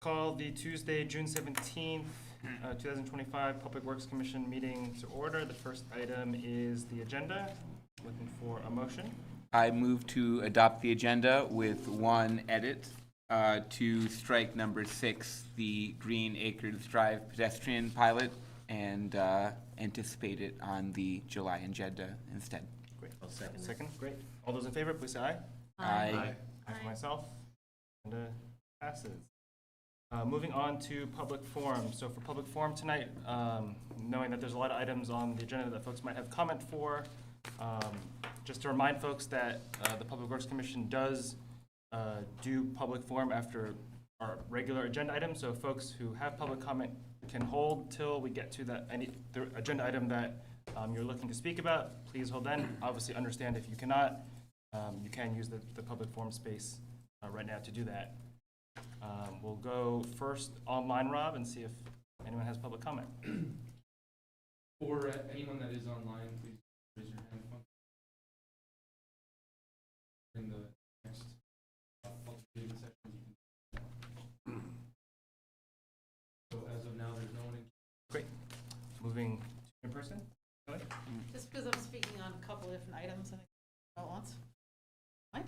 Call the Tuesday, June 17th, 2025 Public Works Commission meeting to order. The first item is the agenda. Looking for a motion. I move to adopt the agenda with one edit to strike number 6, the Green Acres Drive pedestrian pilot, and anticipate it on the July agenda instead. Great. I'll second. Great. All those in favor, please say aye. Aye. Aye for myself. Agenda passes. Moving on to public forum. So for public forum tonight, knowing that there's a lot of items on the agenda that folks might have comment for, just to remind folks that the Public Works Commission does do public forum after our regular agenda items. So folks who have public comment can hold till we get to the agenda item that you're looking to speak about. Please hold then. Obviously understand if you cannot, you can use the public forum space right now to do that. We'll go first online, Rob, and see if anyone has public comment. For anyone that is online, please raise your hand function. In the next meeting session, you can. So as of now, there's no one in. Great. Moving to in person. Just because I'm speaking on a couple of different items, I think all at once. What?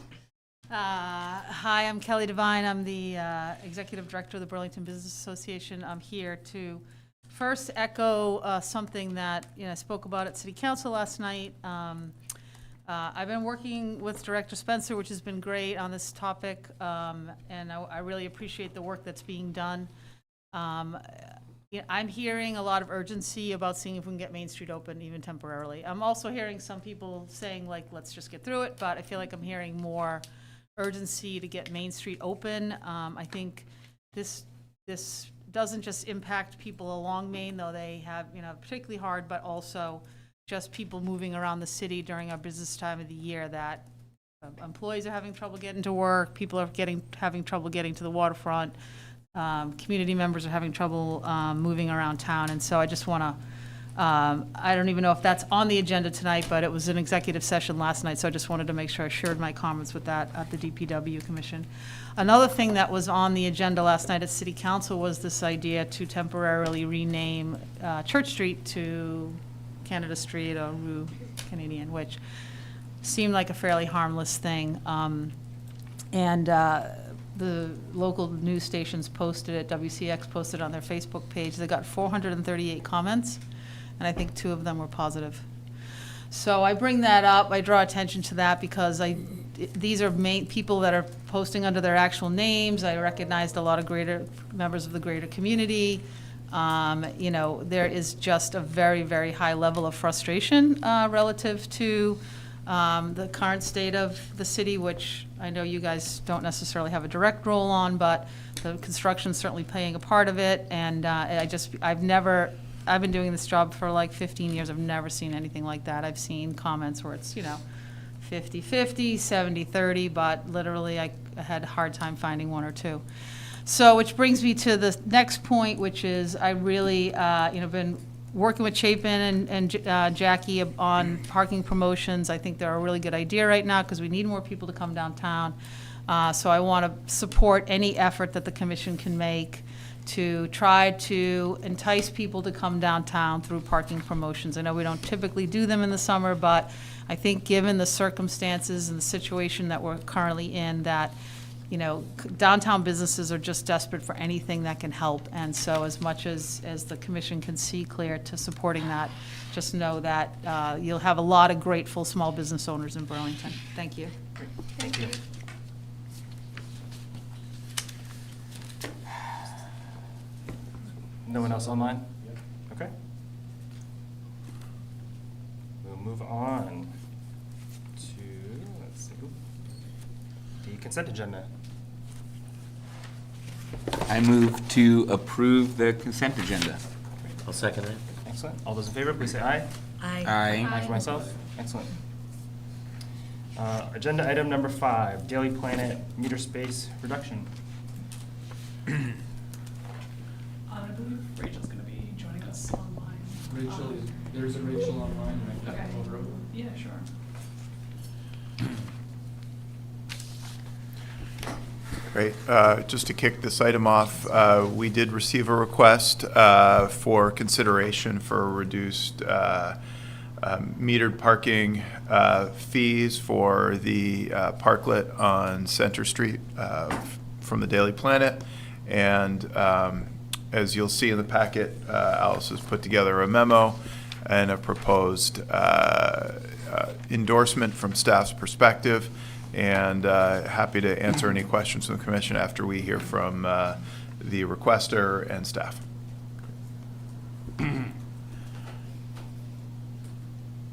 Hi, I'm Kelly Devine. I'm the Executive Director of the Burlington Business Association. I'm here to first echo something that I spoke about at City Council last night. I've been working with Director Spencer, which has been great on this topic, and I really appreciate the work that's being done. I'm hearing a lot of urgency about seeing if we can get Main Street open, even temporarily. I'm also hearing some people saying, like, let's just get through it, but I feel like I'm hearing more urgency to get Main Street open. I think this doesn't just impact people along Main, though they have, particularly hard, but also just people moving around the city during our business time of the year, that employees are having trouble getting to work, people are having trouble getting to the waterfront, community members are having trouble moving around town. And so I just want to, I don't even know if that's on the agenda tonight, but it was an executive session last night, so I just wanted to make sure I shared my comments with that at the DPW Commission. Another thing that was on the agenda last night at City Council was this idea to temporarily rename Church Street to Canada Street or Rue Canadian, which seemed like a fairly harmless thing. The local news stations posted it, WCX posted on their Facebook page. They got 438 comments, and I think 2 of them were positive. So I bring that up, I draw attention to that because these are people that are posting under their actual names. I recognized a lot of members of the greater community. There is just a very, very high level of frustration relative to the current state of the city, which I know you guys don't necessarily have a direct role on, but the construction's certainly playing a part of it. And I've been doing this job for like 15 years. I've never seen anything like that. I've seen comments where it's, 50-50, 70-30, but literally I had a hard time finding 1 or 2. So, which brings me to the next point, which is I really, been working with Chapin and Jackie on parking promotions. I think they're a really good idea right now because we need more people to come downtown. So I want to support any effort that the commission can make to try to entice people to come downtown through parking promotions. I know we don't typically do them in the summer, but I think given the circumstances and the situation that we're currently in, that downtown businesses are just desperate for anything that can help. And so as much as the commission can see clear to supporting that, just know that you'll have a lot of grateful small business owners in Burlington. Thank you. Thank you. No one else online? Okay. We'll move on to, let's see, the consent agenda. I move to approve the consent agenda. I'll second it. Excellent. All those in favor, please say aye. Aye. Aye. Aye for myself. Excellent. Agenda item number 5, Daily Planet meter space reduction. I believe Rachel's going to be joining us online. Rachel, there's a Rachel online, and I Okay. can over. Yeah, sure. Great. Just to kick this item off, we did receive a request for consideration for reduced metered parking fees for the parklet on Center Street from the Daily Planet. And as you'll see in the packet, Alice has put together a memo and a proposed endorsement from staff's perspective. And happy to answer any questions from the commission after we hear from the requester and staff.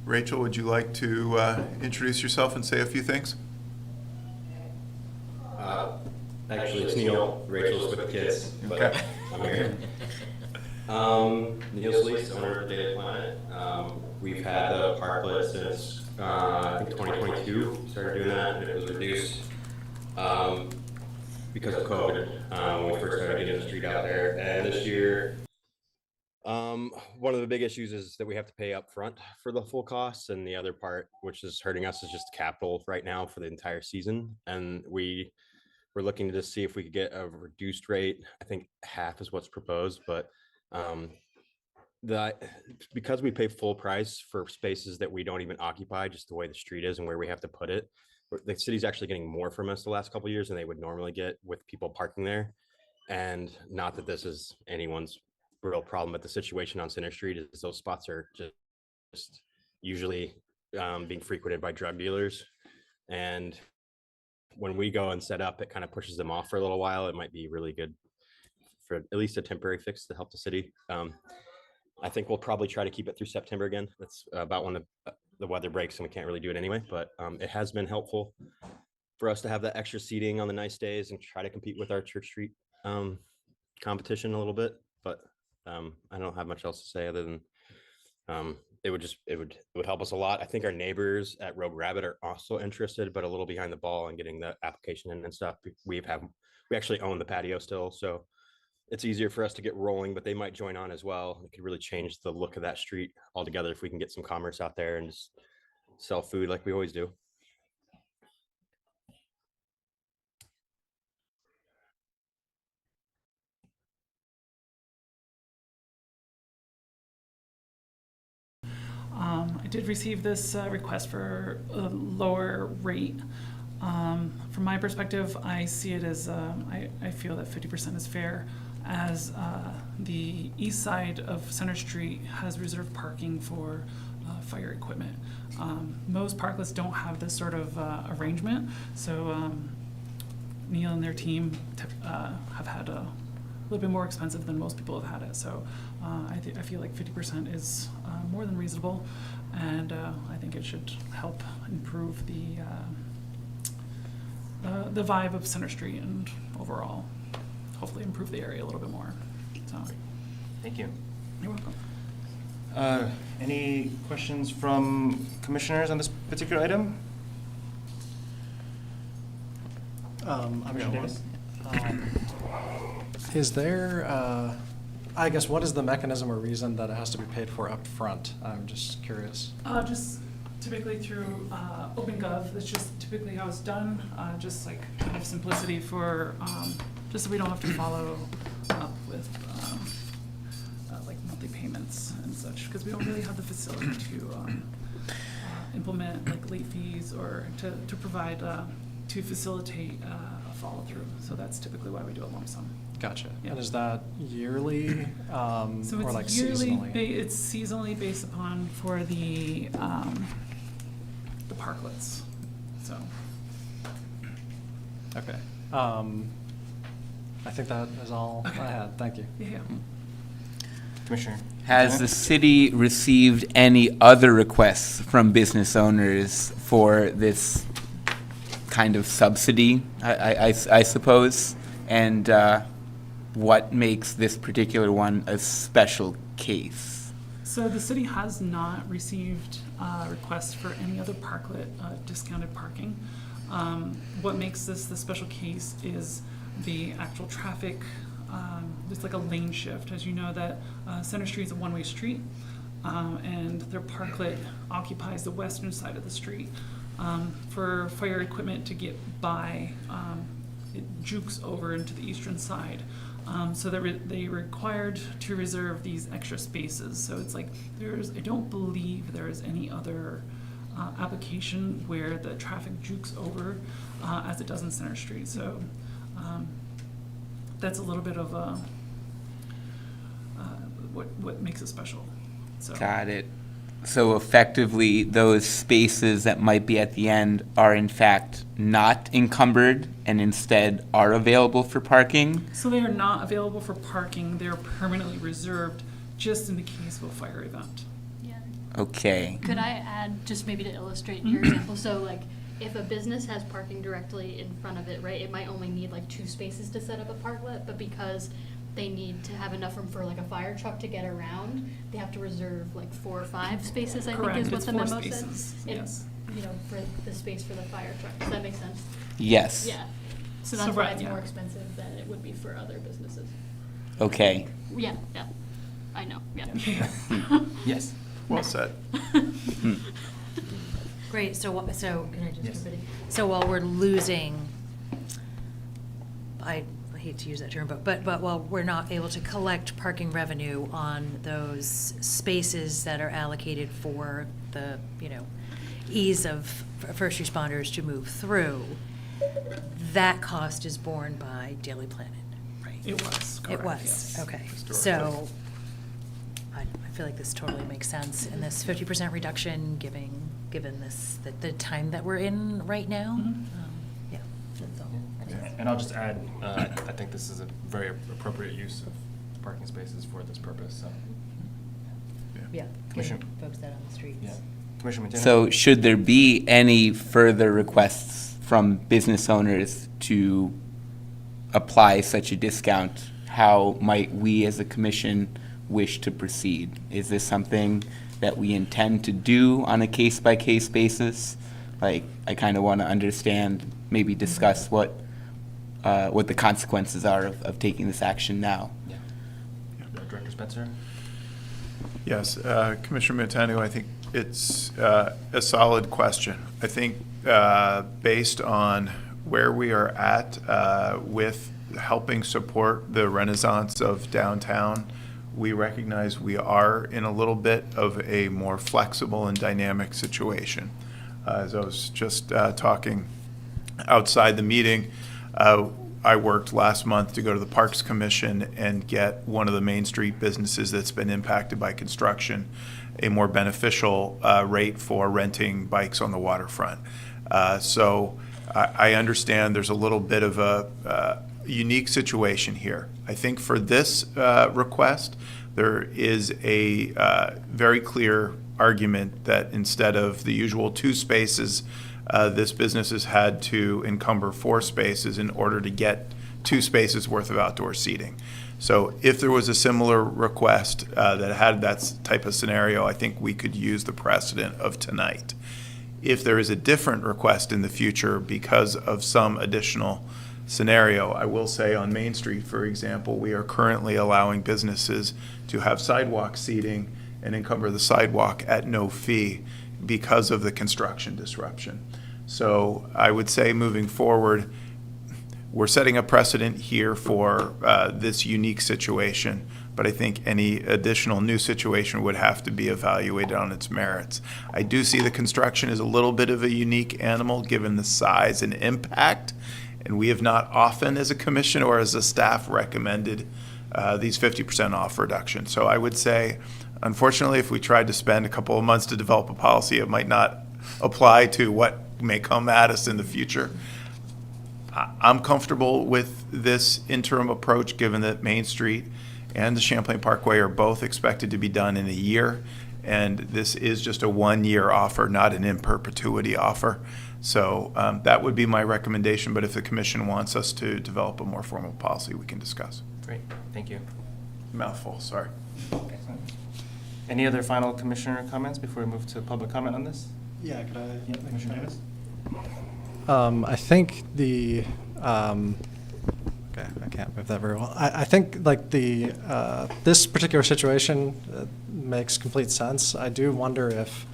Rachel, would you like to introduce yourself and say a few things? Actually, it's Neil. Rachel's with the kids, but Okay. I'm here. Neil Sleece, owner of Daily Planet. We've had the parklet since I think 2022. Started doing that, and it was reduced because of COVID when we first started getting the street out there. And this year, one of the big issues is that we have to pay up front for the full costs, and the other part, which is hurting us, is just capital right now for the entire season. And we're looking to just see if we could get a reduced rate. I think half is what's proposed, but because we pay full price for spaces that we don't even occupy, just the way the street is and where we have to put it, the city's actually getting more from us the last couple of years than they would normally get with people parking there. And not that this is anyone's real problem, but the situation on Center Street is those spots are just usually being frequented by drug dealers. And when we go and set up, it kind of pushes them off for a little while. It might be really good for at least a temporary fix to help the city. I think we'll probably try to keep it through September again. That's about when the weather breaks and we can't really do it anyway, but it has been helpful for us to have that extra seating on the nice days and try to compete with our Church Street competition a little bit. But I don't have much else to say other than it would help us a lot. I think our neighbors at Rogue Rabbit are also interested, but a little behind the ball in getting the application in and stuff. We actually own the patio still, so it's easier for us to get rolling, but they might join on as well. It could really change the look of that street altogether if we can get some commerce out there and just sell food like we always do. I did receive this request for a lower rate. From my perspective, I see it as, I feel that 50% is fair, as the east side of Center Street has reserved parking for fire equipment. Most parklets don't have this sort of arrangement, so Neil and their team have had a little bit more expensive than most people have had it. So I feel like 50% is more than reasonable, and I think it should help improve the vibe of Center Street and overall, hopefully improve the area a little bit more. So, Thank you. you're welcome. Any questions from commissioners on this particular item? I'm Commissioner going Davis? Is there, I guess, what is the mechanism or reason that it has to be paid for up front? I'm just curious. Just typically through OpenGov, that's just typically how it's done, just like kind of simplicity for, just so we don't have to follow up with like monthly payments and such, because we don't really have the facility to implement like late fees or to provide, to facilitate a follow through. So that's typically why we do a lump sum. Gotcha. Yeah. And is that yearly So or it's like yearly, seasonally? it's seasonally based upon for the parklets, so. Okay. I think that is all I had. Thank you. Yeah. Commissioner? Has the city received any other requests from business owners for this kind of subsidy, I suppose? And what makes this particular one a special case? So the city has not received requests for any other parklet discounted parking. What makes this the special case is the actual traffic. It's like a lane shift. As you know, that Center Street is a one-way street, and their parklet occupies the western side of the street. For fire equipment to get by it jukes over into the eastern side. So they required to reserve these extra spaces. So it's like I don't believe there is any other application where the traffic jukes over as it does in Center Street. So that's a little bit of what makes it special. So. Got it. So effectively, those spaces that might be at the end are in fact not encumbered and instead are available for parking? So they are not available for parking. They're permanently reserved just in the case of a fire event. Yeah. Okay. Could I add, just maybe to illustrate your example, so like, if a business has parking directly in front of it, right, it might only need like 2 spaces to set up a parklet, but because they need to have enough room for like a fire truck to get around, they have to reserve like 4 or 5 spaces, I think Correct, is what it's the 4 memo spaces, says. yes. You know, for the space for the fire truck. Does that make sense? Yes. Yeah. So So that's why right, it's yeah. more expensive than it would be for other businesses. Okay. Yeah, yeah. I know, yeah. Yes. Well said. Great, so can I just Yes. jump in? So while we're losing, I hate to use that term, but while we're not able to collect parking revenue on those spaces that are allocated for the, ease of first responders to move through, that cost is borne by Daily Planet, right? It was, correct, It was, yes. okay. Historically. So I feel like this totally makes sense, and this 50% reduction, given this, the time that we're in right now. Mhm. Yeah, that's all. And I'll just add, I think this is a very appropriate use of parking spaces for this purpose, so. Yeah, Commissioner- getting folks out on the streets. Yeah. Commissioner Martinez? So should there be any further requests from business owners to apply such a discount, how might we as a commission wish to proceed? Is this something that we intend to do on a case-by-case basis? Like, I kind of want to understand, maybe discuss what the consequences are of taking this action now. Yeah. Director Spencer? Yes, Commissioner Montano, I think it's a solid question. I think based on where we are at with helping support the renaissance of downtown, we recognize we are in a little bit of a more flexible and dynamic situation. As I was just talking outside the meeting, I worked last month to go to the Parks Commission and get one of the Main Street businesses that's been impacted by construction a more beneficial rate for renting bikes on the waterfront. So I understand there's a little bit of a unique situation here. I think for this request, there is a very clear argument that instead of the usual 2 spaces, this business has had to encumber 4 spaces in order to get 2 spaces worth of outdoor seating. So if there was a similar request that had that type of scenario, I think we could use the precedent of tonight. If there is a different request in the future because of some additional scenario, I will say on Main Street, for example, we are currently allowing businesses to have sidewalk seating and encumber the sidewalk at no fee because of the construction disruption. So I would say moving forward, we're setting a precedent here for this unique situation, but I think any additional new situation would have to be evaluated on its merits. I do see the construction as a little bit of a unique animal given the size and impact, and we have not often as a commission or as a staff recommended these 50% off reductions. So I would say, unfortunately, if we tried to spend a couple of months to develop a policy, it might not apply to what may come at us in the future. I'm comfortable with this interim approach, given that Main Street and the Champlain Parkway are both expected to be done in a year, and this is just a 1-year offer, not an in perpetuity offer. So that would be my recommendation, but if the commission wants us to develop a more formal policy, we can discuss. Great, thank you. Mouthful, sorry. Excellent. Any other final commissioner comments before we move to public comment on this? Yeah, could I? Yeah, Commissioner Davis? I think okay, I can't move that very well. I think like this particular situation makes complete sense. I do wonder if,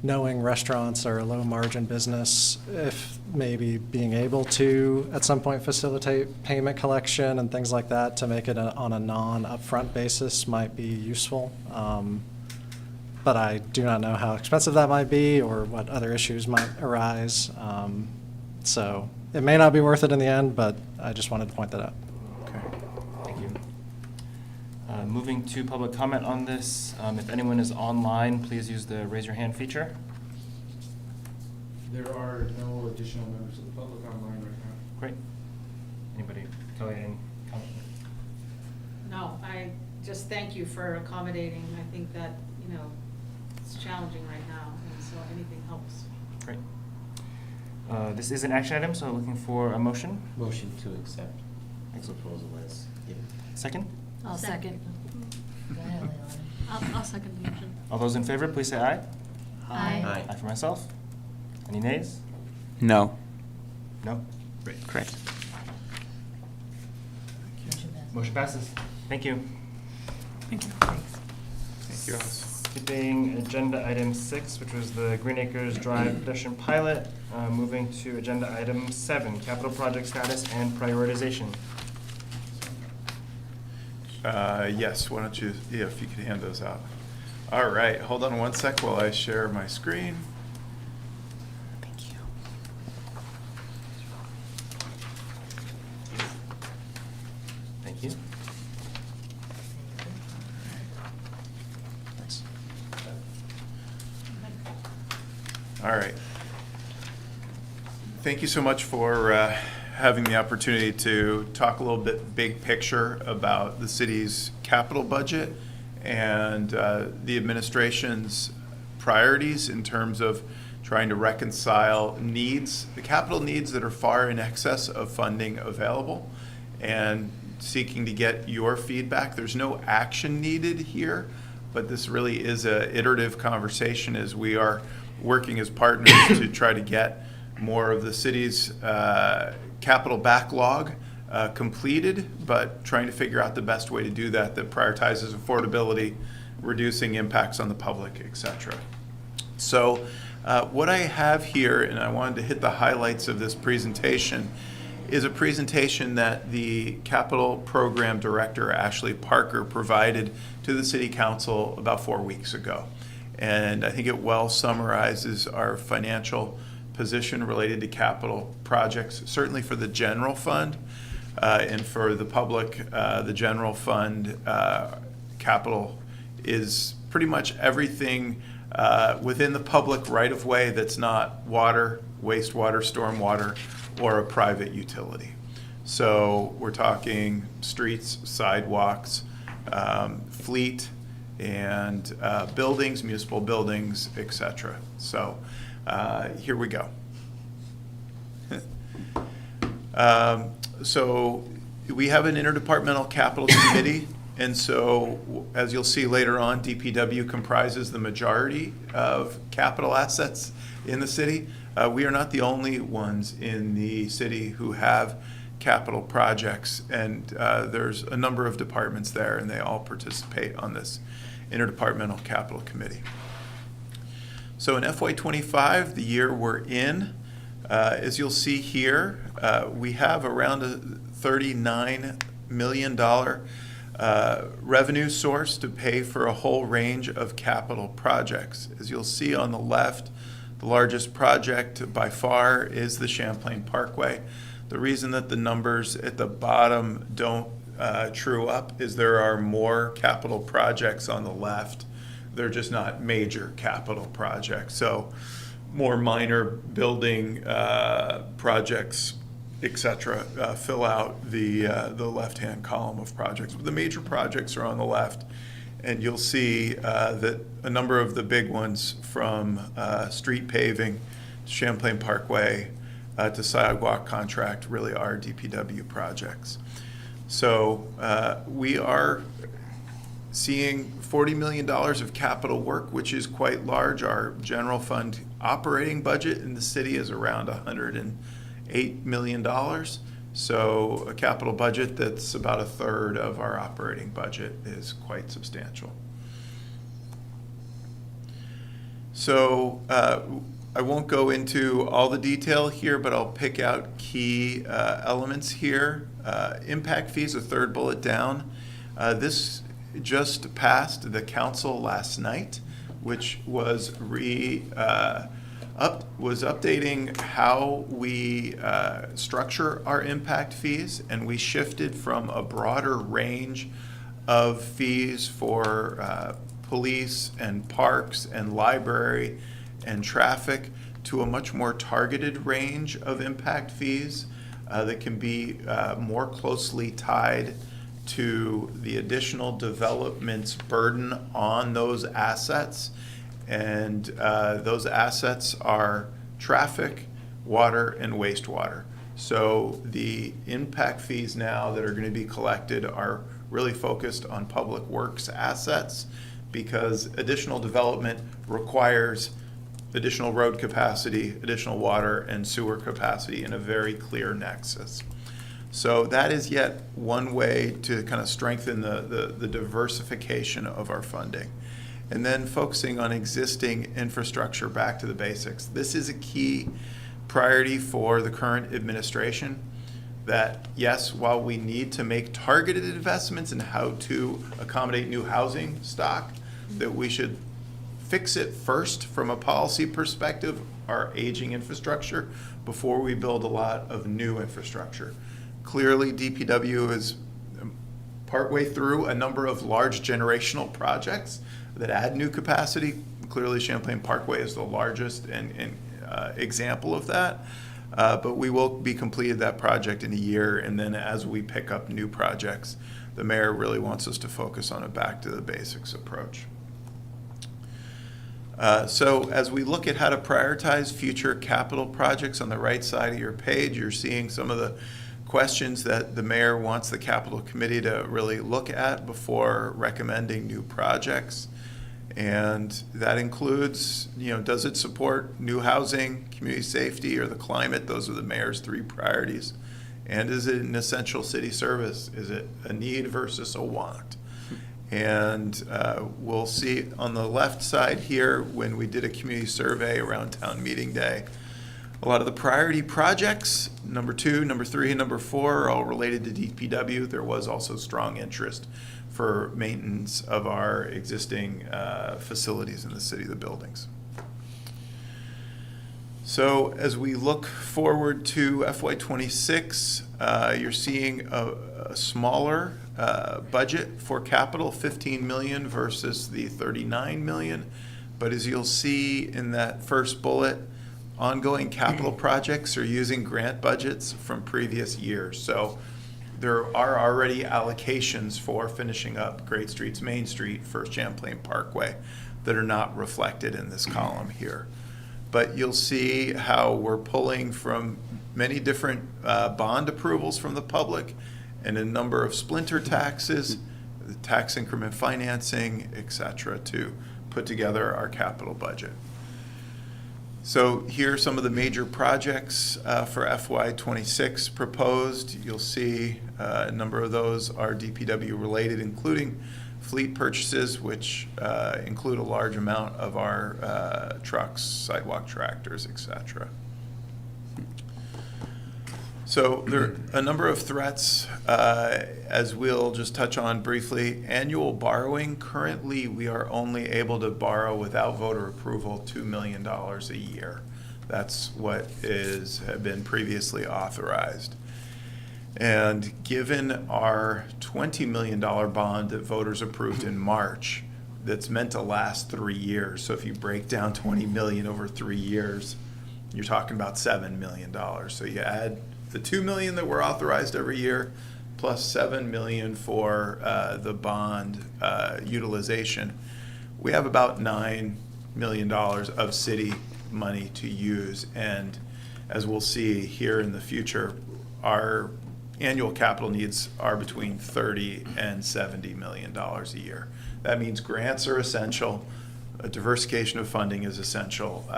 knowing restaurants are a low margin business, if maybe being able to, at some point, facilitate payment collection and things like that to make it on a non-upfront basis might be useful. But I do not know how expensive that might be or what other issues might arise. So it may not be worth it in the end, but I just wanted to point that out. Okay, thank you. Moving to public comment on this, if anyone is online, please use the raise your hand feature. There are no additional members of the public online right now. Great. Anybody? Kelly, any comment? No, I just thank you for accommodating. I think that, you know, it's challenging right now, and so anything helps. Great. This is an action item, so looking for a motion. Motion to accept the proposal as given. Second? I'll second. I'll second the motion. All those in favor, please say aye. Aye. Aye for myself. Any nays? No. No? Great. Correct. Motion passes. Thank you. Thank you. Thank you, Alice. Skipping agenda item 6, which was the Green Acres Drive pedestrian pilot, moving to agenda item 7, capital project status and prioritization. Yes, why don't you, yeah, if you could hand those out. All right, hold on one sec while I share my screen. Thank you. Thank you. Thanks. All right. Thank you so much for having the opportunity to talk a little bit big picture about the city's capital budget and the administration's priorities in terms of trying to reconcile needs, the capital needs that are far in excess of funding available, and seeking to get your feedback. There's no action needed here, but this really is an iterative conversation as we are working as partners to try to get more of the city's capital backlog completed, but trying to figure out the best way to do that that prioritizes affordability, reducing impacts on the public, et cetera. So what I have here, and I wanted to hit the highlights of this presentation, is a presentation that the Capital Program Director, Ashley Parker, provided to the City Council about 4 weeks ago. And I think it well summarizes our financial position related to capital projects, certainly for the general fund, and for the public, the general fund capital is pretty much everything within the public right-of-way that's not water, wastewater, stormwater, or a private utility. So we're talking streets, sidewalks, fleet, and buildings, municipal buildings, et cetera. So here we go. So we have an interdepartmental capital committee, and so as you'll see later on, DPW comprises the majority of capital assets in the city. We are not the only ones in the city who have capital projects, and there's a number of departments there, and they all participate on this interdepartmental capital committee. So in FY25, the year we're in, as you'll see here, we have around a $39 million revenue source to pay for a whole range of capital projects. As you'll see on the left, the largest project by far is the Champlain Parkway. The reason that the numbers at the bottom don't true up is there are more capital projects on the left. They're just not major capital projects. So more minor building projects, et cetera, fill out the left-hand column of projects. The major projects are on the left, and you'll see that a number of the big ones from street paving, Champlain Parkway, to sidewalk contract really are DPW projects. So we are seeing $40 million of capital work, which is quite large. Our general fund operating budget in the city is around $108 million. So a capital budget that's about a third of our operating budget is quite substantial. So I won't go into all the detail here, but I'll pick out key elements here. Impact fees, the third bullet down. This just passed the council last night, which was updating how we structure our impact fees, and we shifted from a broader range of fees for police and parks and library and traffic to a much more targeted range of impact fees that can be more closely tied to the additional development's burden on those assets. And those assets are traffic, water, and wastewater. So the impact fees now that are going to be collected are really focused on public works assets, because additional development requires additional road capacity, additional water and sewer capacity in a very clear nexus. So that is yet one way to kind of strengthen the diversification of our funding. And then focusing on existing infrastructure, back to the basics. This is a key priority for the current administration, that yes, while we need to make targeted investments in how to accommodate new housing stock, that we should fix it first from a policy perspective, our aging infrastructure, before we build a lot of new infrastructure. Clearly, DPW is partway through a number of large generational projects that add new capacity. Clearly, Champlain Parkway is the largest example of that. But we will be completed that project in a year, and then as we pick up new projects, the mayor really wants us to focus on a back to the basics approach. So as we look at how to prioritize future capital projects, on the right side of your page, you're seeing some of the questions that the mayor wants the capital committee to really look at before recommending new projects. And that includes, does it support new housing, community safety, or the climate? Those are the mayor's 3 priorities. And is it an essential city service? Is it a need versus a want? And we'll see on the left side here, when we did a community survey around town meeting day, a lot of the priority projects, number 2, number 3, and number 4, are all related to DPW. There was also strong interest for maintenance of our existing facilities in the city, the buildings. So as we look forward to FY26, you're seeing a smaller budget for capital, 15 million versus the 39 million. But as you'll see in that first bullet, ongoing capital projects are using grant budgets from previous years. So there are already allocations for finishing up Great Streets, Main Street, First Champlain Parkway that are not reflected in this column here. But you'll see how we're pulling from many different bond approvals from the public and a number of splinter taxes, the tax increment financing, et cetera, to put together our capital budget. So here are some of the major projects for FY26 proposed. You'll see a number of those are DPW related, including fleet purchases, which include a large amount of our trucks, sidewalk tractors, et cetera. So there are a number of threats, as we'll just touch on briefly. Annual borrowing, currently we are only able to borrow without voter approval $2 million a year. That's what had been previously authorized. And given our $20 million bond that voters approved in March, that's meant to last 3 years. So if you break down 20 million over 3 years, you're talking about $7 million. So you add the $2 million that we're authorized every year, plus $7 million for the bond utilization. We have about $9 million of city money to use. And as we'll see here in the future, our annual capital needs are between $30 and $70 million a year. That means grants are essential, a diversification of funding is essential,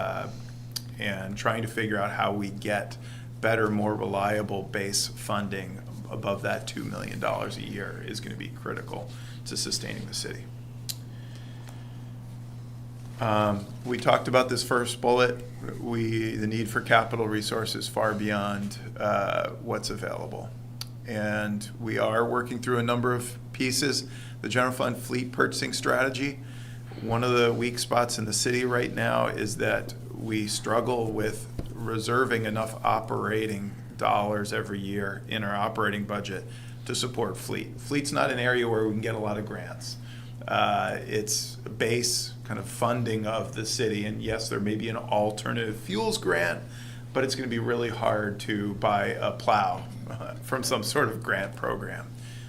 and trying to figure out how we get better, more reliable base funding above that $2 million a year is going to be critical to sustaining the city. We talked about this first bullet. The need for capital resources far beyond what's available. And we are working through a number of pieces. The general fund fleet purchasing strategy, one of the weak spots in the city right now is that we struggle with reserving enough operating dollars every year in our operating budget to support fleet. Fleet's not an area where we can get a lot of grants. It's a base kind of funding of the city, and yes, there may be an alternative fuels grant, but it's going to be really hard to buy a plow from some sort of grant program.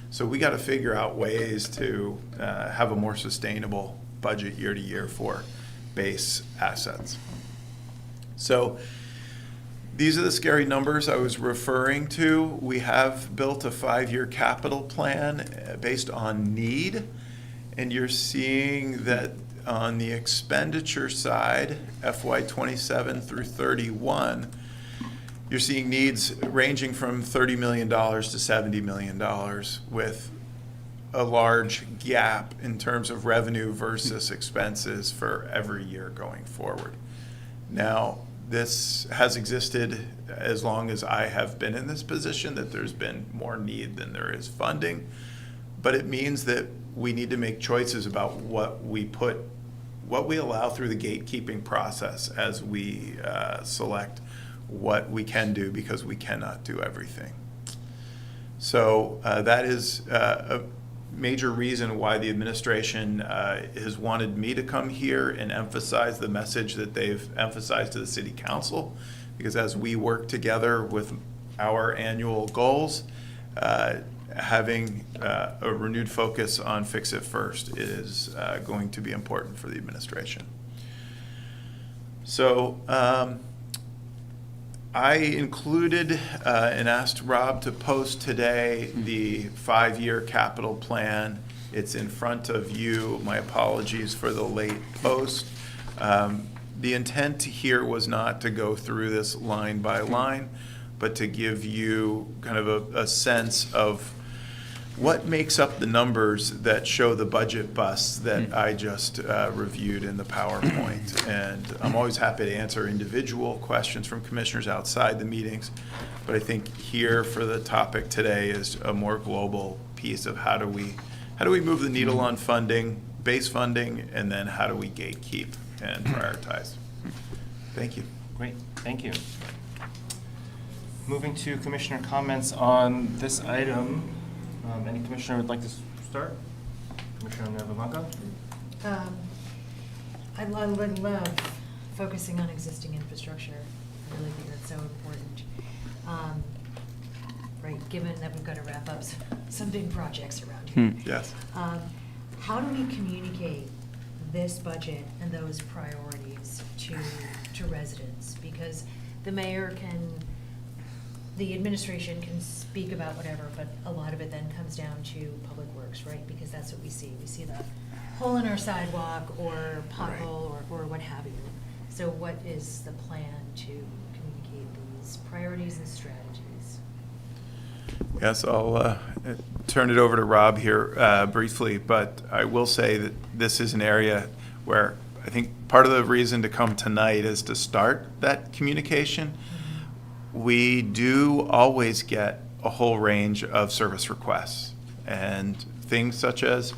So we got to figure out ways to have a more sustainable budget year to year for base assets. So these are the scary numbers I was referring to. We have built a 5-year capital plan based on need, and you're seeing that on the expenditure side, FY 27 through 31, you're seeing needs ranging from $30 million to $70 million with a large gap in terms of revenue versus expenses for every year going forward. Now, this has existed as long as I have been in this position, that there's been more need than there is funding, but it means that we need to make choices about what we allow through the gatekeeping process as we select what we can do, because we cannot do everything. So that is a major reason why the administration has wanted me to come here and emphasize the message that they've emphasized to the city council, because as we work together with our annual goals, having a renewed focus on fix it first is going to be important for the administration. So I included and asked Rob to post today the 5-year capital plan. It's in front of you. My apologies for the late post. The intent here was not to go through this line by line, but to give you kind of a sense of what makes up the numbers that show the budget busts that I just reviewed in the PowerPoint. And I'm always happy to answer individual questions from commissioners outside the meetings, but I think here for the topic today is a more global piece of how do we move the needle on funding, base funding, and then how do we gatekeep and prioritize. Thank you. Great, thank you. Moving to commissioner comments on this item. Any commissioner would like to start? Commissioner Vivanco? I love focusing on existing infrastructure. I really think that's so important. Right, given that we've got to wrap up some big projects around here. Yes. How do we communicate this budget and those priorities to residents? Because the mayor the administration can speak about whatever, but a lot of it then comes down to Public Works, right? Because that's what we see. We see the hole in our sidewalk or pothole or what have you. So what is the plan to communicate these priorities and strategies? Yes, I'll turn it over to Rob here briefly, but I will say that this is an area where I think part of the reason to come tonight is to start that communication. We do always get a whole range of service requests, and things such as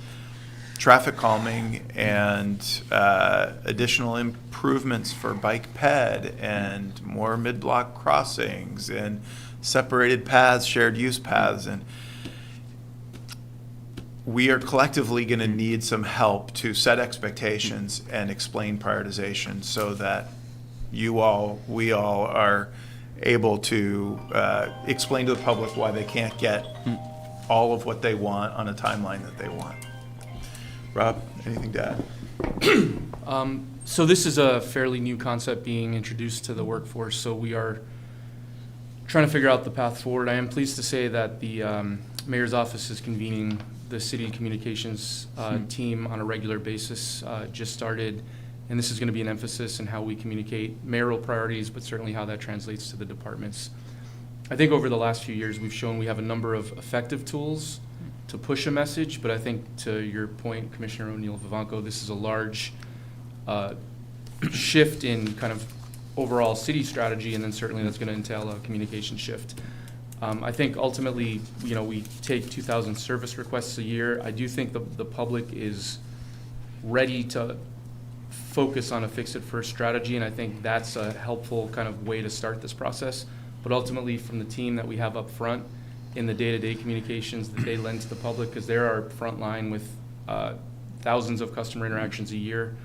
traffic calming and additional improvements for bike ped and more mid-block crossings and separated paths, shared use paths. And we are collectively going to need some help to set expectations and explain prioritization so that we all are able to explain to the public why they can't get all of what they want on a timeline that they want. Rob, anything to add? So this is a fairly new concept being introduced to the workforce, so we are trying to figure out the path forward. I am pleased to say that the mayor's office is convening the city communications team on a regular basis, just started. And this is going to be an emphasis in how we communicate mayoral priorities, but certainly how that translates to the departments. I think over the last few years, we've shown we have a number of effective tools to push a message, but I think to your point, Commissioner O'Neill Vivanco, this is a large shift in kind of overall city strategy, and then certainly that's going to entail a communication shift. I think ultimately, you know, we take 2,000 service requests a year. I do think the public is ready to focus on a fix-it-first strategy, and I think that's a helpful kind of way to start this process. But ultimately, from the team that we have up front in the day-to-day communications that they lend to the public, because they're our front line with thousands of customer interactions a year,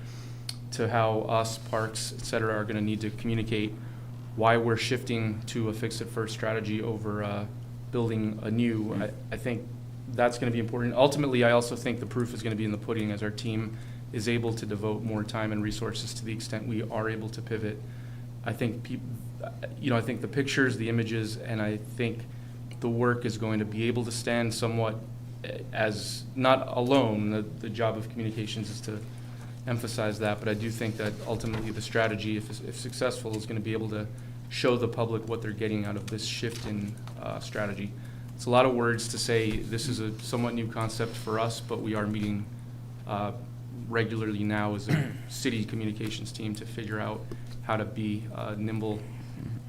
to how us, parks, et cetera, are going to need to communicate why we're shifting to a fix-it-first strategy over building a new. I think that's going to be important. Ultimately, I also think the proof is going to be in the pudding as our team is able to devote more time and resources to the extent we are able to pivot. I think I think the pictures, the images, and I think the work is going to be able to stand somewhat as not alone. The job of communications is to emphasize that, but I do think that ultimately the strategy, if successful, is going to be able to show the public what they're getting out of this shift in strategy. It's a lot of words to say this is a somewhat new concept for us, but we are meeting regularly now as a city communications team to figure out how to be nimble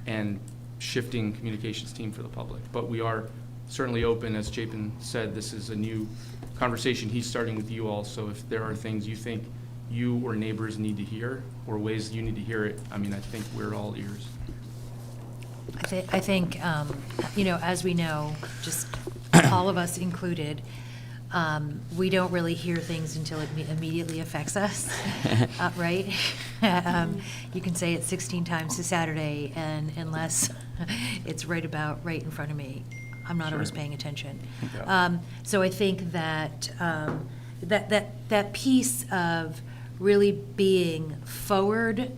and shifting communications team for the public. But we are certainly open, as Chapin said, this is a new conversation he's starting with you all, so if there are things you think you or neighbors need to hear, or ways you need to hear it, I mean, I think we're all ears. I think, you know, as we know, just all of us included, we don't really hear things until it immediately affects us, right? You can say it 16 times to Saturday, and unless it's right in front of me, I'm not always paying attention. So I think that that piece of really being forward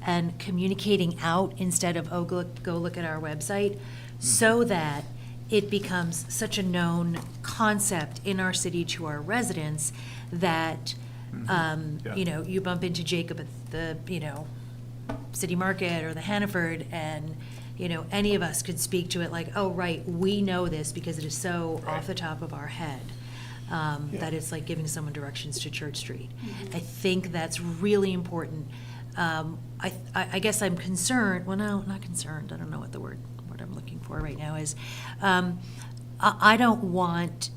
and communicating out instead of, oh, go look at our website, so that it becomes such a known concept in our city to our residents that, you know, you bump into Jacob at the, you know, City Market or the Hannaford, and, you know, any of us could speak to it like, oh, right, we know this because it is so off the top of our head. That it's like giving someone directions to Church Street. I think that's really important. I guess I'm concerned, well, no, not concerned, I don't know what the word I'm looking for right now is, I don't want,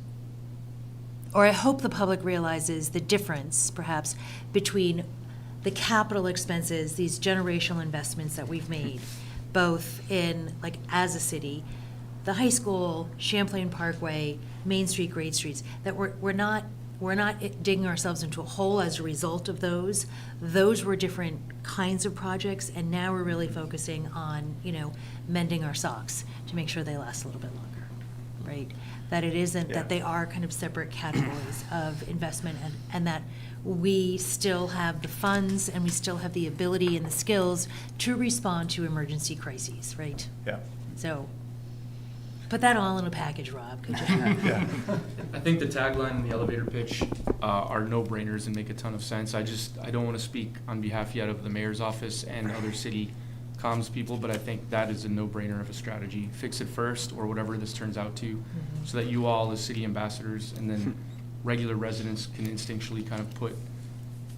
or I hope the public realizes the difference, perhaps, between the capital expenses, these generational investments that we've made, both in, like, as a city, the high school, Champlain Parkway, Main Street, Great Streets, that we're not digging ourselves into a hole as a result of those. Those were different kinds of projects, and now we're really focusing on, you know, mending our socks to make sure they last a little bit longer, right? That it isn't, that they are kind of separate categories of investment, and that we still have the funds and we still have the ability and the skills to respond to emergency crises, right? Yeah. So, put that all in a package, Rob, could you? I think the tagline and the elevator pitch are no-brainers and make a ton of sense. I don't want to speak on behalf yet of the mayor's office and other city comms people, but I think that is a no-brainer of a strategy. Fix it first, or whatever this turns out to, so that you all as city ambassadors and then regular residents can instinctually kind of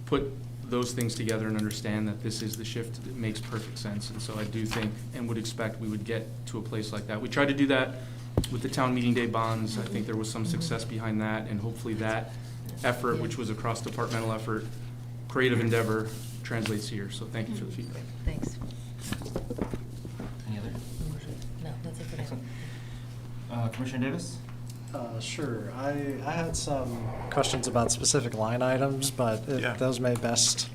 put those things together and understand that this is the shift that makes perfect sense. And so I do think and would expect we would get to a place like that. We tried to do that with the town meeting day bonds. I think there was some success behind that, and hopefully that effort, which was a cross-departmental effort, creative endeavor, translates here. So thank you for the feedback. Thanks. Any other? No, that's it for now. Excellent. Commissioner Davis? Sure. I had some questions about specific line items, but those may best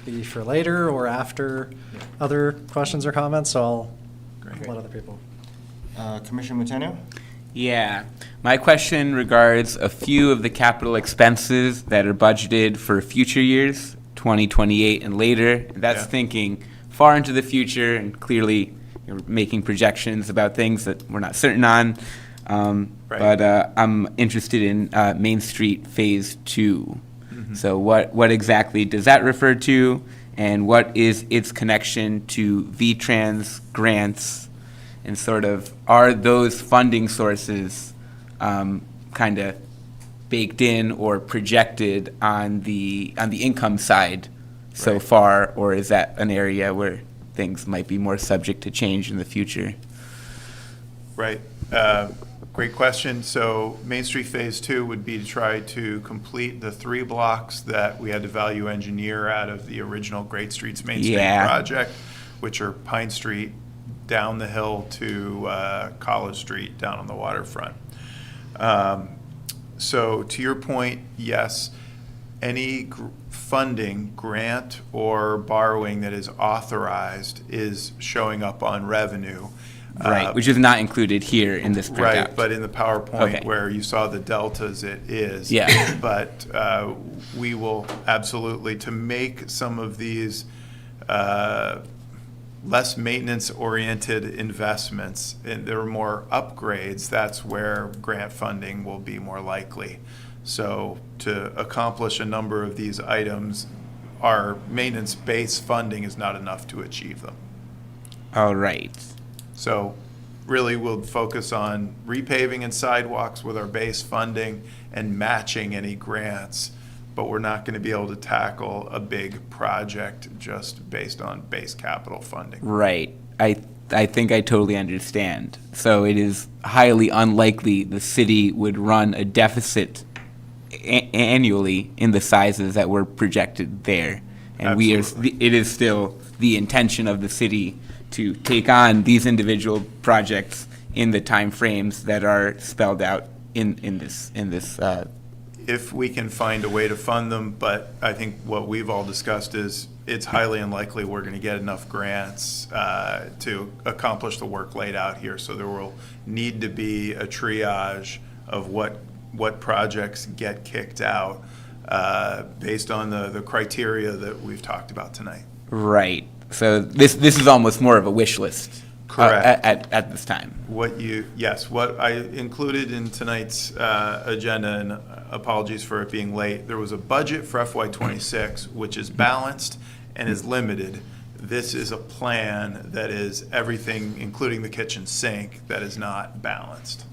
be for later or after other questions or comments, so I'll let other people. Commissioner Mutenu? Yeah. My question regards a few of the capital expenses that are budgeted for future years, 2028 and later. That's thinking far into the future, and clearly you're making projections about things that we're not certain on. But I'm interested in Main Street Phase 2. So what exactly does that refer to, and what is its connection to VTrans grants, and sort of are those funding sources kind of baked in or projected on the income side so Right. far, or is that an area where things might be more subject to change in the future? Right. Great question. So Main Street Phase 2 would be to try to complete the 3 blocks that we had to value engineer out of the original Great Streets Main Street Yeah. project, which are Pine Street down the hill to College Street down on the waterfront. So to your point, yes, any funding, grant or borrowing that is authorized is showing up on revenue. Right, which is not included here in this printout. Right, but in the PowerPoint Okay. where you saw the deltas, it is. Yeah. But we will absolutely, to make some of these less maintenance-oriented investments, and there are more upgrades, that's where grant funding will be more likely. So to accomplish a number of these items, our maintenance-based funding is not enough to achieve them. All right. So really, we'll focus on repaving and sidewalks with our base funding and matching any grants, but we're not going to be able to tackle a big project just based on base capital funding. Right. I think I totally understand. So it is highly unlikely the city would run a deficit annually in the sizes that were projected there. And Absolutely. it is still the intention of the city to take on these individual projects in the timeframes that are spelled out in this. If we can find a way to fund them, but I think what we've all discussed is it's highly unlikely we're going to get enough grants to accomplish the work laid out here. So there will need to be a triage of what projects get kicked out based on the criteria that we've talked about tonight. Right. So this is almost more of a wish list. Correct. At this time. What I included in tonight's agenda, and apologies for it being late, there was a budget for FY26, which is balanced and is limited. This is a plan that is everything, including the kitchen sink, that is not balanced,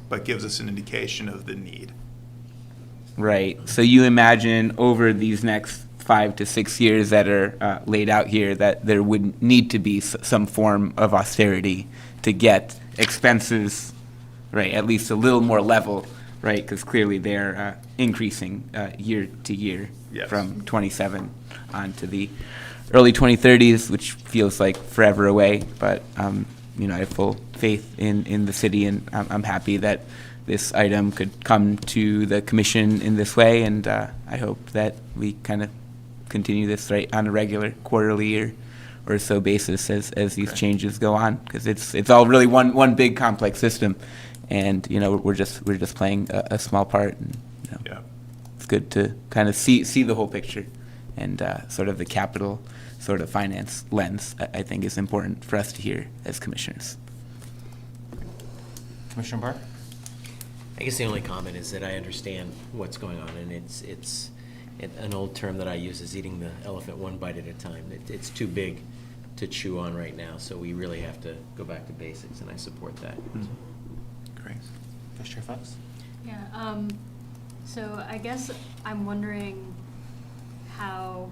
but gives us an indication of the need. Right. So you imagine over these next 5 to 6 years that are laid out here that there would need to be some form of austerity to get expenses, right, at least a little more level, right, because clearly they're increasing year to year. Yes. From 27 on to the early 2030s, which feels like forever away, but I have full faith in the city, and I'm happy that this item could come to the commission in this way, and I hope that we kind of continue this right on a regular quarterly or so basis as these changes go on, because it's all really one big complex system, and we're just playing a small part, and Yeah. it's good to kind of see the whole picture, and sort of the capital sort of finance lens I think is important for us to hear as commissioners. Commissioner Barr? I guess the only comment is that I understand what's going on, and it's an old term that I use is eating the elephant one bite at a time. It's too big to chew on right now, so we really have to go back to basics, and I support that. Great. Vice Chair Fox? Yeah, so I guess I'm wondering how,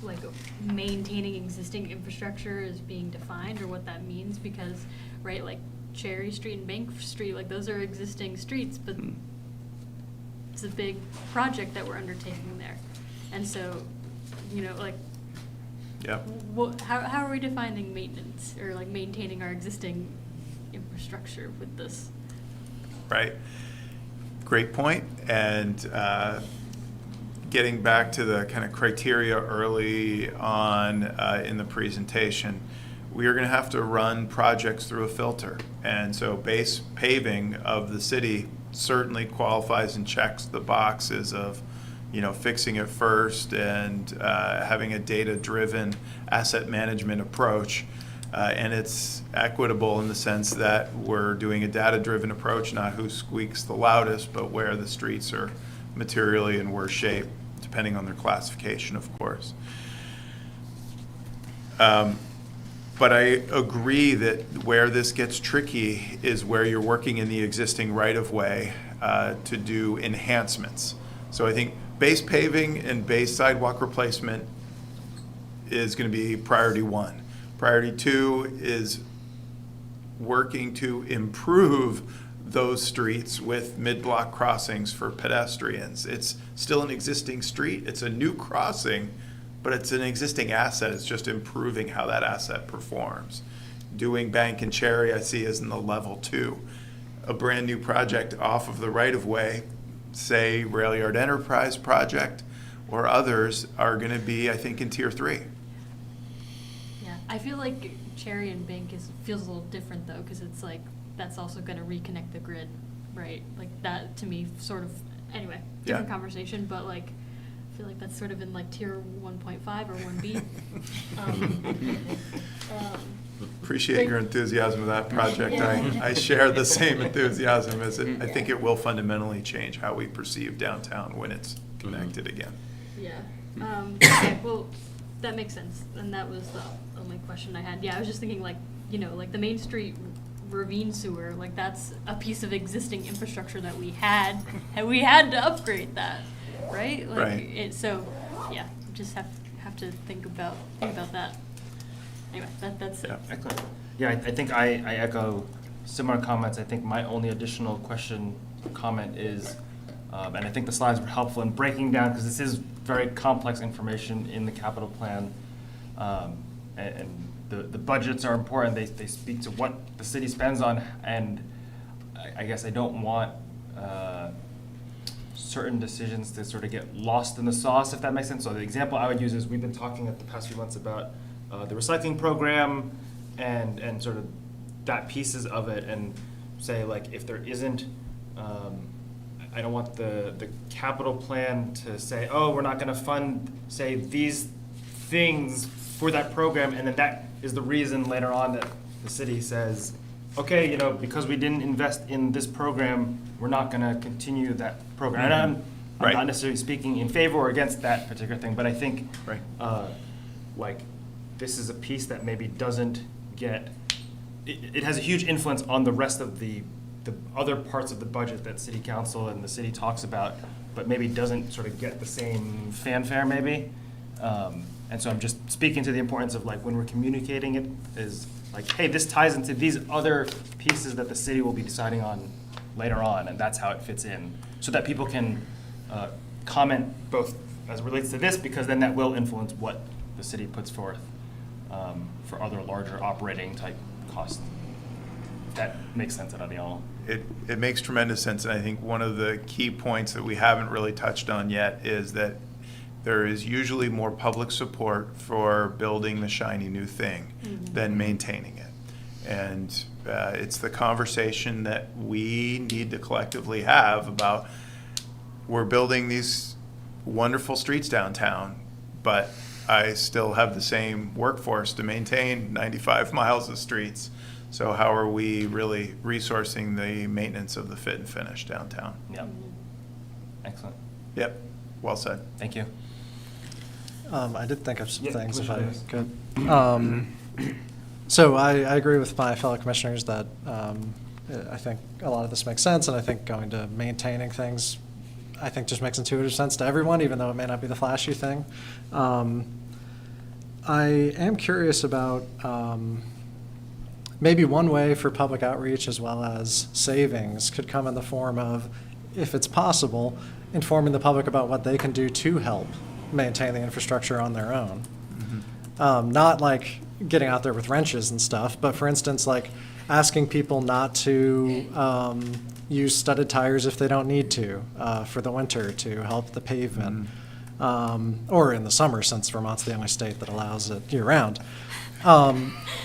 like, maintaining existing infrastructure is being defined, or what that means, because, right, like, Cherry Street and Bank Street, like, those are existing streets, but it's a big project that we're undertaking there. And so, like, Yep. how are we defining maintenance, or, like, maintaining our existing infrastructure with this? Right. Great point. And getting back to the kind of criteria early on in the presentation, we are going to have to run projects through a filter. And so base paving of the city certainly qualifies and checks the boxes of, fixing it first and having a data-driven asset management approach. And it's equitable in the sense that we're doing a data-driven approach, not who squeaks the loudest, but where the streets are materially in worse shape, depending on their classification, of course. But I agree that where this gets tricky is where you're working in the existing right-of-way to do enhancements. So I think base paving and base sidewalk replacement is going to be priority 1. Priority 2 is working to improve those streets with mid-block crossings for pedestrians. It's still an existing street. It's a new crossing, but it's an existing asset. It's just improving how that asset performs. Doing Bank and Cherry, I see as in the level 2. A brand new project off of the right-of-way, say Rail Yard Enterprise project, or others are going to be, I think, in tier 3. Yeah, I feel like Cherry and Bank feels a little different though, because it's like, that's also gonna reconnect the grid, right? Like that, to me, sort of, anyway, different Yeah. conversation, but like, I feel like that's sort of in like tier 1.5 or 1B. Appreciate your enthusiasm of that project. I share the same enthusiasm as it. I think it will fundamentally change how we perceive downtown when it's connected again. Yeah, okay, well, that makes sense, and that was the only question I had. Yeah, I was just thinking like, you know, like the Main Street ravine sewer, like that's a piece of existing infrastructure that we had, and we had to upgrade that, right? Like, Right. So, yeah, just have to think about that. Anyway, that's it. Yeah. Excellent. Yeah, I think I echo similar comments. I think my only additional comment is, and I think the slides were helpful in breaking down, because this is very complex information in the capital plan, and the budgets are important. They speak to what the city spends on, and I guess I don't want certain decisions to sort of get lost in the sauce, if that makes sense. So the example I would use is, we've been talking at the past few months about the recycling program and sort of that pieces of it, and say like, if there isn't, I don't want the capital plan to say, oh, we're not gonna fund, say, these things for that program, and then that is the reason later on that the city says, okay, you know, because we didn't invest in this program, we're not gonna continue that program. And I'm Right. not necessarily speaking in favor or against that particular thing, but I think, Right. like, this is a piece that maybe doesn't get, it has a huge influence on the rest of the other parts of the budget that city council and the city talks about, but maybe doesn't sort of get the same fanfare maybe. And so I'm just speaking to the importance of, like, when we're communicating it, is like, hey, this ties into these other pieces that the city will be deciding on later on, and that's how it fits in, so that people can comment both as it relates to this, because then that will influence what the city puts forth for other larger operating type costs. If that makes sense at all. It makes tremendous sense, and I think one of the key points that we haven't really touched on yet is that there is usually more public support for building the shiny new thing than maintaining it. And it's the conversation that we need to collectively have about, we're building these wonderful streets downtown, but I still have the same workforce to maintain 95 miles of streets. So how are we really resourcing the maintenance of the fit and finish downtown? Yep. Excellent. Yep, well said. Thank you. I did think of some Yeah, things, if I Commissioner could. So I agree with my fellow commissioners that I think a lot of this makes sense, and I think going to maintaining things, I think just makes intuitive sense to everyone, even though it may not be the flashy thing. I am curious about maybe one way for public outreach as well as savings could come in the form of, if it's possible, informing the public about what they can do to help maintain the infrastructure on their own. Not like getting out there with wrenches and stuff, but for instance, like asking people not to use studded tires if they don't need to for the winter to help the pavement, or in the summer, since Vermont's the only state that allows it year-round.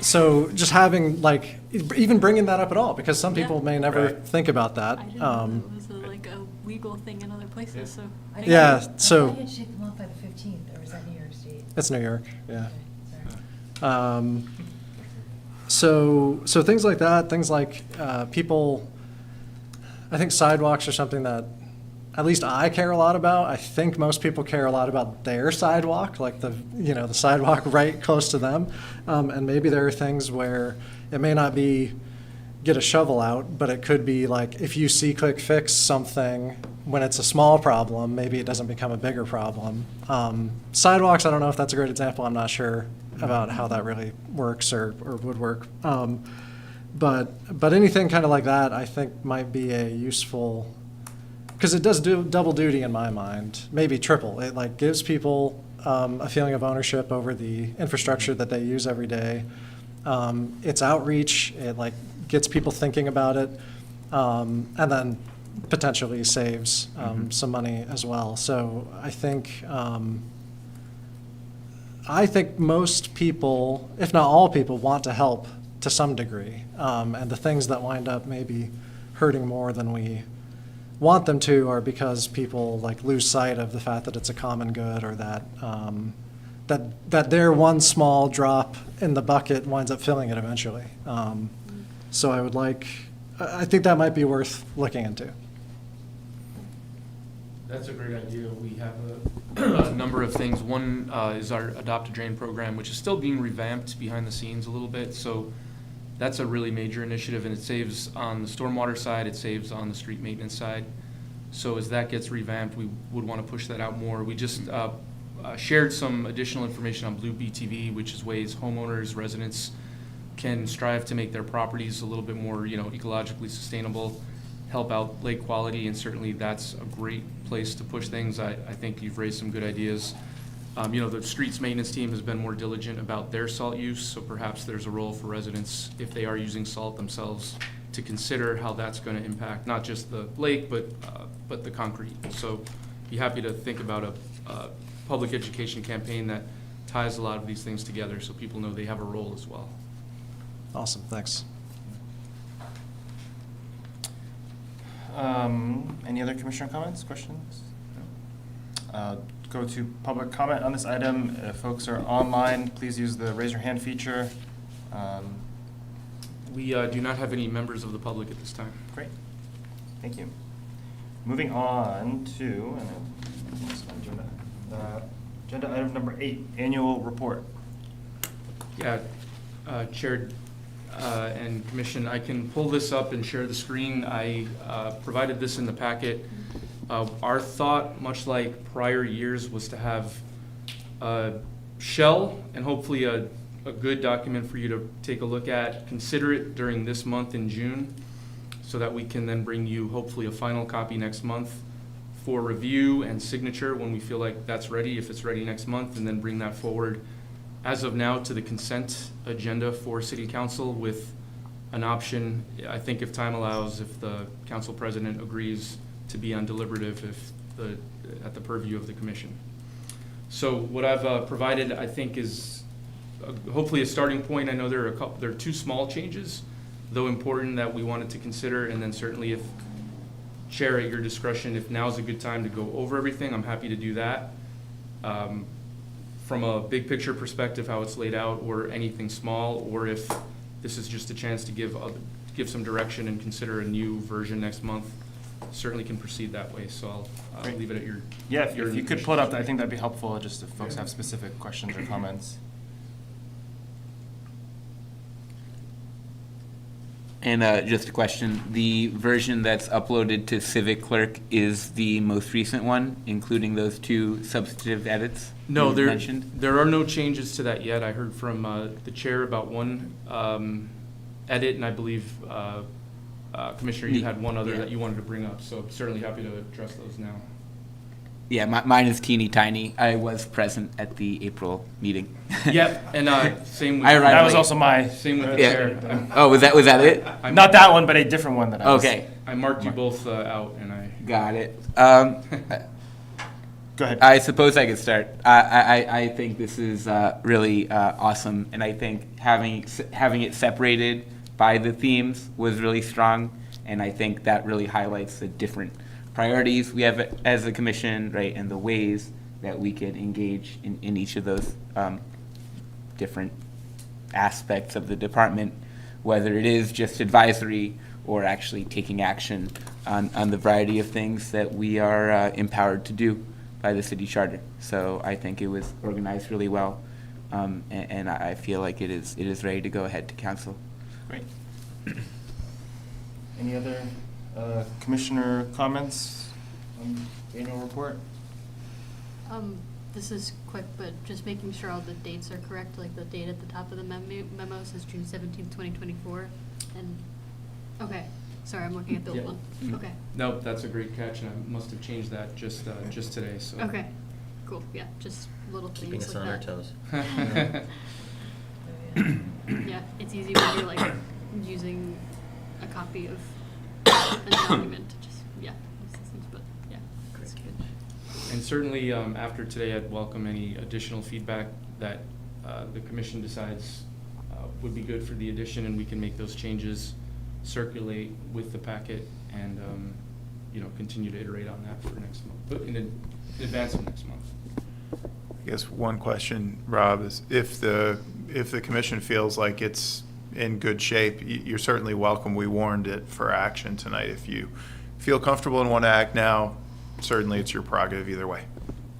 So just having, like, even bringing that up at all, because some people may never Right. think about that. I didn't know it was like a legal thing in other places, so. Yeah, so I thought you had to shake them off by the 15th, or was that New York State? it's New York, yeah. Okay, sorry. So things like that, things like people, I think sidewalks are something that at least I care a lot about. I think most people care a lot about their sidewalk, like the sidewalk right close to them. And maybe there are things where it may not be get a shovel out, but it could be like, if you see quick fix something when it's a small problem, maybe it doesn't become a bigger problem. Sidewalks, I don't know if that's a great example. I'm not sure about how that really works or would work. But anything kind of like that, I think might be a useful, because it does do double duty in my mind, maybe triple. It like gives people a feeling of ownership over the infrastructure that they use every day. It's outreach. It like gets people thinking about it, and then potentially saves some money as well. So I think most people, if not all people, want to help to some degree. And the things that wind up maybe hurting more than we want them to are because people like lose sight of the fact that it's a common good, or that that their one small drop in the bucket winds up filling it eventually. So I think that might be worth looking into. That's a great idea. We have a number of things. One is our Adopt a Drain program, which is still being revamped behind the scenes a little bit. So that's a really major initiative, and it saves on the stormwater side, it saves on the street maintenance side. So as that gets revamped, we would want to push that out more. We just shared some additional information on Blue BTV, which is ways homeowners, residents can strive to make their properties a little bit more, ecologically sustainable, help out lake quality, and certainly that's a great place to push things. I think you've raised some good ideas. The streets maintenance team has been more diligent about their salt use, so perhaps there's a role for residents, if they are using salt themselves, to consider how that's going to impact not just the lake, but the concrete. So be happy to think about a public education campaign that ties a lot of these things together so people know they have a role as well. Awesome, thanks. Any other commissioner comments, questions? Go to public comment on this item. If folks are online, please use the raise your hand feature. We do not have any members of the public at this time. Great, thank you. Moving on to agenda item number 8, annual report. Yeah, Chair and Commission, I can pull this up and share the screen. I provided this in the packet. Our thought, much like prior years, was to have a shell and hopefully a good document for you to take a look at, consider it during this month in June, so that we can then bring you hopefully a final copy next month for review and signature when we feel like that's ready, if it's ready next month, and then bring that forward as of now to the consent agenda for City Council with an option, I think if time allows, if the Council President agrees, to be on deliberative at the purview of the Commission. So what I've provided, I think, is hopefully a starting point. I know there are 2 small changes, though important, that we wanted to consider, and then certainly, if Chair, at your discretion, if now's a good time to go over everything, I'm happy to do that. From a big picture perspective, how it's laid out, or anything small, or if this is just a chance to give some direction and consider a new version next month, certainly can proceed that way. So I'll leave it at your. Yeah, if you could pull it up, I think that'd be helpful, just if folks have specific questions or comments. And just a question, the version that's uploaded to Civic Clerk is the most recent one, including those 2 substantive edits No, you mentioned? there are no changes to that yet. I heard from the chair about one edit, and I believe, Commissioner, you had one other that you wanted to bring up, so certainly happy to address those now. Yeah, mine is teeny tiny. I was present at the April meeting. Yep, and same with. That was also my. Same with the Yeah. chair. Oh, was that it? Not that one, but a different one that I was. Okay, I marked you both out, and I. got it. Go ahead. I suppose I could start. I think this is really awesome, and I think having it separated by the themes was really strong, and I think that really highlights the different priorities we have as a commission, right, and the ways that we can engage in each of those different aspects of the department, whether it is just advisory or actually taking action on the variety of things that we are empowered to do by the city charter. So I think it was organized really well, and I feel like it is ready to go ahead to council. Great. Any other commissioner comments on the annual report? This is quick, but just making sure all the dates are correct, like the date at the top of the memo says June 17th, 2024, and, okay, sorry, I'm looking at the old Yeah. one, okay, Nope, that's a great catch, and I must have changed that just today, so. okay, cool, yeah, just little Keeping things us on our like toes. that. Yeah, it's easy when you're like using a copy of a document to just, yeah, but, yeah, that's good. And certainly, after today, I'd welcome any additional feedback that the commission decides would be good for the addition, and we can make those changes, circulate with the packet, and, continue to iterate on that for next month, but in advance of next month. I guess one question, Rob, is if the commission feels like it's in good shape, you're certainly welcome. We warned it for action tonight. If you feel comfortable and want to act now, certainly it's your prerogative either way.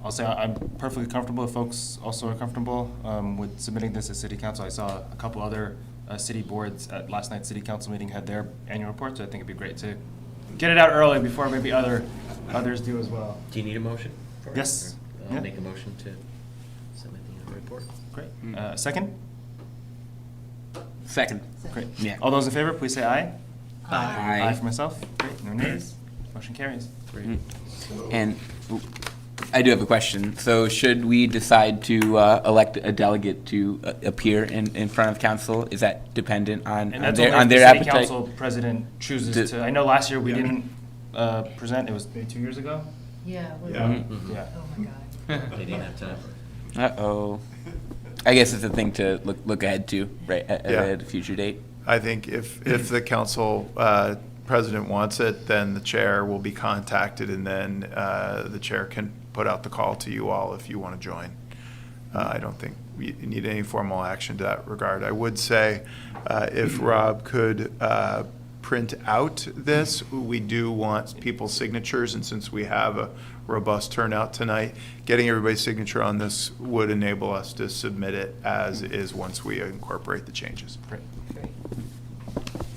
I'll say I'm perfectly comfortable if folks also are comfortable with submitting this to city council. I saw a couple other city boards at last night's city council meeting had their annual reports, so I think it'd be great to get it out early before maybe others do as well. Do you need a motion for it? Yes. Or Yeah. I'll make a motion to submit the annual report. Great. Second? Second. Great. Yeah. All those in favor, please say aye. Aye. Aye for myself. Great. No nays. Motion carries. Great. And I do have a question. So should we decide to elect a delegate to appear in front of council, is that dependent And on that's their, only on if the their city appetite? council president chooses to. I know last year we didn't present. It was maybe 2 years ago. Yeah. Mhm. Yeah. Oh, my God. They didn't have time. Uh-oh. I guess it's a thing to look ahead to, right, Yeah. at a future date? I think if the council president wants it, then the chair will be contacted, and then the chair can put out the call to you all if you want to join. I don't think we need any formal action to that regard. I would say if Rob could print out this, we do want people's signatures, and since we have a robust turnout tonight, getting everybody's signature on this would enable us to submit it as is once we incorporate the changes. Great.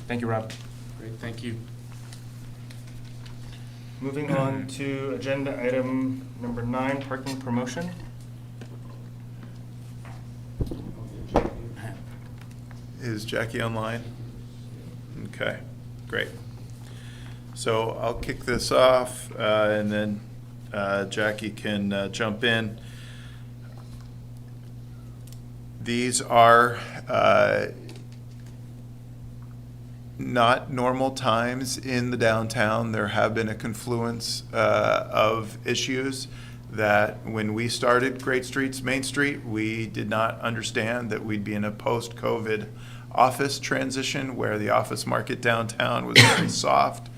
Thank you, Rob. Great, thank you. Moving on to agenda item number 9, parking promotion. Is Jackie online? Okay, great. So I'll kick this off, and then Jackie can jump in. These are not normal times in the downtown. There have been a confluence of issues that when we started Great Streets, Main Street, we did not understand that we'd be in a post-COVID office transition where the office market downtown was very soft.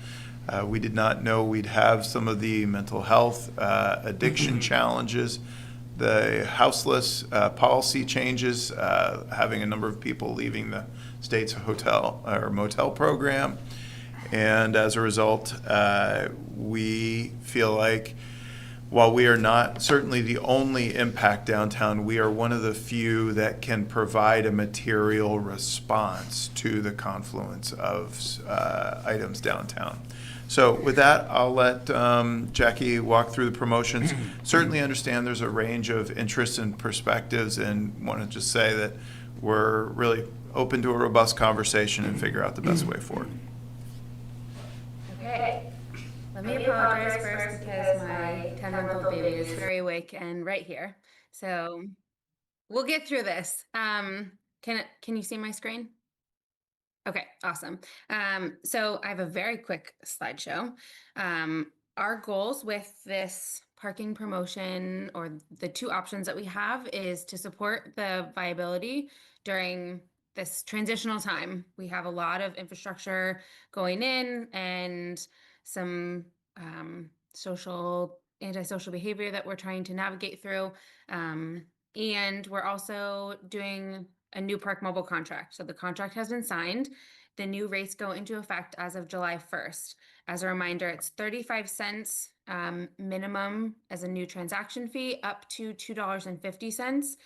We did not know we'd have some of the mental health, addiction challenges, the houseless policy changes, having a number of people leaving the state's hotel or motel program. And as a result, we feel like while we are not certainly the only impact downtown, we are one of the few that can provide a material response to the confluence of items downtown. So with that, I'll let Jackie walk through the promotions. Certainly understand there's a range of interests and perspectives, and want to just say that we're really open to a robust conversation and figure out the best way forward. Okay. Let me apologize first because my 10-month-old baby is very awake and right here. So we'll get through this. Can you see my screen? Okay, awesome. So I have a very quick slideshow. Our goals with this parking promotion, or the two options that we have, is to support the viability during this transitional time. We have a lot of infrastructure going in and some antisocial behavior that we're trying to navigate through. And we're also doing a new park mobile contract. So the contract has been signed. The new rates go into effect as of July 1st. As a reminder, it's 35 cents minimum as a new transaction fee, up to $2.50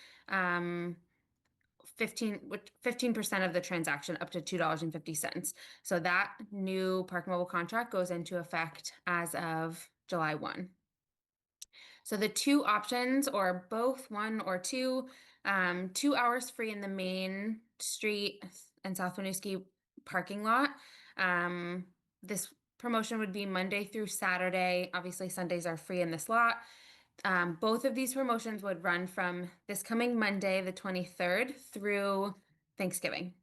15% of the transaction up to $2.50. So that new Park Mobile contract goes into effect as of July 1. So the two options, or both one or two, 2 hours free in the Main Street and South Winooski parking lot. This promotion would be Monday through Saturday. Obviously, Sundays are free in this lot. Both of these promotions would run from this coming Monday, the 23rd, through Thanksgiving.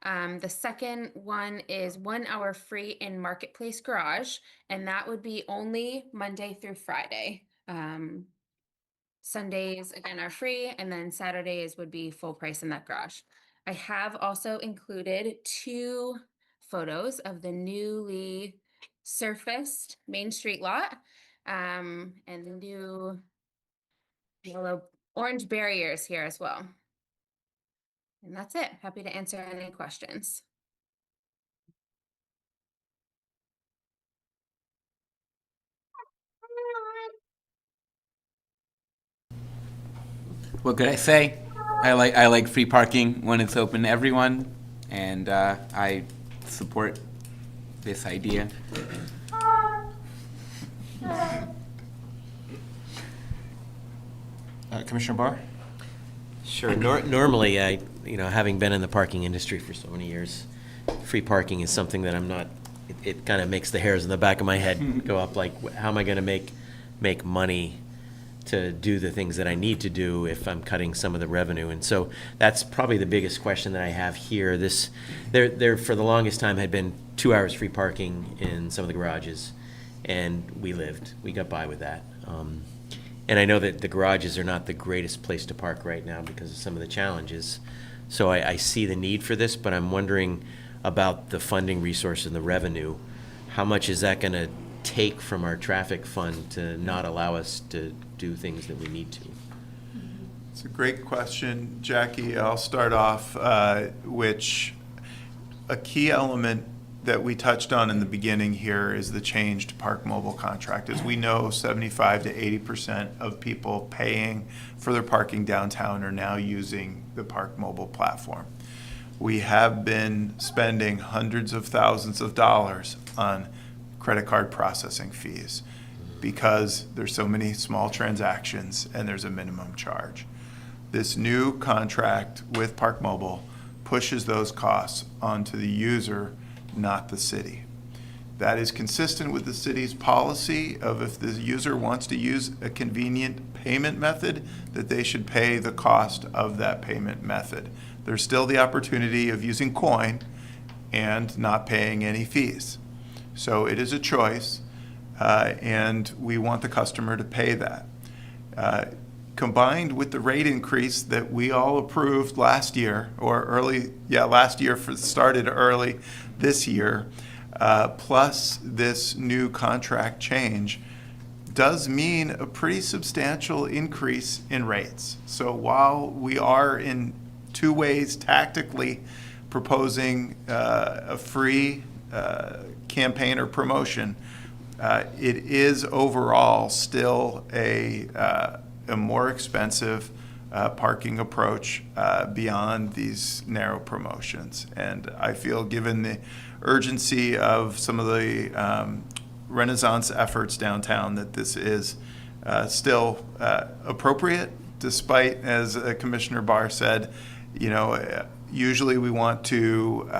The second one is 1 hour free in Marketplace Garage, and that would be only Monday through Friday. Sundays again are free, and then Saturdays would be full price in that garage. I have also included 2 photos of the newly surfaced Main Street lot, and the new yellow orange barriers here as well. And that's it. Happy to answer any questions. What could I say? I like free parking when it's open to everyone, and I support this idea. Commissioner Barr? Sure. Normally, having been in the parking industry for so many years, free parking is something that I'm not. It kind of makes the hairs in the back of my head go up. Like, how am I going to make money to do the things that I need to do if I'm cutting some of the revenue? And so that's probably the biggest question that I have here. There for the longest time had been 2 hours free parking in some of the garages, and we got by with that. And I know that the garages are not the greatest place to park right now because of some of the challenges. So I see the need for this, but I'm wondering about the funding resource and the revenue. How much is that going to take from our traffic fund to not allow us to do things that we need to? It's a great question, Jackie. I'll start off, which a key element that we touched on in the beginning here is the changed Park Mobile contract. As we know, 75 to 80% of people paying for their parking downtown are now using the Park Mobile platform. We have been spending hundreds of thousands of dollars on credit card processing fees because there's so many small transactions and there's a minimum charge. This new contract with Park Mobile pushes those costs onto the user, not the city. That is consistent with the city's policy of if the user wants to use a convenient payment method, that they should pay the cost of that payment method. There's still the opportunity of using coin and not paying any fees. So it is a choice, and we want the customer to pay that. Combined with the rate increase that we all approved last year, started early this year, plus this new contract change, does mean a pretty substantial increase in rates. So while we are in 2 ways tactically proposing a free campaign or promotion, it is overall still a more expensive parking approach beyond these narrow promotions. And I feel, given the urgency of some of the Renaissance efforts downtown, that this is still appropriate, despite, as Commissioner Barr said, usually we want to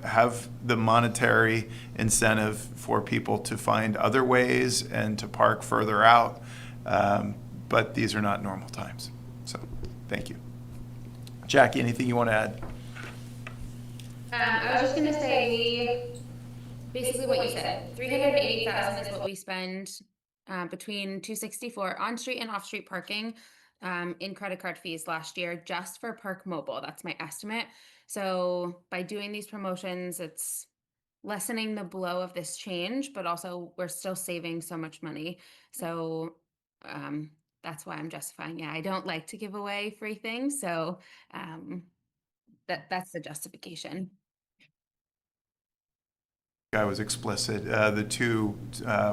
have the monetary incentive for people to find other ways and to park further out. But these are not normal times. So, thank you. Jackie, anything you want to add? I was just going to say, basically what you said, $380,000 is what we spend between $264 on-street and off-street parking in credit card fees last year, just for Park Mobile. That's my estimate. So by doing these promotions, it's lessening the blow of this change, but also we're still saving so much money. So that's why I'm justifying it. I don't like to give away free things, so that's the justification. I was explicit. The 2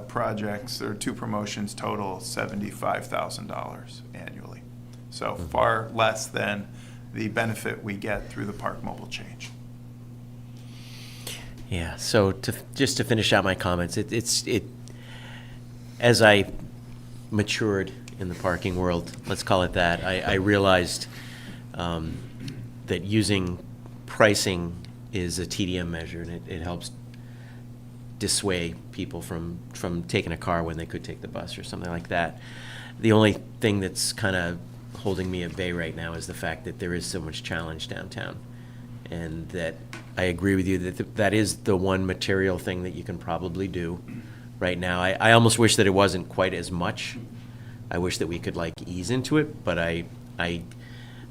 projects or 2 promotions total $75,000 annually. So far less than the benefit we get through the Park Mobile change. Yeah, so just to finish out my comments, as I matured in the parking world, let's call it that, I realized that using pricing is a TDM measure, and it helps dissuade people from taking a car when they could take the bus or something like that. The only thing that's kind of holding me at bay right now is the fact that there is so much challenge downtown, and that I agree with you that that is the one material thing that you can probably do right now. I almost wish that it wasn't quite as much. I wish that we could like ease into it, but I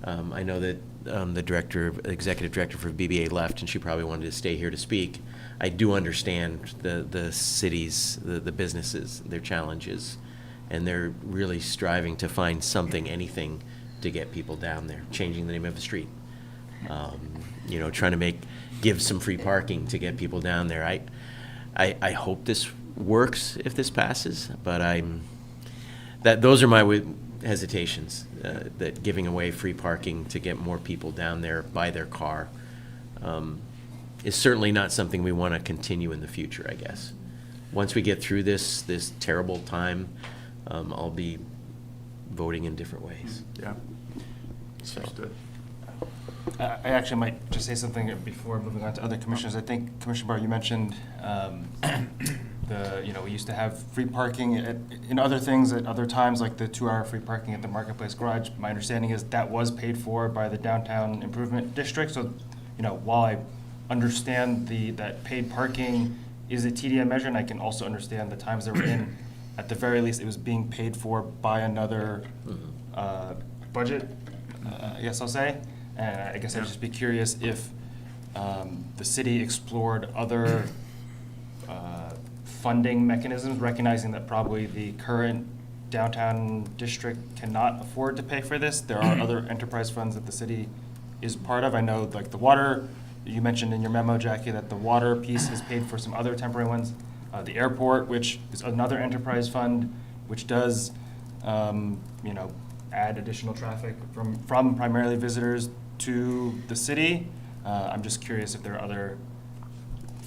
know that the executive director for BBA left, and she probably wanted to stay here to speak. I do understand the cities, the businesses, their challenges, and they're really striving to find something, anything, to get people down there. Changing the name of the street, trying to give some free parking to get people down there. I hope this works if this passes, but those are my hesitations. That giving away free parking to get more people down there by their car is certainly not something we want to continue in the future, I guess. Once we get through this terrible time, I'll be voting in different ways. Yeah. So. Understood. I actually might just say something before moving on to other commissioners. I think, Commissioner Barr, you mentioned we used to have free parking in other things at other times, like the 2-hour free parking at the Marketplace Garage. My understanding is that was paid for by the Downtown Improvement District. So, while I understand that paid parking is a TDM measure, and I can also understand the times that we're in, at the very least, it was being paid for by another budget, I guess I'll say. And I guess I'd just be curious if the city explored other funding mechanisms, recognizing that probably the current downtown district cannot afford to pay for this. There are other enterprise funds that the city is part of. I know, like the water, you mentioned in your memo, Jackie, that the water piece is paid for some other temporary ones. The airport, which is another enterprise fund, which does, add additional traffic from primarily visitors to the city. I'm just curious if there are other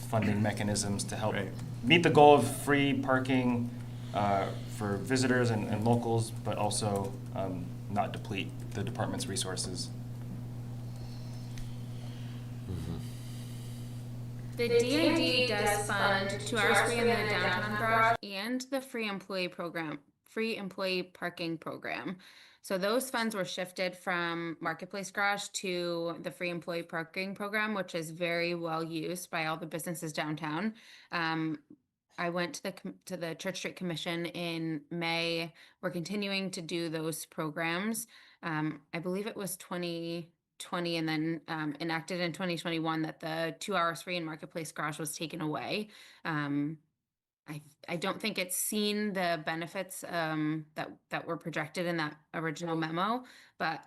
funding mechanisms to help meet the goal of free parking for visitors and locals, but also not deplete the department's resources. The DID does fund 2 hours free in the downtown garage and the free employee parking program. So those funds were shifted from Marketplace Garage to the free employee parking program, which is very well used by all the businesses downtown. I went to the Church Street Commission in May. We're continuing to do those programs. I believe it was 2020 and then enacted in 2021 that the 2 hours free in Marketplace Garage was taken away. I don't think it's seen the benefits that were projected in that original memo, but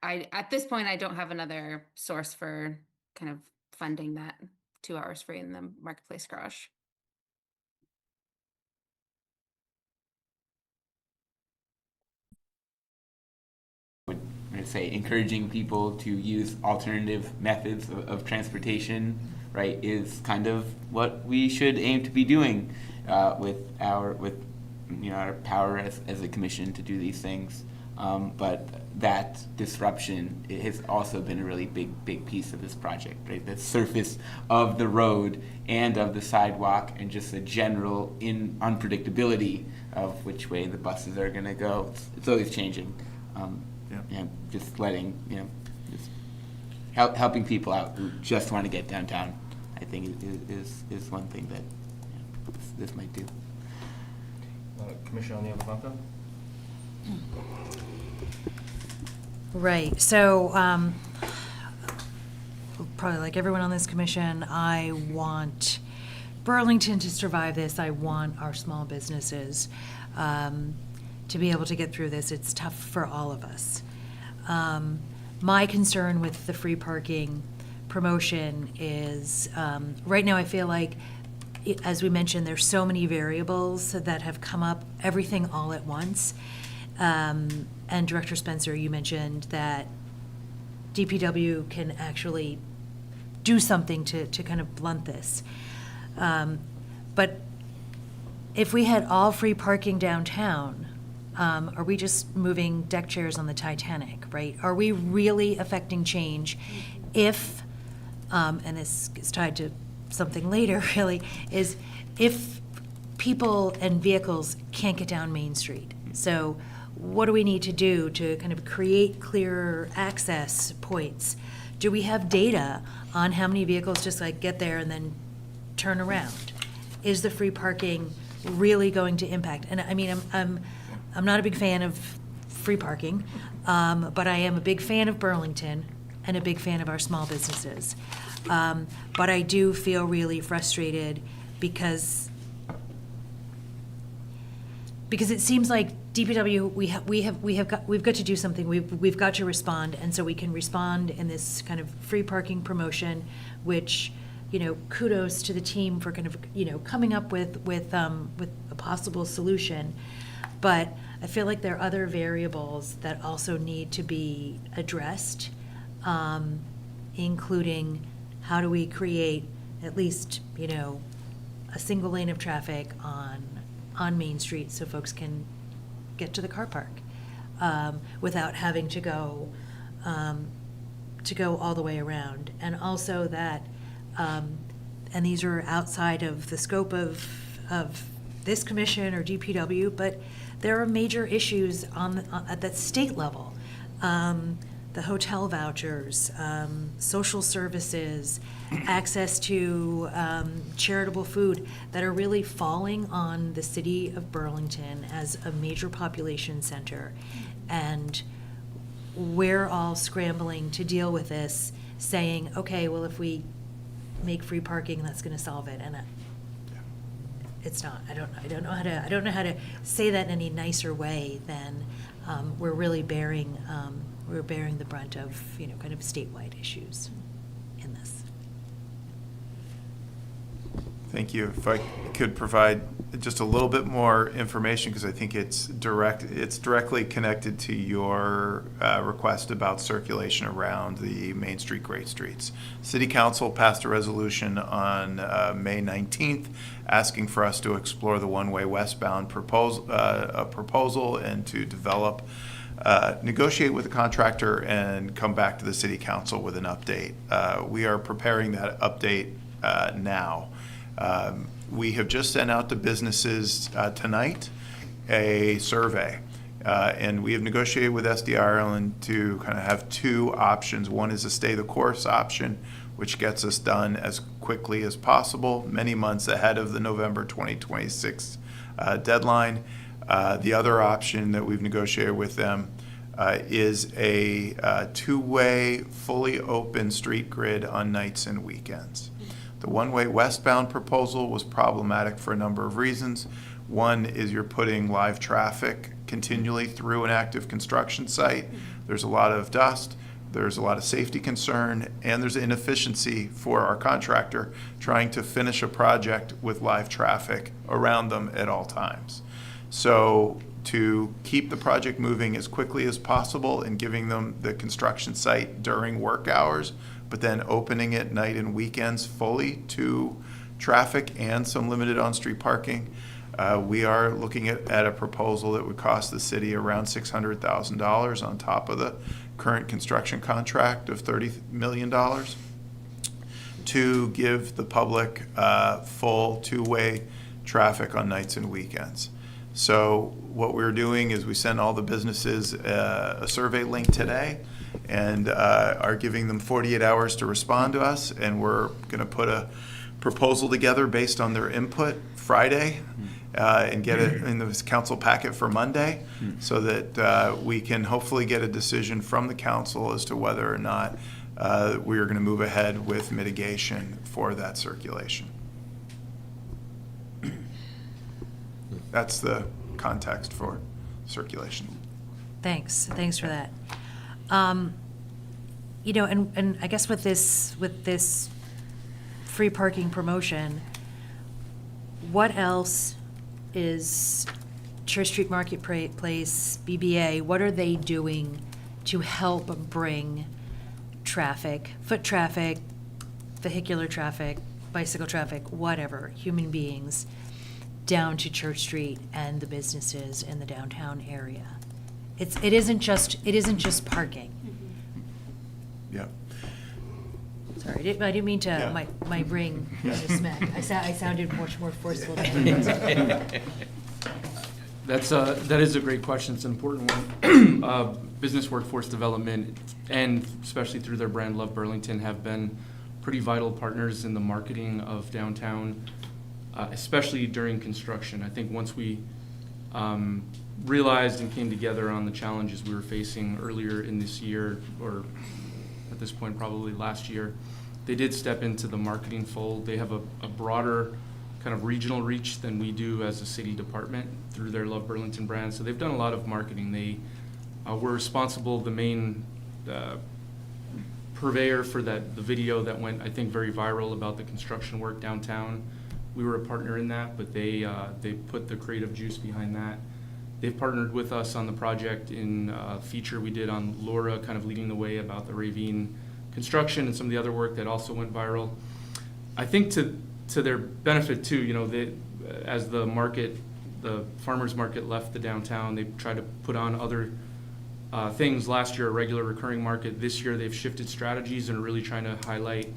at this point I don't have another source for kind of funding that 2 hours free in the Marketplace Garage. I'm going to say encouraging people to use alternative methods of transportation, right, is kind of what we should aim to be doing with our power as a commission to do these things. But that disruption has also been a really big piece of this project, right? The surface of the road and of the sidewalk, and just the general unpredictability of which way the buses are going to go. It's always changing. Just letting, just helping people out who just want to get downtown, I think is one thing that this might do. Commissioner O'Neill-Blanco? Right. So, probably like everyone on this commission, I want Burlington to survive this. I want our small businesses to be able to get through this. It's tough for all of us. My concern with the free parking promotion is, right now I feel like, as we mentioned, there's so many variables that have come up, everything all at once, And Director Spencer, you mentioned that DPW can actually do something to kind of blunt this. But if we had all free parking downtown, are we just moving deck chairs on the Titanic, right? Are we really affecting change if, and this is tied to something later, really, is if people and vehicles can't get down Main Street? So what do we need to do to kind of create clearer access points? Do we have data on how many vehicles just like get there and then turn around? Is the free parking really going to impact? And I mean, I'm not a big fan of free parking, but I am a big fan of Burlington and a big fan of our small businesses. But I do feel really frustrated because it seems like DPW, we've got to do something. We've got to respond, and so we can respond in this kind of free parking promotion, which, you know, kudos to the team for kind of, you know, coming up with a possible solution. But I feel like there are other variables that also need to be addressed, including how do we create at least, you know, a single lane of traffic on Main Street so folks can get to the car park without having to go all the way around. And also that, and these are outside of the scope of this commission or DPW, but there are major issues at that state level. The hotel vouchers, social services, access to charitable food that are really falling on the city of Burlington as a major population center. And we're all scrambling to deal with this, saying, okay, well, if we make free parking, that's gonna solve it. And it's not. I don't know how to say that in any nicer way than we're really bearing the brunt of, you know, kind of statewide issues in this. Thank you. If I could provide just a little bit more information, because I think it's directly connected to your request about circulation around the Main Street Great Streets. City Council passed a resolution on May 19th asking for us to explore the one-way westbound proposal and to develop, negotiate with the contractor and come back to the City Council with an update. We are preparing that update now. We have just sent out to businesses tonight a survey, and we have negotiated with SD Ireland to kind of have two options. One is a stay the course option, which gets us done as quickly as possible, many months ahead of the November 2026 deadline. The other option that we've negotiated with them is a two-way, fully open street grid on nights and weekends. The one-way westbound proposal was problematic for a number of reasons. One is you're putting live traffic continually through an active construction site. There's a lot of dust, there's a lot of safety concern, and there's inefficiency for our contractor trying to finish a project with live traffic around them at all times. So to keep the project moving as quickly as possible and giving them the construction site during work hours, but then opening it night and weekends fully to traffic and some limited on-street parking, we are looking at a proposal that would cost the city around $600,000 on top of the current construction contract of $30 million to give the public full two-way traffic on nights and weekends. So what we're doing is we send all the businesses a survey link today and are giving them 48 hours to respond to us, and we're going to put a proposal together based on their input Friday and get it in the council packet for Monday so that we can hopefully get a decision from the council as to whether or not we are going to move ahead with mitigation for that circulation. That's the context for circulation. Thanks for that. You know, and I guess with this free parking promotion, what else is Church Street Marketplace, BBA, what are they doing to help bring traffic, foot traffic, vehicular traffic, bicycle traffic, whatever, human beings, down to Church Street and the businesses in the downtown area? It isn't just parking. Yeah. Sorry, I didn't mean to, Yeah. my brain just smacked. I sounded much more forceful than I was. That is a great question. It's an important one. Business workforce development, and especially through their brand Love Burlington, have been pretty vital partners in the marketing of downtown, especially during construction. I think once we realized and came together on the challenges we were facing earlier in this year, or at this point probably last year, they did step into the marketing fold. They have a broader kind of regional reach than we do as a city department through their Love Burlington brand. So they've done a lot of marketing. They were responsible, the main purveyor for the video that went, I think, very viral about the construction work downtown. We were a partner in that, but they put the creative juice behind that. They've partnered with us on the project in a feature we did on Laura, kind of leading the way about the Ravine construction and some of the other work that also went viral. I think to their benefit too, you know, as the farmers market left the downtown, they tried to put on other things. Last year, a regular recurring market. This year, they've shifted strategies and are really trying to highlight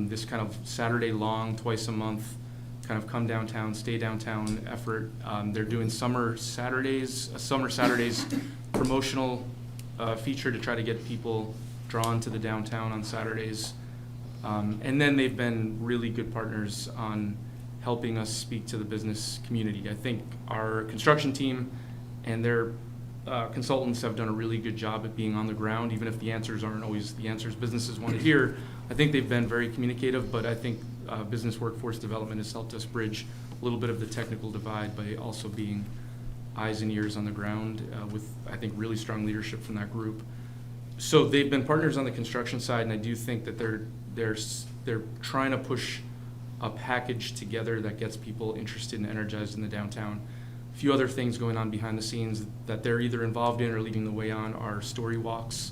this kind of Saturday long, twice a month, kind of come downtown, stay downtown effort. They're doing summer Saturdays promotional feature to try to get people drawn to the downtown on Saturdays. And then they've been really good partners on helping us speak to the business community. I think our construction team and their consultants have done a really good job at being on the ground, even if the answers aren't always the answers businesses want to hear. I think they've been very communicative, but I think business workforce development has helped us bridge a little bit of the technical divide by also being eyes and ears on the ground with, I think, really strong leadership from that group. So they've been partners on the construction side, and I do think that they're trying to push a package together that gets people interested and energized in the downtown. A few other things going on behind the scenes that they're either involved in or leading the way on are story walks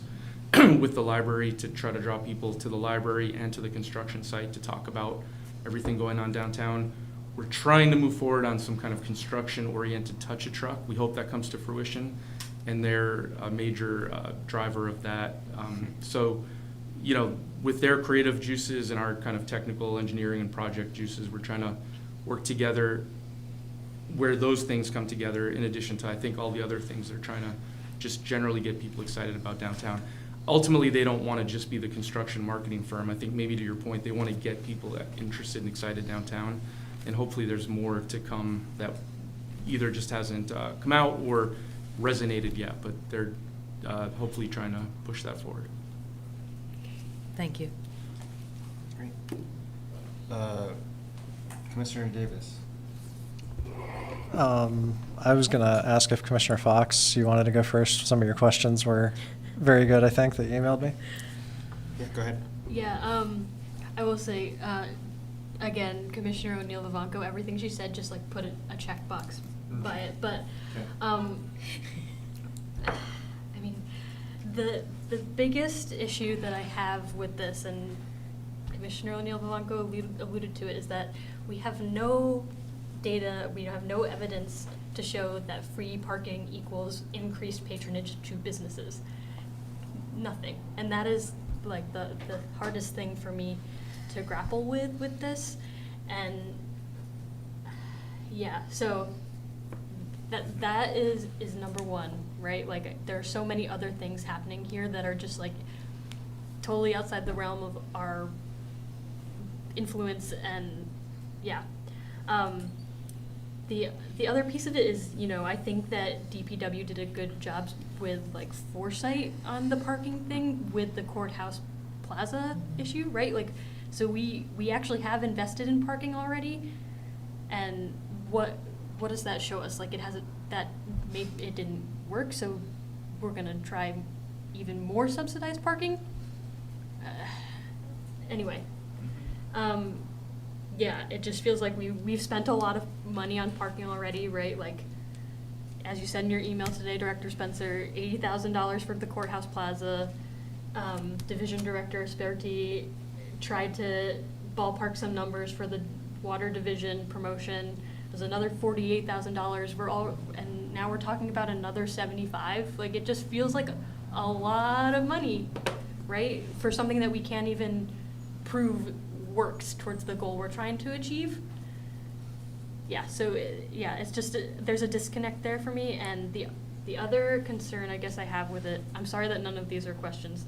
with the library to try to draw people to the library and to the construction site to talk about everything going on downtown. We're trying to move forward on some kind of construction-oriented touch-a-truck. We hope that comes to fruition, and they're a major driver of that. So, you know, with their creative juices and our kind of technical engineering and project juices, we're trying to work together where those things come together, in addition to, I think, all the other things they're trying to just generally get people excited about downtown. Ultimately, they don't want to just be the construction marketing firm. I think maybe to your point, they want to get people interested and excited downtown, and hopefully there's more to come that either just hasn't come out or resonated yet, but they're hopefully trying to push that forward. Thank you. Great. Commissioner Davis. I was going to ask if Commissioner Fox, you wanted to go first. Some of your questions were very good, I think, that you emailed me. Yeah, go ahead. Yeah, I will say, again, Commissioner O'Neill Vivanco, everything she said, just like put a checkbox by it. But, I mean, the biggest issue that I have with this, and Commissioner O'Neill Vivanco alluded to it, is that we have no data, we have no evidence to show that free parking equals increased patronage to businesses. Nothing. And that is like the hardest thing for me to grapple with this. And yeah, so that is number one, right? Like there are so many other things happening here that are just like totally outside the realm of our influence, and yeah. The other piece of it is, you know, I think that DPW did a good job with like foresight on the parking thing with the courthouse plaza issue, right? Like, so we actually have invested in parking already, and what does that show us? Like, it didn't work, so we're gonna try even more subsidized parking. Anyway. Yeah, it just feels like we've spent a lot of money on parking already, right? Like, as you said in your email today, Director Spencer, $80,000 for the courthouse plaza. Division Director Sperti tried to ballpark some numbers for the water division promotion. There's another $48,000. And now we're talking about another 75. Like, it just feels like a lot of money, right? For something that we can't even prove works towards the goal we're trying to achieve. Yeah, so, it's just, there's a disconnect there for me, and the other concern I guess I have with it, I'm sorry that none of these are questions.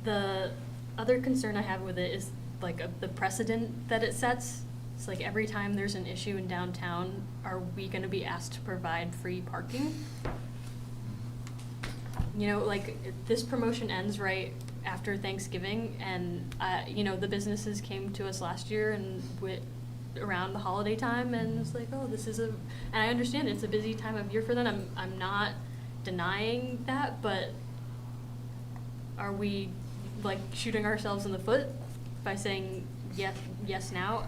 The other concern I have with it is like the precedent that it sets. It's like every time there's an issue in downtown, are we gonna be asked to provide free parking? You know, like, this promotion ends right after Thanksgiving, and, the businesses came to us last year and around the holiday time, and it's like, oh, and I understand it's a busy time of year for them. I'm not denying that, but are we, like, shooting ourselves in the foot by saying yes now?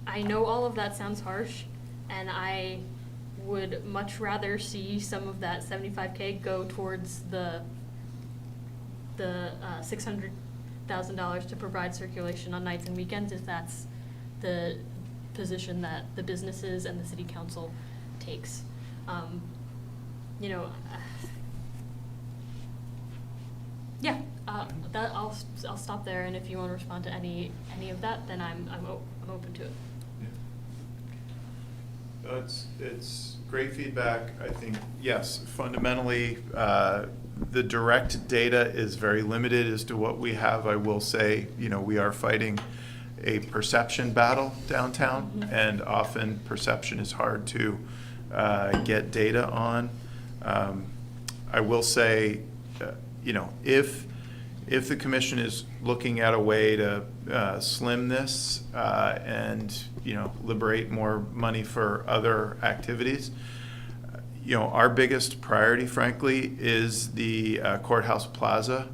I know all of that sounds harsh, and I would much rather see some of that $75K go towards the $600,000 to provide circulation on nights and weekends, if that's the position that the businesses and the city council takes. That I'll stop there, and if you want to respond to any of that, then I'm open to it. It's great feedback. I think, yes, fundamentally, the direct data is very limited as to what we have. I will say, we are fighting a perception battle downtown, and often perception is hard to get data on. I will say, if the commission is looking at a way to slim this and liberate more money for other activities, our biggest priority, frankly, is the courthouse plaza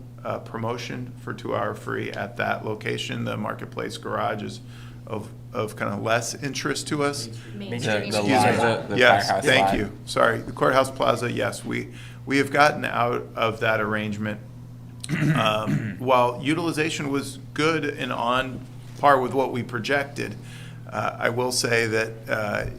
promotion for 2-hour free at that location. The Marketplace Garage is of kind of less interest to us. Main The Street. Liza, the Yes, firehouse thank lot. you. Sorry, the courthouse plaza, yes, we have gotten out of that arrangement. While utilization was good and on par with what we projected, I will say that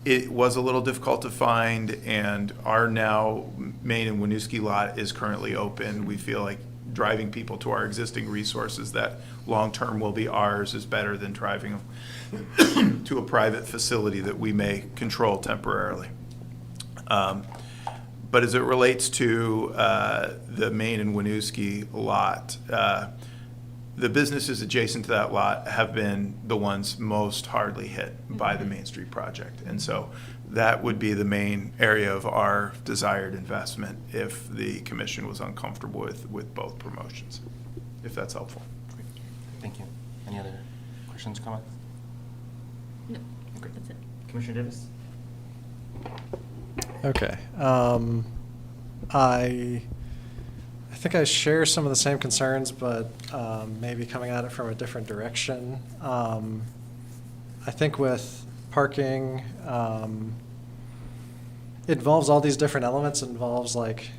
it was a little difficult to find, and our now Main and Winooski lot is currently open. We feel like driving people to our existing resources that long-term will be ours is better than driving them to a private facility that we may control temporarily. But as it relates to the Main and Winooski lot, the businesses adjacent to that lot have been the ones most hardly hit by the Main Street project. And so that would be the main area of our desired investment if the commission was uncomfortable with both promotions, if that's helpful. Great. Thank you. Any other questions, comments? No, Okay. that's it. Commissioner Davis? Okay. I think I share some of the same concerns, but maybe coming at it from a different direction. I think with parking, it involves all these different elements. It involves like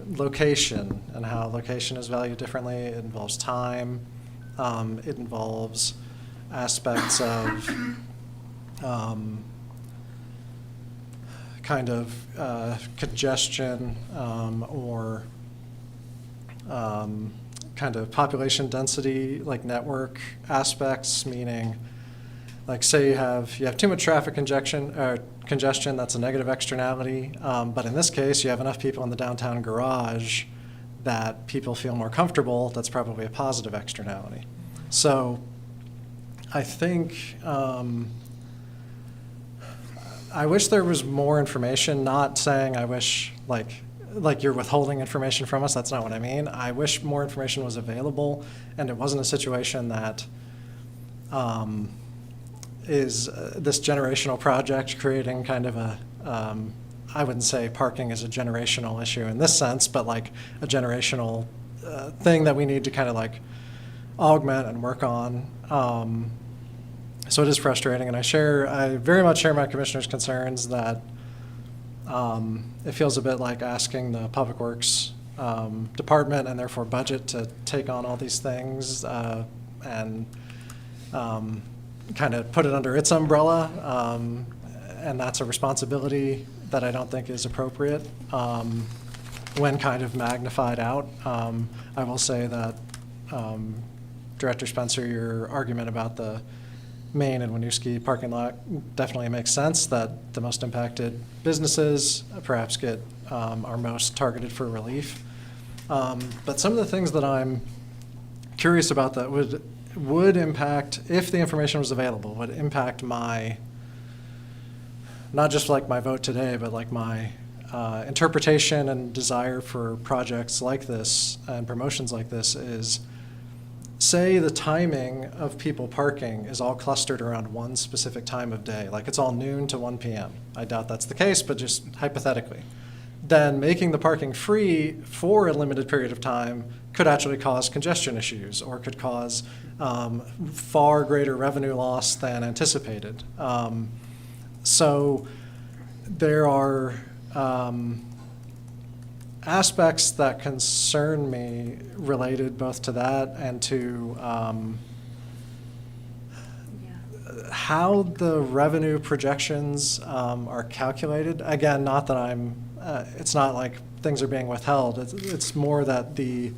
location and how location is valued differently. It involves time. It involves aspects of kind of congestion or kind of population density, like network aspects, meaning like say you have too much traffic congestion, that's a negative externality. But in this case, you have enough people in the downtown garage that people feel more comfortable. That's probably a positive externality. So I think I wish there was more information, not saying I wish like you're withholding information from us. That's not what I mean. I wish more information was available and it wasn't a situation that is this generational project creating kind of a, I wouldn't say parking is a generational issue in this sense, but like a generational thing that we need to kind of like augment and work on. So it is frustrating, and I very much share my commissioner's concerns that it feels a bit like asking the Public Works department and therefore budget to take on all these things and kind of put it under its umbrella, and that's a responsibility that I don't think is appropriate when kind of magnified out. I will say that Director Spencer, your argument about the Main and Winooski parking lot definitely makes sense, that the most impacted businesses perhaps are most targeted for relief. But some of the things that I'm curious about that would impact, if the information was available, would impact my, not just like my vote today, but like my interpretation and desire for projects like this and promotions like this is, say the timing of people parking is all clustered around one specific time of day, like it's all noon to 1 p.m. I doubt that's the case, but just hypothetically. Then making the parking free for a limited period of time could actually cause congestion issues or could cause far greater revenue loss than anticipated. So there are aspects that concern me related both to that and to how the revenue projections are calculated. Again, not that it's not like things are being withheld. It's more that the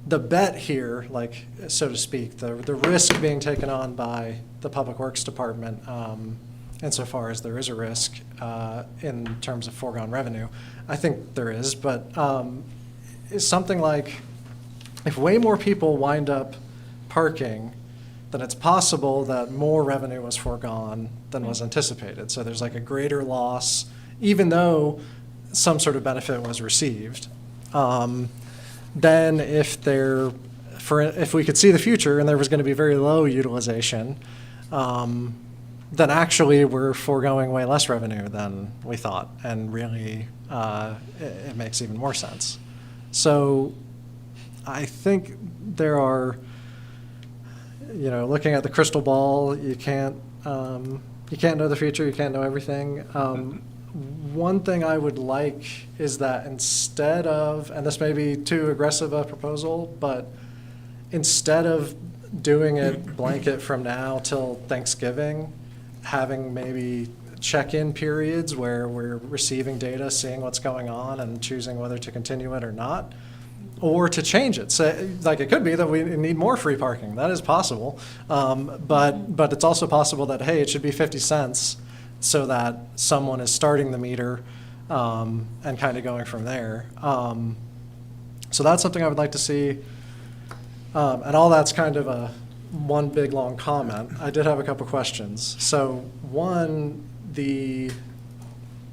bet here, like, so to speak, the risk being taken on by the Public Works Department, insofar as there is a risk in terms of foregone revenue. I think there is, but is something like, if way more people wind up parking, then it's possible that more revenue was foregone than was anticipated. So there's like a greater loss, even though some sort of benefit was received. Then if we could see the future and there was going to be very low utilization, then actually we're foregoing way less revenue than we thought, and really it makes even more sense. So I think there are, looking at the crystal ball, you can't know the future, you can't know everything. One thing I would like is that instead of, and this may be too aggressive a proposal, but instead of doing it blanket from now till Thanksgiving, having maybe check-in periods where we're receiving data, seeing what's going on, and choosing whether to continue it or not, or to change it. So, like, it could be that we need more free parking. That is possible. But it's also possible that, hey, it should be 50 cents so that someone is starting the meter and kind of going from there. So that's something I would like to see. And all that's kind of one big long comment. I did have a couple questions. So one, it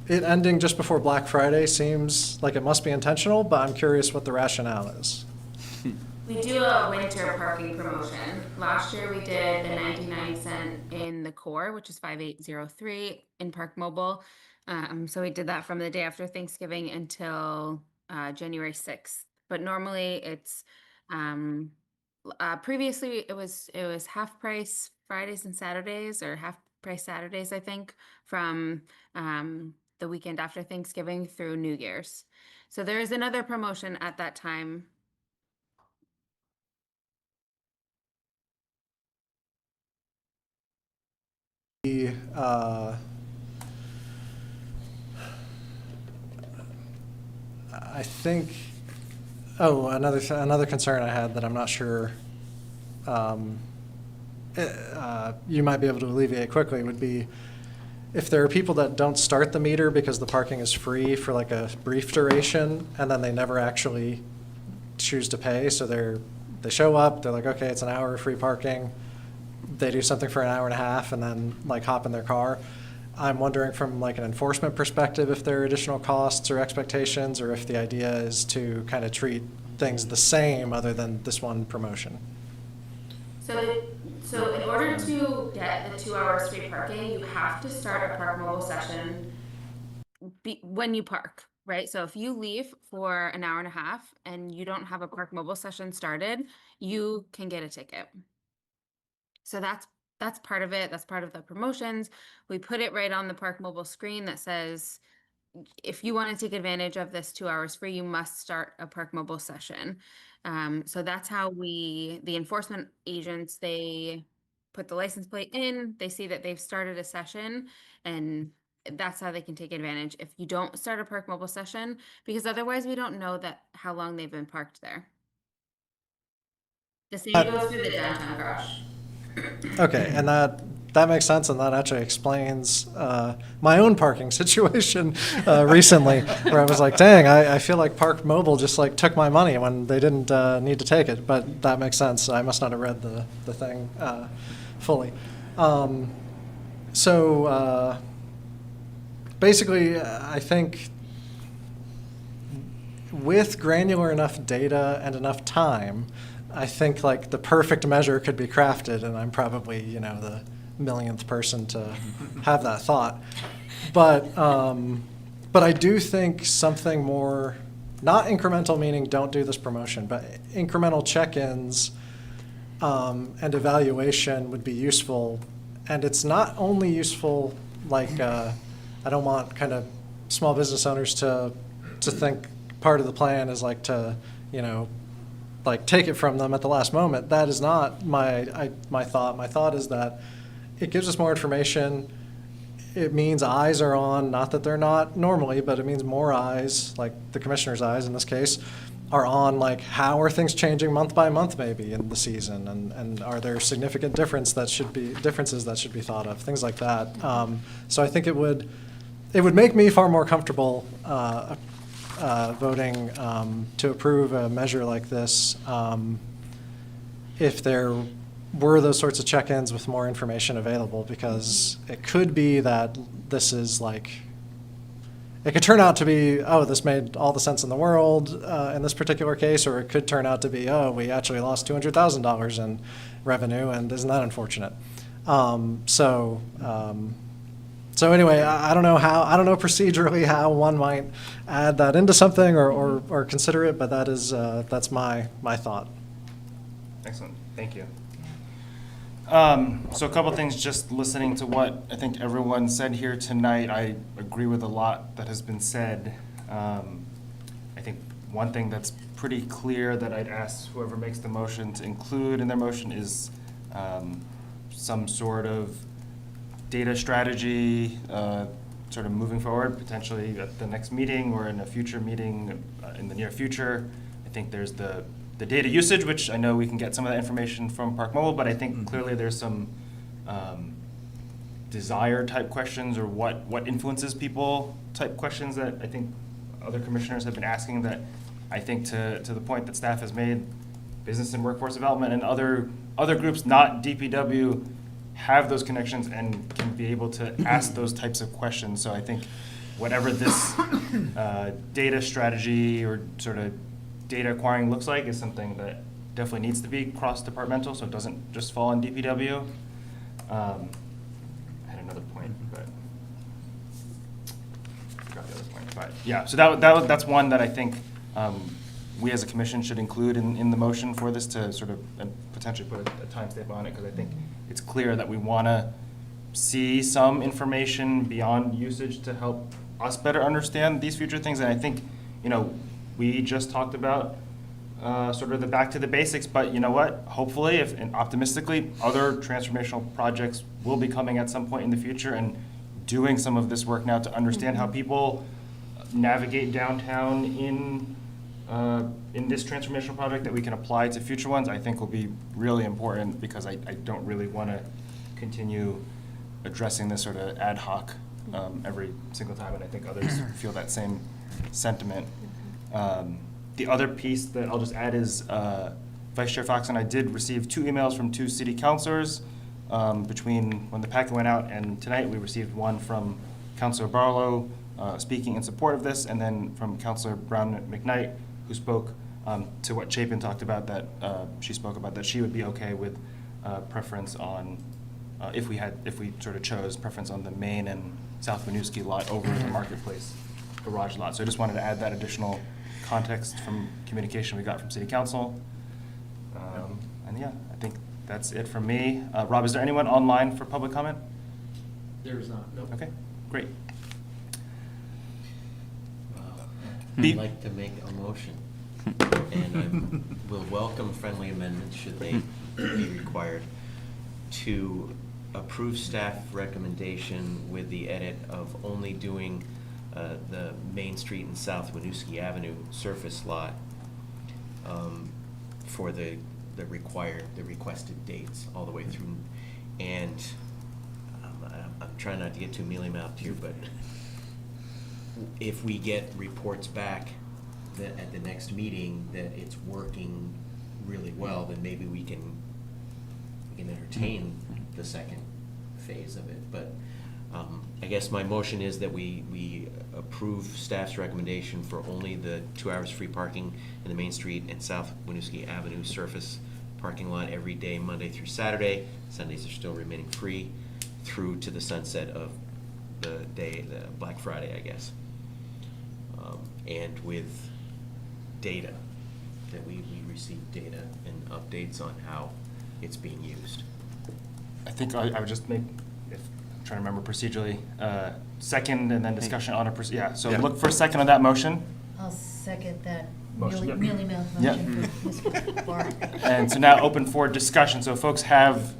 ending just before Black Friday seems like it must be intentional, but I'm curious what the rationale is. We do a winter parking promotion. Last year we did the 99¢ in the core, which is 5803 in Park Mobile. So we did that from the day after Thanksgiving until January 6th. But normally it's previously it was half price Fridays and Saturdays, or half price Saturdays, I think, from the weekend after Thanksgiving through New Year's. So there is another promotion at that time. I think, another concern I had that I'm not sure you might be able to alleviate quickly would be if there are people that don't start the meter because the parking is free for like a brief duration, and then they never actually choose to pay. So they show up, they're like, okay, it's an hour of free parking. They do something for an hour and a half and then like hop in their car. I'm wondering from like an enforcement perspective if there are additional costs or expectations, or if the idea is to kind of treat things the same other than this one promotion. So in order to get the 2 hours free parking, you have to start a Park Mobile session when you park. right? So if you leave for an hour and a half and you don't have a Park Mobile session started, you can get a ticket. So that's part of it. That's part of the promotions. We put it right on the Park Mobile screen that says, if you want to take advantage of this 2 hours free, you must start a Park Mobile session. So that's how the enforcement agents, they put the license plate in, they see that they've started a session, and that's how they can take advantage if you don't start a Park Mobile session, because otherwise we don't know that how long they've been parked there. The same goes for the downtown garage. Okay, and that makes sense, and that actually explains my own parking situation recently, where I was like, dang, I feel like Park Mobile just like took my money when they didn't need to take it, but that makes sense. I must not have read the thing fully. So basically, I think with granular enough data and enough time, I think like the perfect measure could be crafted, and I'm probably, the millionth person to have that thought. But I do think something more, not incremental meaning don't do this promotion, but incremental check-ins and evaluation would be useful. And it's not only useful, like, I don't want kind of small business owners to think part of the plan is like to, like take it from them at the last moment. That is not my thought. My thought is that it gives us more information. It means eyes are on, not that they're not normally, but it means more eyes, like the commissioner's eyes in this case, are on like how are things changing month by month maybe in the season, and are there significant differences that should be thought of, things like that. So I think it would make me far more comfortable voting to approve a measure like this if there were those sorts of check-ins with more information available, because it could be that this is like, it could turn out to be, oh, this made all the sense in the world in this particular case, or it could turn out to be, oh, we actually lost $200,000 in revenue, and isn't that unfortunate? So anyway, I don't know procedurally how one might add that into something or consider it, but that's my thought. Excellent, thank you. So a couple things, just listening to what I think everyone said here tonight, I agree with a lot that has been said. I think one thing that's pretty clear that I'd ask whoever makes the motion to include in their motion is some sort of data strategy, sort of moving forward, potentially at the next meeting or in a future meeting in the near future. I think there's the data usage, which I know we can get some of that information from Park Mobile, but I think clearly there's some desire type questions or what influences people type questions that I think other commissioners have been asking, that I think to the point that staff has made, business and workforce development and other groups, not DPW, have those connections and can be able to ask those types of questions. So I think whatever this data strategy or sort of data acquiring looks like is something that definitely needs to be cross-departmental, so it doesn't just fall on DPW. I had another point, but I forgot the other point. But yeah, so that's one that I think we as a commission should include in the motion for this, to sort of and potentially put a timestamp on it, because I think it's clear that we want to see some information beyond usage to help us better understand these future things. And I think, we just talked about sort of the back to the basics, but you know what? Hopefully, and optimistically, other transformational projects will be coming at some point in the future, and doing some of this work now to understand how people navigate downtown in this transformational project that we can apply to future ones, I think will be really important, because I don't really want to continue addressing this sort of ad hoc every single time, and I think others feel that same sentiment. The other piece that I'll just add is Vice Chair Fox and I did receive 2 emails from 2 city councilors between when the packet went out and tonight. We received one from Councilor Barlow speaking in support of this, and then from Councilor Brown McKnight, who spoke to what Chapin talked about, that she spoke about that she would be okay with preference on, if we sort of chose preference on the Main and South Winooski lot over the Marketplace garage lot. So I just wanted to add that additional context from communication we got from city council. And yeah, I think that's it from me. Rob, is there anyone online for public comment? There is not, no. Okay, great. I'd like to make a motion, and I will welcome friendly amendments should they be required, to approve staff recommendation with the edit of only doing the Main Street and South Winooski Avenue surface lot for the requested dates all the way through. And I'm trying not to get too mealy-mouthed here, but if we get reports back that at the next meeting that it's working really well, then maybe we can entertain the second phase of it. But I guess my motion is that we approve staff's recommendation for only the 2 hours free parking in the Main Street and South Winooski Avenue surface parking lot every day, Monday through Saturday. Sundays are still remaining free through to the sunset of the Black Friday, I guess. And with data, that we receive data and updates on how it's being used. I think I would just make, if I'm trying to remember procedurally, second and then discussion on a, yeah, so Yeah. look for a second on that motion. I'll second that Motion, yep. mealy-mouthed Yep. motion for Ms. Barr. And so now open for discussion. So if folks have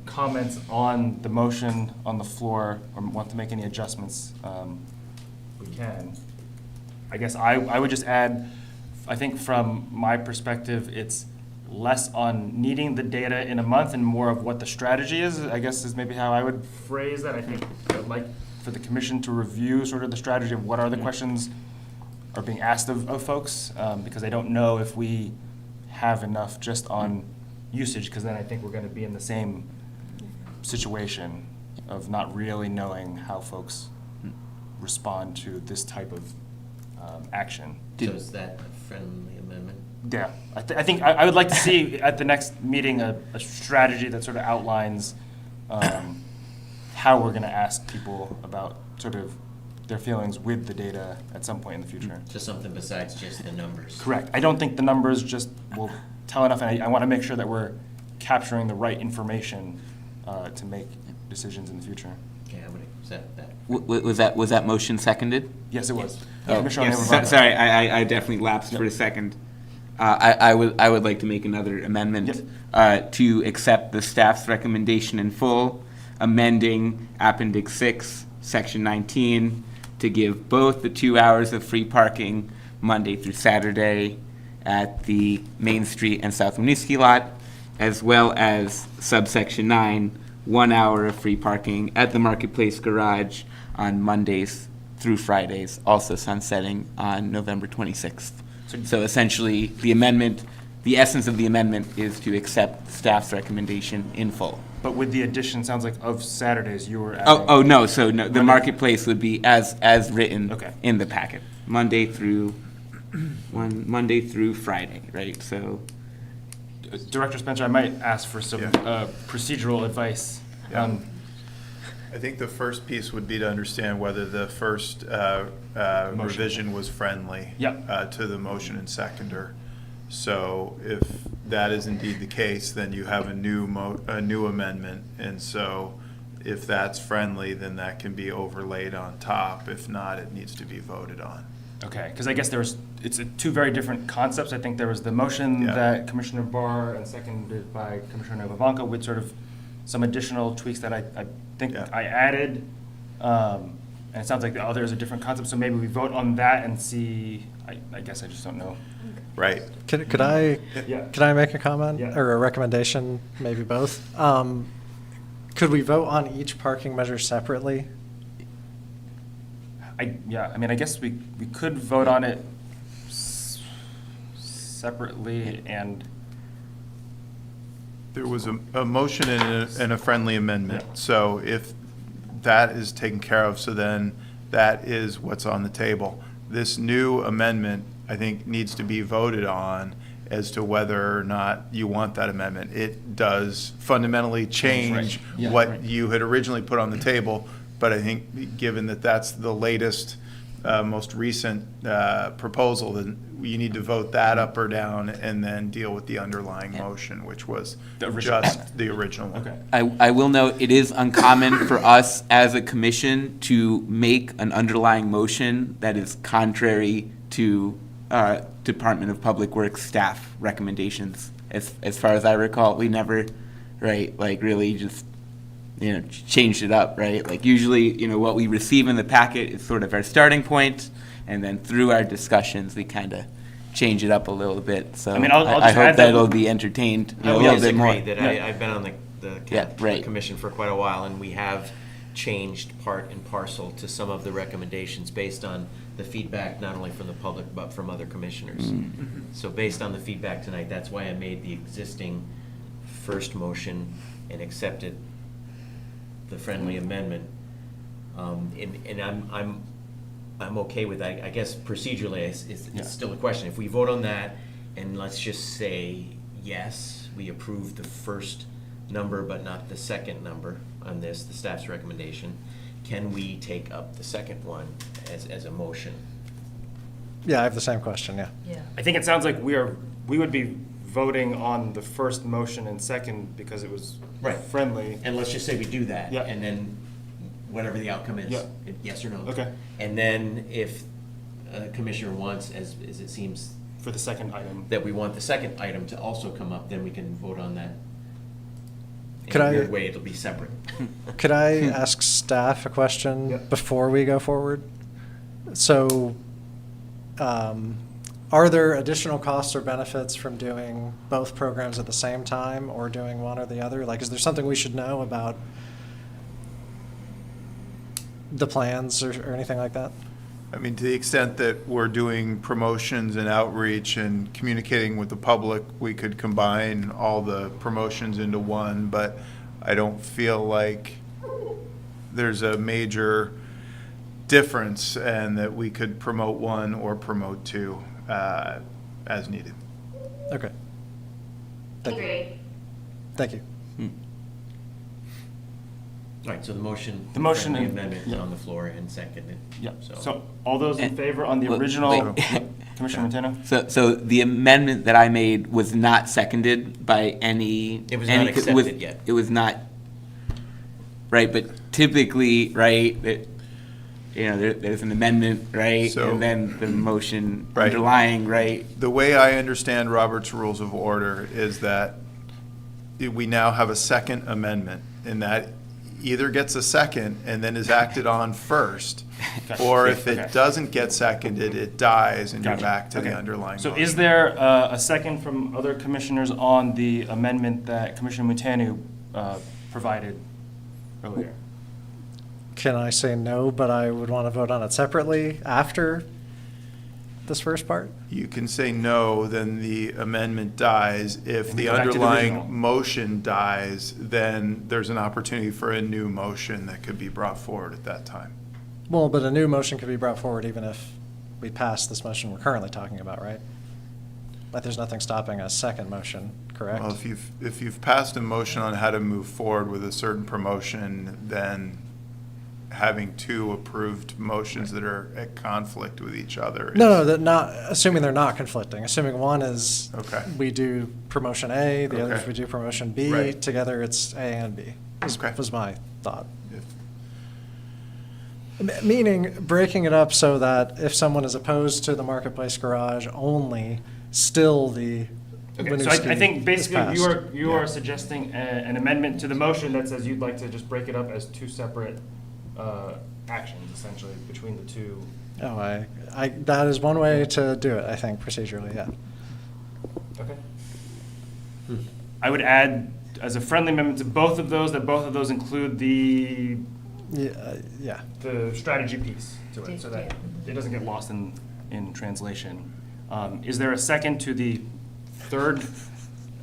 comments on the motion on the floor or want to make any adjustments, we can. I guess I would just add, I think from my perspective, it's less on needing the data in a month and more of what the strategy is, I guess is maybe how I would phrase that. I think I'd like for the commission to review sort of the strategy of what are the questions are being asked of folks, because I don't know if we have enough just on usage, because then I think we're going to be in the same situation of not really knowing how folks respond to this type of action. So is that a friendly amendment? Yeah, I think I would like to see at the next meeting a strategy that sort of outlines how we're going to ask people about sort of their feelings with the data at some point in the future. So something besides just the numbers? Correct. I don't think the numbers just will tell enough, and I want to make sure that we're capturing the right information to make decisions in the future. Yeah, I would accept that. Was that motion seconded? Yes, it was. Oh, Commissioner yes, Navarro. sorry, I definitely lapsed for a second. I would like to make another amendment to accept the staff's recommendation in full, amending Appendix 6, Section 19, to give both the 2 hours of free parking Monday through Saturday at the Main Street and South Winooski lot, as well as subsection 9, 1 hour of free parking at the Marketplace Garage on Mondays through Fridays, also sunsetting on November 26th. So essentially, the essence of the amendment is to accept staff's recommendation in full. But with the addition, sounds like of Saturdays, you were adding. No, the Marketplace would be as written Okay. in the packet, Monday through Friday, right? So, Director Spencer, I might ask for some procedural advice. Yeah. I think the first piece would be to understand whether the first revision was friendly to the motion and seconder. So if that is indeed the case, then you have a new amendment, and so if that's friendly, then that can be overlaid on top. If not, it needs to be voted on. Okay, because I guess it's two very different concepts. I think there was the motion that Commissioner Barr and seconded by Commissioner Novavanco with sort of some additional tweaks that I think I added. And it sounds like the other is a different concept, so maybe we vote on that and see. I guess I just don't know. Right. Could I make a comment Yeah. or a recommendation, maybe both? Could we vote on each parking measure separately? I mean, I guess we could vote on it separately and. There was a motion and a friendly amendment. So if that is taken care of, so then that is what's on the table. This new amendment, I think, needs to be voted on as to whether or not you want that amendment. It does fundamentally change what you had originally put on the table, but I think given that that's the latest most recent proposal, then you need to vote that up or down and then deal with the underlying motion, which was The original. just the original one. Okay. I will note, it is uncommon for us as a commission to make an underlying motion that is contrary to Department of Public Works staff recommendations. As far as I recall, we never, right, like really just, changed it up, right? Like usually, what we receive in the packet is sort of our starting point, and then through our discussions, we kind of change it up a little bit. So I mean, I'll I just hope add that that- it'll be entertained I a would little bit more. disagree that I've been on the commission for quite a while, and we have changed part and parcel to some of the recommendations based on the feedback, not only from the public, but from other commissioners. So based on the feedback tonight, that's why I made the existing first motion and accepted the friendly amendment. And I'm okay with that. I guess procedurally, it's still a question. If we vote on that, and let's just say, yes, we approve the first number, but not the second number on this, the staff's recommendation, can we take up the second one as a motion? Yeah, I have the same question, yeah. Yeah. I think it sounds like we would be voting on the first motion and second because it was Right. friendly. And let's just say we do that. Yeah. And then whatever the outcome is, Yeah. yes or no. Okay. And then if a commissioner wants, as it seems For the second item. that we want the second item to also come up, then we can vote on that. In Could a I- weird way, it'll be separate. Could I ask staff a question Yep. before we go forward? So, are there additional costs or benefits from doing both programs at the same time or doing one or the other? Like, is there something we should know about the plans or anything like that? I mean, to the extent that we're doing promotions and outreach and communicating with the public, we could combine all the promotions into one, but I don't feel like there's a major difference and that we could promote one or promote two as needed. Okay. Thank you. Agreed. Thank you. All right, so the motion. The motion friendly and- amendment is yeah. on the floor and seconded. Yeah. So all those in favor on the Well, original, wait. Commissioner Montano? So the amendment that I made was not seconded by any. It was not accepted yet. It was not, right, but typically, right, there's an amendment, right? So- And then the motion Right. underlying, right? The way I understand Robert's Rules of Order is that we now have a second amendment, and that either gets a second and then is acted on first, or if Okay. it doesn't get seconded, it dies and you're Gotcha. back to the Okay. underlying So motion. is there a second from other commissioners on the amendment that Commissioner Montano provided earlier? Can I say no, but I would want to vote on it separately after this first part? You can say no, then the amendment dies. If And we the go back to the underlying original. motion dies, then there's an opportunity for a new motion that could be brought forward at that time. Well, but a new motion could be brought forward even if we pass this motion we're currently talking about, right? Like, there's nothing stopping a second motion, correct? Well, if you've passed a motion on how to move forward with a certain promotion, then having two approved motions that are at conflict with each other. No, that not, assuming they're not conflicting, assuming one is Okay. we do promotion A, the other is Okay. we do promotion B, Right. together it's A and B, Okay. was my thought. If- Meaning breaking it up so that if someone is opposed to the Marketplace Garage only, still the Okay, so I Winooski think is basically passed. you are suggesting an amendment to the motion that says you'd like to just break it up as two separate actions essentially between the two. Oh, that is one way to do it, I think, procedurally, yeah. Okay. I would add as a friendly amendment to both of those, that both of those include the Yeah. the strategy piece to it, so that it doesn't get lost in translation. Is there a second to the third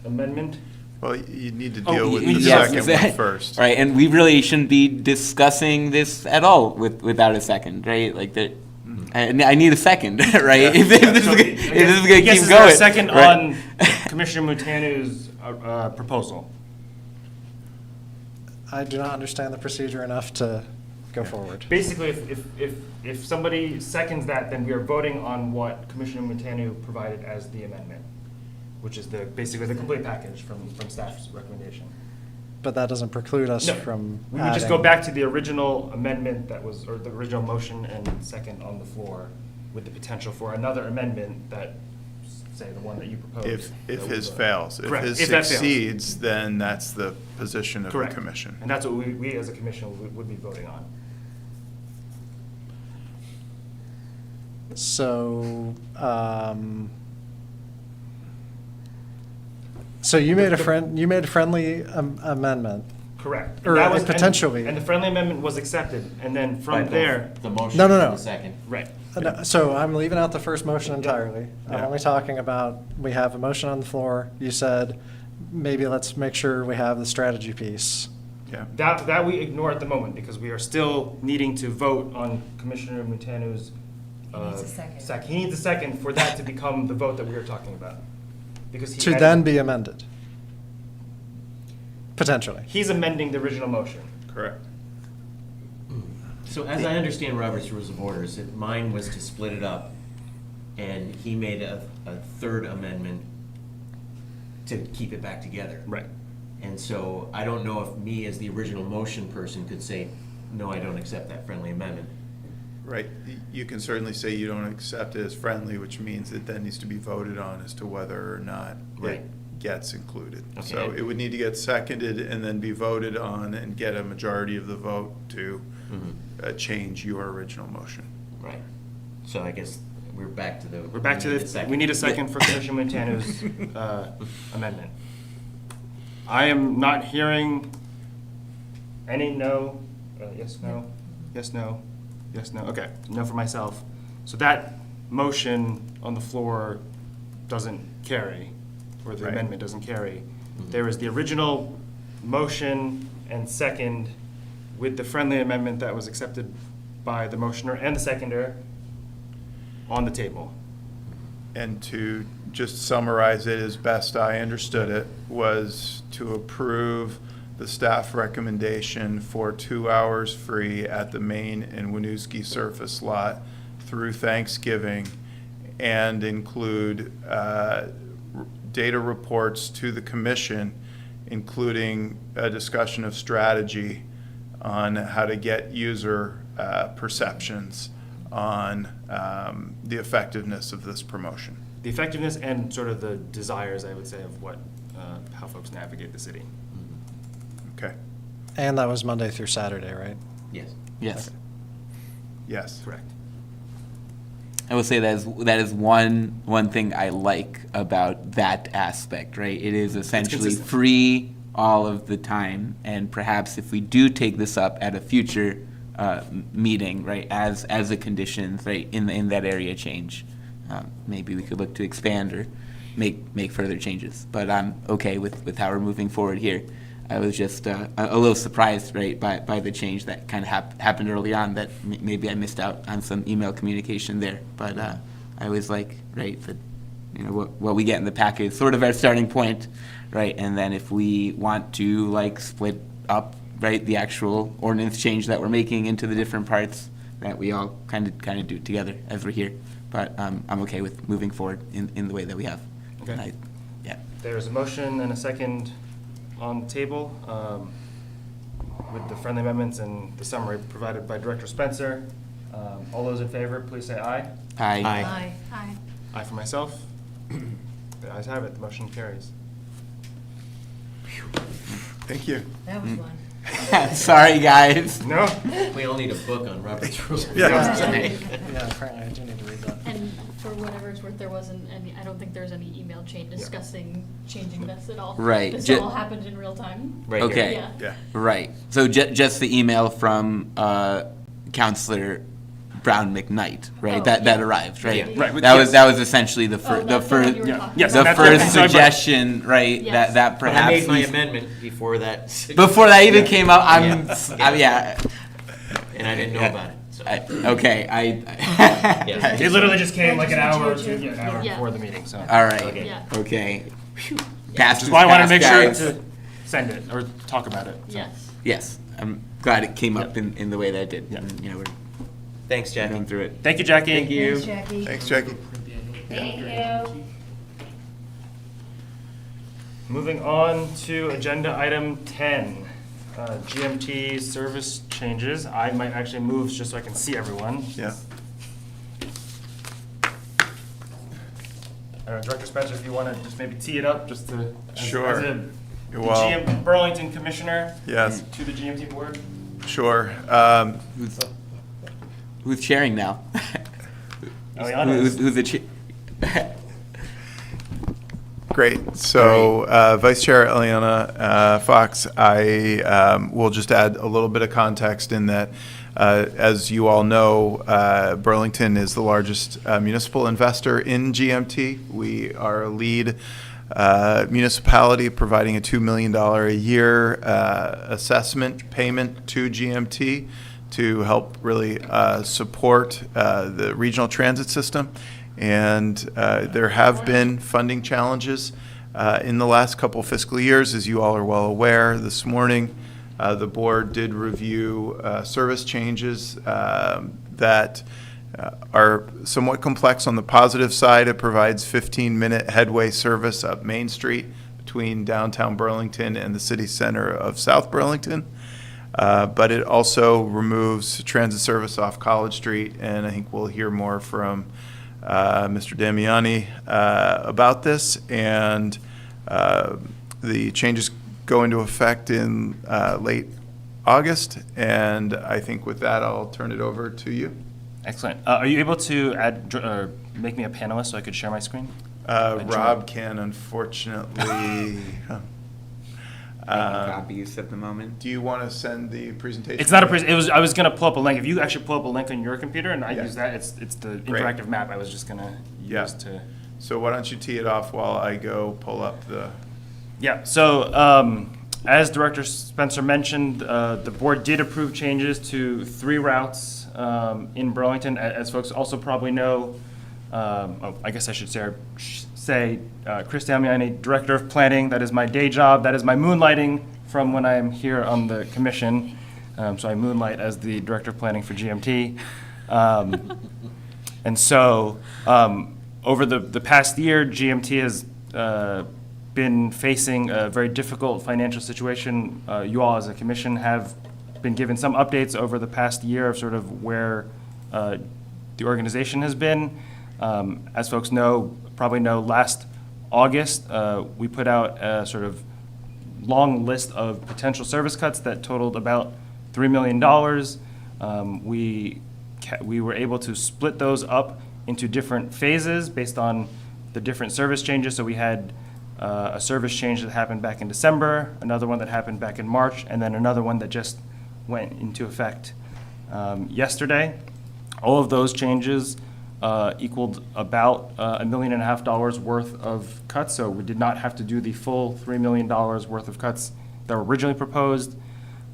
amendment? Well, you need to Oh, deal with the Yes, second one first. Right, and we really shouldn't be discussing this at all without a second, right? Like that, I need a second, right? If this is So gonna- I if guess- this is I gonna guess keep is there going. a second right? on Commissioner Montano's proposal? I do not understand the procedure enough to go forward. Basically, if somebody seconds that, then we are voting on what Commissioner Montano provided as the amendment, which is basically the complete package from staff's recommendation. But that doesn't preclude us No, from we would just go adding- back to the original amendment that was, or the original motion and second on the floor, with the potential for another amendment that, say, the one that you proposed. If that we his vote. fails. If Correct. his If that fails. succeeds, then that's the position of the Correct. commission. And that's what we as a commission would be voting on. So, so you made a friendly amendment. Correct. Or That was- potentially. And the friendly amendment was accepted, and then By from both there. The motion No, no, and no. the second. Right. No, so I'm leaving out the first motion entirely. I'm Yeah. only talking about, we have a motion on the floor. You said, maybe let's make sure we have the strategy piece. Yeah. That we ignore at the moment, because we are still needing to vote on Commissioner Montano's. He needs a second. He needs a second for that to become the vote that we are talking about. Because he To had- then be amended. Potentially. He's amending the original motion. Correct. So as I understand Robert's Rules of Orders, mine was to split it up, and he made a third amendment to keep it back together. Right. And so I don't know if me, as the original motion person, could say, no, I don't accept that friendly amendment. Right. You can certainly say you don't accept it as friendly, which means it then needs to be voted on as to whether or not Right. it gets included. Okay. So it would need to get seconded and then be voted on and get a majority of the vote to change your original motion. Right. So I guess we're back to the. We're back to we need a second for Commissioner Montano's amendment. I am not hearing any no, yes, no, yes, no, yes, no. Okay, no for myself. So that motion on the floor doesn't carry, or the Right. amendment doesn't carry. There is the original motion and second with the friendly amendment that was accepted by the motioner and the seconder on the table. And to just summarize it as best I understood it, was to approve the staff recommendation for 2 hours free at the Main and Winooski surface lot through Thanksgiving, and include data reports to the commission, including a discussion of strategy on how to get user perceptions on the effectiveness of this promotion. The effectiveness and sort of the desires, I would say, of what, how folks navigate the city. Okay. And that was Monday through Saturday, right? Yes. Yes. Yes. Correct. I will say that is one thing I like about that aspect, right? It is essentially consistent. free all of the time, and perhaps if we do take this up at a future meeting, right, as a condition, right, in that area change, maybe we could look to expand or make further changes. But I'm okay with how we're moving forward here. I was just a little surprised, right, by the change that kind of happened early on, that maybe I missed out on some email communication there. But I was like, right, that, you know, what we get in the packet is sort of our starting point, right? And then if we want to, like, split up, right, the actual ordinance change that we're making into the different parts, that we all kind of do it together as we're here. But I'm okay with moving forward in the way that we have. Okay. And yeah. There's a motion and a second on the table with the friendly amendments and the summary provided by Director Spencer. All those in favor, please say aye. Aye. Aye. Aye. Aye for myself. The ayes have it, the motion carries. Thank you. That was one. Sorry, guys. No? We all need a book on Robert's Rules. Yeah. Yeah, apparently I do need to read that. And for whatever it's worth, there wasn't any, I don't think there's any email chain discussing changing this at all. Right. This Ju- all happened in real time. Right here. Okay. Yeah. Yeah. Right. So just the email from Counselor Brown McKnight, right? Oh, that yeah. arrived, right? Yeah. Right, that was essentially the Oh, the that's the one first you were talking Yes, the and that's first okay. So I brought- suggestion, right? Yes. That But I perhaps made my we- amendment before that. before that even came up. Yeah. Yeah. And I didn't know about it, so. Okay. It literally just came like an hour or Just two, want you an hour to- before the meeting, so. All right. Okay. Yeah. Okay. Which Past is why I want to make sure guys. to send it or talk about it. so. Yes. Yes. I'm glad it came up in the way that it did. Yeah. And, you know, we're Thanks, Jackie. going through it. Thank you, Jackie. Thank you. Thanks, Jackie. Thanks, Jackie. Thank you. Moving on to agenda item 10, GMT Service Changes. I might actually move just so I can see everyone. Yeah. Director Spencer, if you want to just maybe tee it up, just to Sure. as the Well, Burlington Commissioner. Yes. To the GMT board. sure. Who's chairing now? Eliana Who's the chair? Great. So, Vice Chair Eliana Fox, I will just add a little bit of context in that, as you all know, Burlington is the largest municipal investor in GMT. We are a lead municipality providing a $2 million a year assessment payment to GMT to help really support the regional transit system. And there have been funding challenges in the last couple fiscal years, as you all are well aware. This morning, the board did review service changes that are somewhat complex. On the positive side, it provides 15-minute headway service up Main Street between downtown Burlington and the city center of South Burlington. But it also removes transit service off College Street, and I think we'll hear more from Mr. Damiani about this. And the changes go into effect in late August, and I think with that, I'll turn it over to you. Excellent. Are you able to add or make me a panelist so I could share my screen? Rob can, unfortunately. Copies at the moment. Do you want to send the presentation? It's not a presentation. I was gonna pull up a link. If you actually pull up a link on your computer and I Yeah. use that, it's the Great. interactive map I was just gonna Yeah. use to. So why don't you tee it off while I go pull up the. Yeah. So as Director Spencer mentioned, the board did approve changes to 3 routes in Burlington. As folks also probably know, I guess I should say Chris Damiani, Director of Planning. That is my day job. That is my moonlighting from when I am here on the commission. So I moonlight as the Director of Planning for GMT. And so over the past year, GMT has been facing a very difficult financial situation. You all as a commission have been given some updates over the past year of sort of where the organization has been. As folks probably know, last August, we put out a sort of long list of potential service cuts that totaled about $3 million. We were able to split those up into different phases based on the different service changes. So we had a service change that happened back in December, another one that happened back in March, and then another one that just went into effect yesterday. All of those changes equaled about $1.5 million worth of cuts. So we did not have to do the full $3 million worth of cuts that were originally proposed,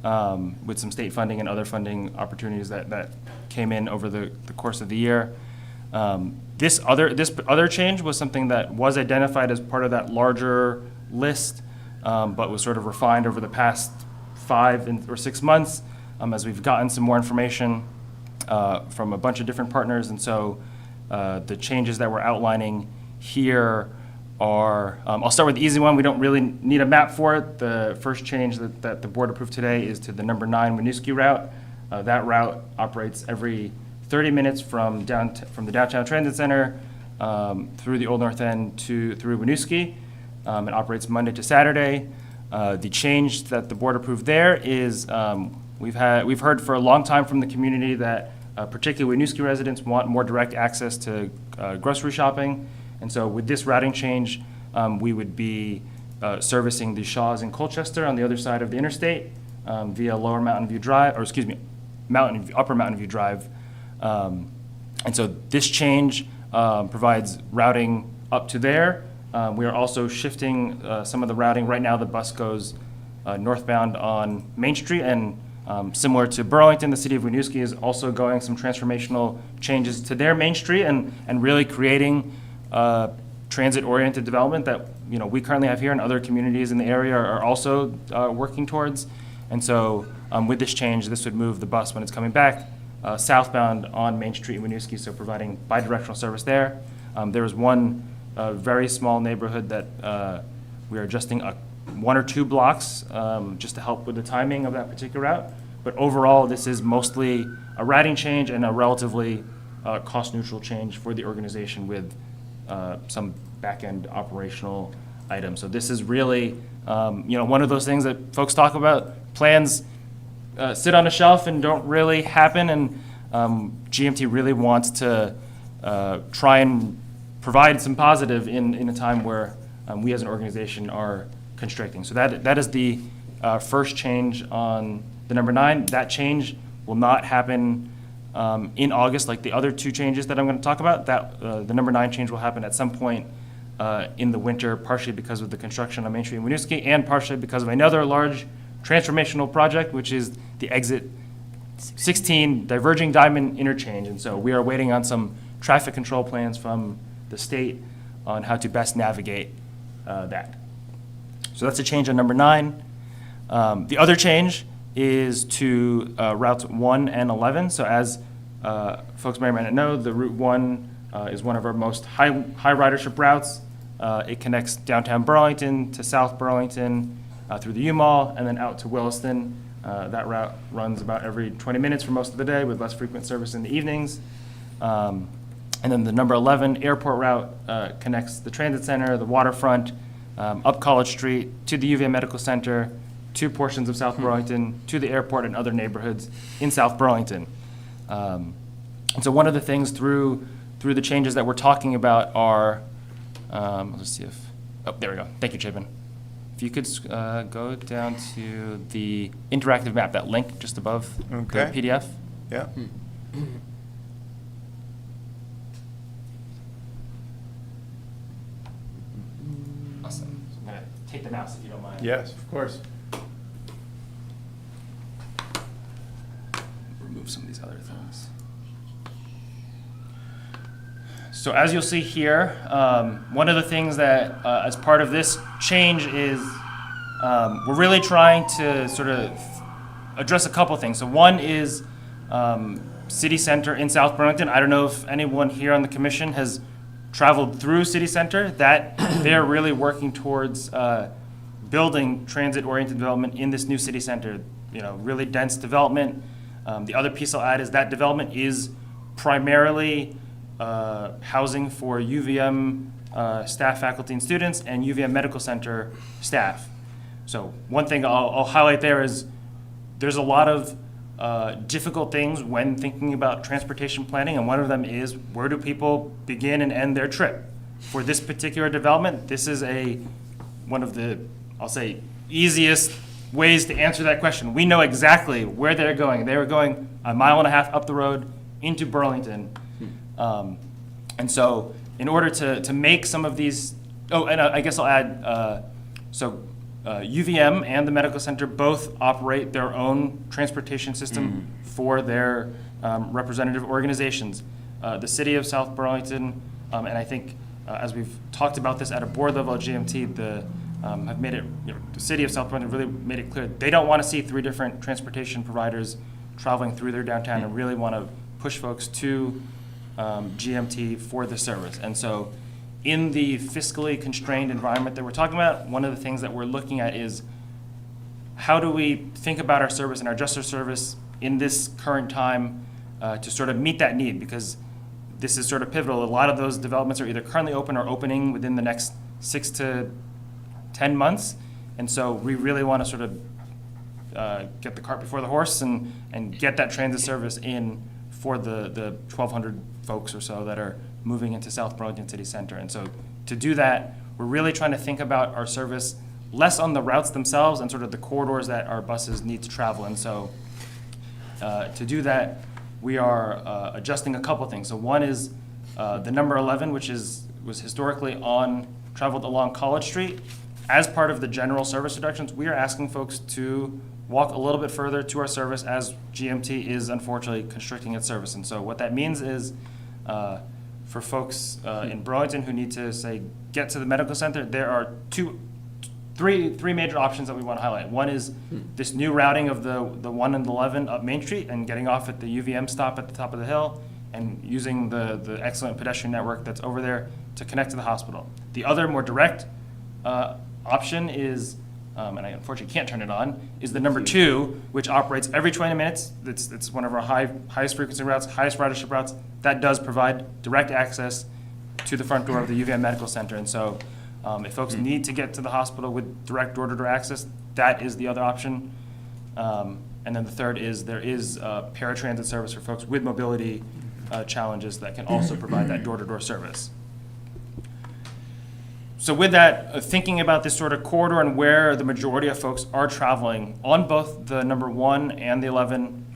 with some state funding and other funding opportunities that came in over the course of the year. This other change was something that was identified as part of that larger list, but was sort of refined over the past 5 or 6 months as we've gotten some more information from a bunch of different partners. And so the changes that we're outlining here are, I'll start with the easy one. We don't really need a map for it. The first change that the board approved today is to the number 9 Winooski route. That route operates every 30 minutes from the downtown transit center through the Old North End through Winooski. It operates Monday to Saturday. The change that the board approved there is we've heard for a long time from the community that particularly Winooski residents want more direct access to grocery shopping. And so with this routing change, we would be servicing the Shaws in Colchester on the other side of the interstate via Upper Mountain View Drive. And so this change provides routing up to there. We are also shifting some of the routing. Right now, the bus goes northbound on Main Street, and similar to Burlington, the city of Winooski is also going some transformational changes to their Main Street and really creating transit-oriented development that we currently have here and other communities in the area are also working towards. And so with this change, this would move the bus when it's coming back southbound on Main Street in Winooski, so providing bidirectional service there. There was one very small neighborhood that we are adjusting 1 or 2 blocks just to help with the timing of that particular route. But overall, this is mostly a routing change and a relatively cost-neutral change for the organization with some back-end operational items. So this is really, one of those things that folks talk about. Plans sit on a shelf and don't really happen, and GMT really wants to try and provide some positive in a time where we as an organization are constricting. So that is the first change on the number 9. That change will not happen in August like the other 2 changes that I'm going to talk about. The number 9 change will happen at some point in the winter, partially because of the construction on Main Street in Winooski, and partially because of another large transformational project, which is the exit 16 diverging diamond interchange. And so we are waiting on some traffic control plans from the state on how to best navigate that. So that's a change on number 9. The other change is to routes 1 and 11. So as folks may or may not know, the Route 1 is one of our most high ridership routes. It connects downtown Burlington to South Burlington through the U-Mall and then out to Williston. That route runs about every 20 minutes for most of the day with less frequent service in the evenings. And then the number 11 airport route connects the transit center, the waterfront, up College Street, to the UVM Medical Center, to portions of South Burlington, to the airport and other neighborhoods in South Burlington. And so one of the things through the changes that we're talking about are, let's see if, oh, there we go. Thank you, Chapin. If you could go down to the interactive map, that link just above the PDF. Yeah. Awesome. So I'm going to take the mouse if you don't mind. Yes, of course. Remove some of these other things. So as you'll see here, one of the things that, as part of this change is we're really trying to sort of address a couple things. So one is City Center in South Burlington. I don't know if anyone here on the commission has traveled through City Center. That they're really working towards building transit-oriented development in this new City Center. Really dense development. The other piece I'll add is that development is primarily housing for UVM staff, faculty, and students, and UVM Medical Center staff. So one thing I'll highlight there is there's a lot of difficult things when thinking about transportation planning, and one of them is where do people begin and end their trip? For this particular development, this is one of the, I'll say, easiest ways to answer that question. We know exactly where they're going. They were going 1.5 miles up the road into Burlington. And so in order to make some of these, and I guess I'll add, UVM and the Medical Center both operate their own transportation system for their representative organizations. The City of South Burlington, and I think as we've talked about this at a board level at GMT, have made it, the City of South Burlington really made it clear they don't want to see 3 different transportation providers traveling through their downtown and really want to push folks to GMT for the service. And so in the fiscally constrained environment that we're talking about, one of the things that we're looking at is how do we think about our service and our adjuster service in this current time to sort of meet that need, because this is sort of pivotal. A lot of those developments are either currently open or opening within the next 6 to 10 months. And so we really want to sort of get the cart before the horse and get that transit service in for the 1,200 folks or so that are moving into South Burlington City Center. And so to do that, we're really trying to think about our service less on the routes themselves and sort of the corridors that our buses need to travel. And so to do that, we are adjusting a couple things. So one is the number 11, which was historically traveled along College Street. As part of the general service reductions, we are asking folks to walk a little bit further to our service as GMT is unfortunately constricting its service. And so what that means is for folks in Burlington who need to, say, get to the medical center, there are two three major options that we want to highlight. One is this new routing of the 1 and 11 up Main Street and getting off at the UVM stop at the top of the hill and using the excellent pedestrian network that's over there to connect to the hospital. The other more direct option is, and I unfortunately can't turn it on, is the number 2, which operates every 20 minutes. It's one of our highest frequency routes, highest ridership routes. That does provide direct access to the front door of the UVM Medical Center. And so if folks need to get to the hospital with direct door-to-door access, that is the other option. And then the third is there is paratransit service for folks with mobility challenges that can also provide that door-to-door service. So with that, thinking about this sort of corridor and where the majority of folks are traveling, on both the number 1 and the 11,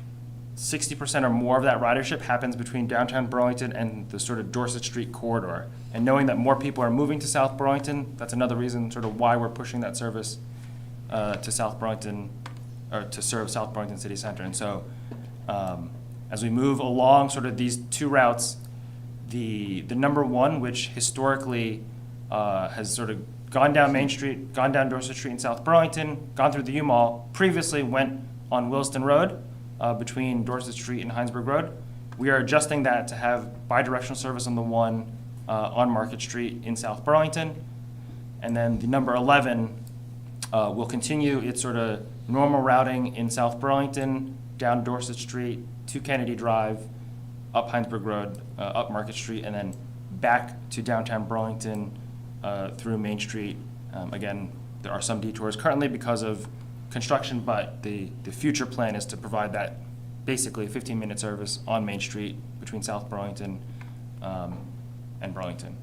60% or more of that ridership happens between downtown Burlington and the sort of Dorset Street corridor. And knowing that more people are moving to South Burlington, that's another reason sort of why we're pushing that service to South Burlington, or to serve South Burlington City Center. And so as we move along sort of these 2 routes, the number 1, which historically has sort of gone down Main Street, gone down Dorset Street in South Burlington, gone through the U-Mall, previously went on Williston Road between Dorset Street and Heinsberg Road. We are adjusting that to have bidirectional service on the 1 on Market Street in South Burlington. And then the number 11 will continue its sort of normal routing in South Burlington, down Dorset Street, to Kennedy Drive, up Heinsberg Road, up Market Street, and then back to downtown Burlington through Main Street. Again, there are some detours currently because of construction, but the future plan is to provide that basically 15-minute service on Main Street between South Burlington and Burlington.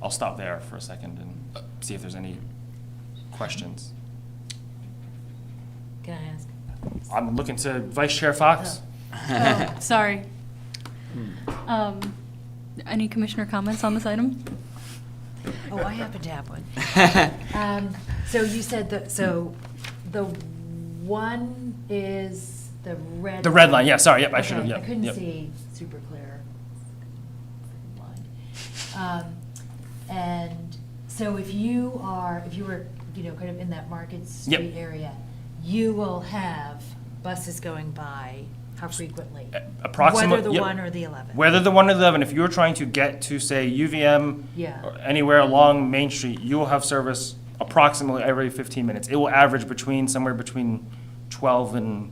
I'll stop there for a second and see if there's any questions. Can I ask? I'm looking to Vice Chair Fox. Oh, sorry. Any commissioner comments on this item? Oh, I happen to have one. So you said the 1 is the red. The red line, yeah, sorry, yep, I should have, Okay, yep. I couldn't yep. see super clear line. And so if you were, kind of in that Market Street area, you will have buses going by how frequently? Approximately. Whether the 1 or the 11? Whether the 1 or the 11, if you're trying to get to, say, UVM Yeah. or anywhere along Main Street, you will have service approximately every 15 minutes. It will average somewhere between 12 and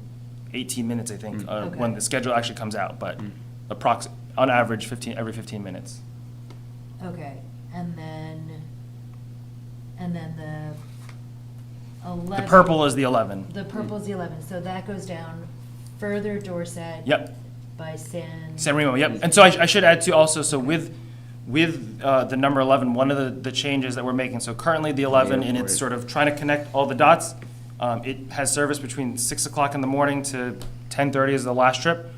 18 minutes, I think, when the schedule actually comes out, but on average, every 15 minutes. Okay, and then the 11. The purple is the 11. The purple is the 11, so that goes down further Dorset. Yep. By San Remo, yep. And so I should add too also, so with the number 11, one of the changes that we're making, so currently the 11, and it's sort of trying to connect all the dots, it has service between 6 o'clock in the morning to 10:30 is the last trip.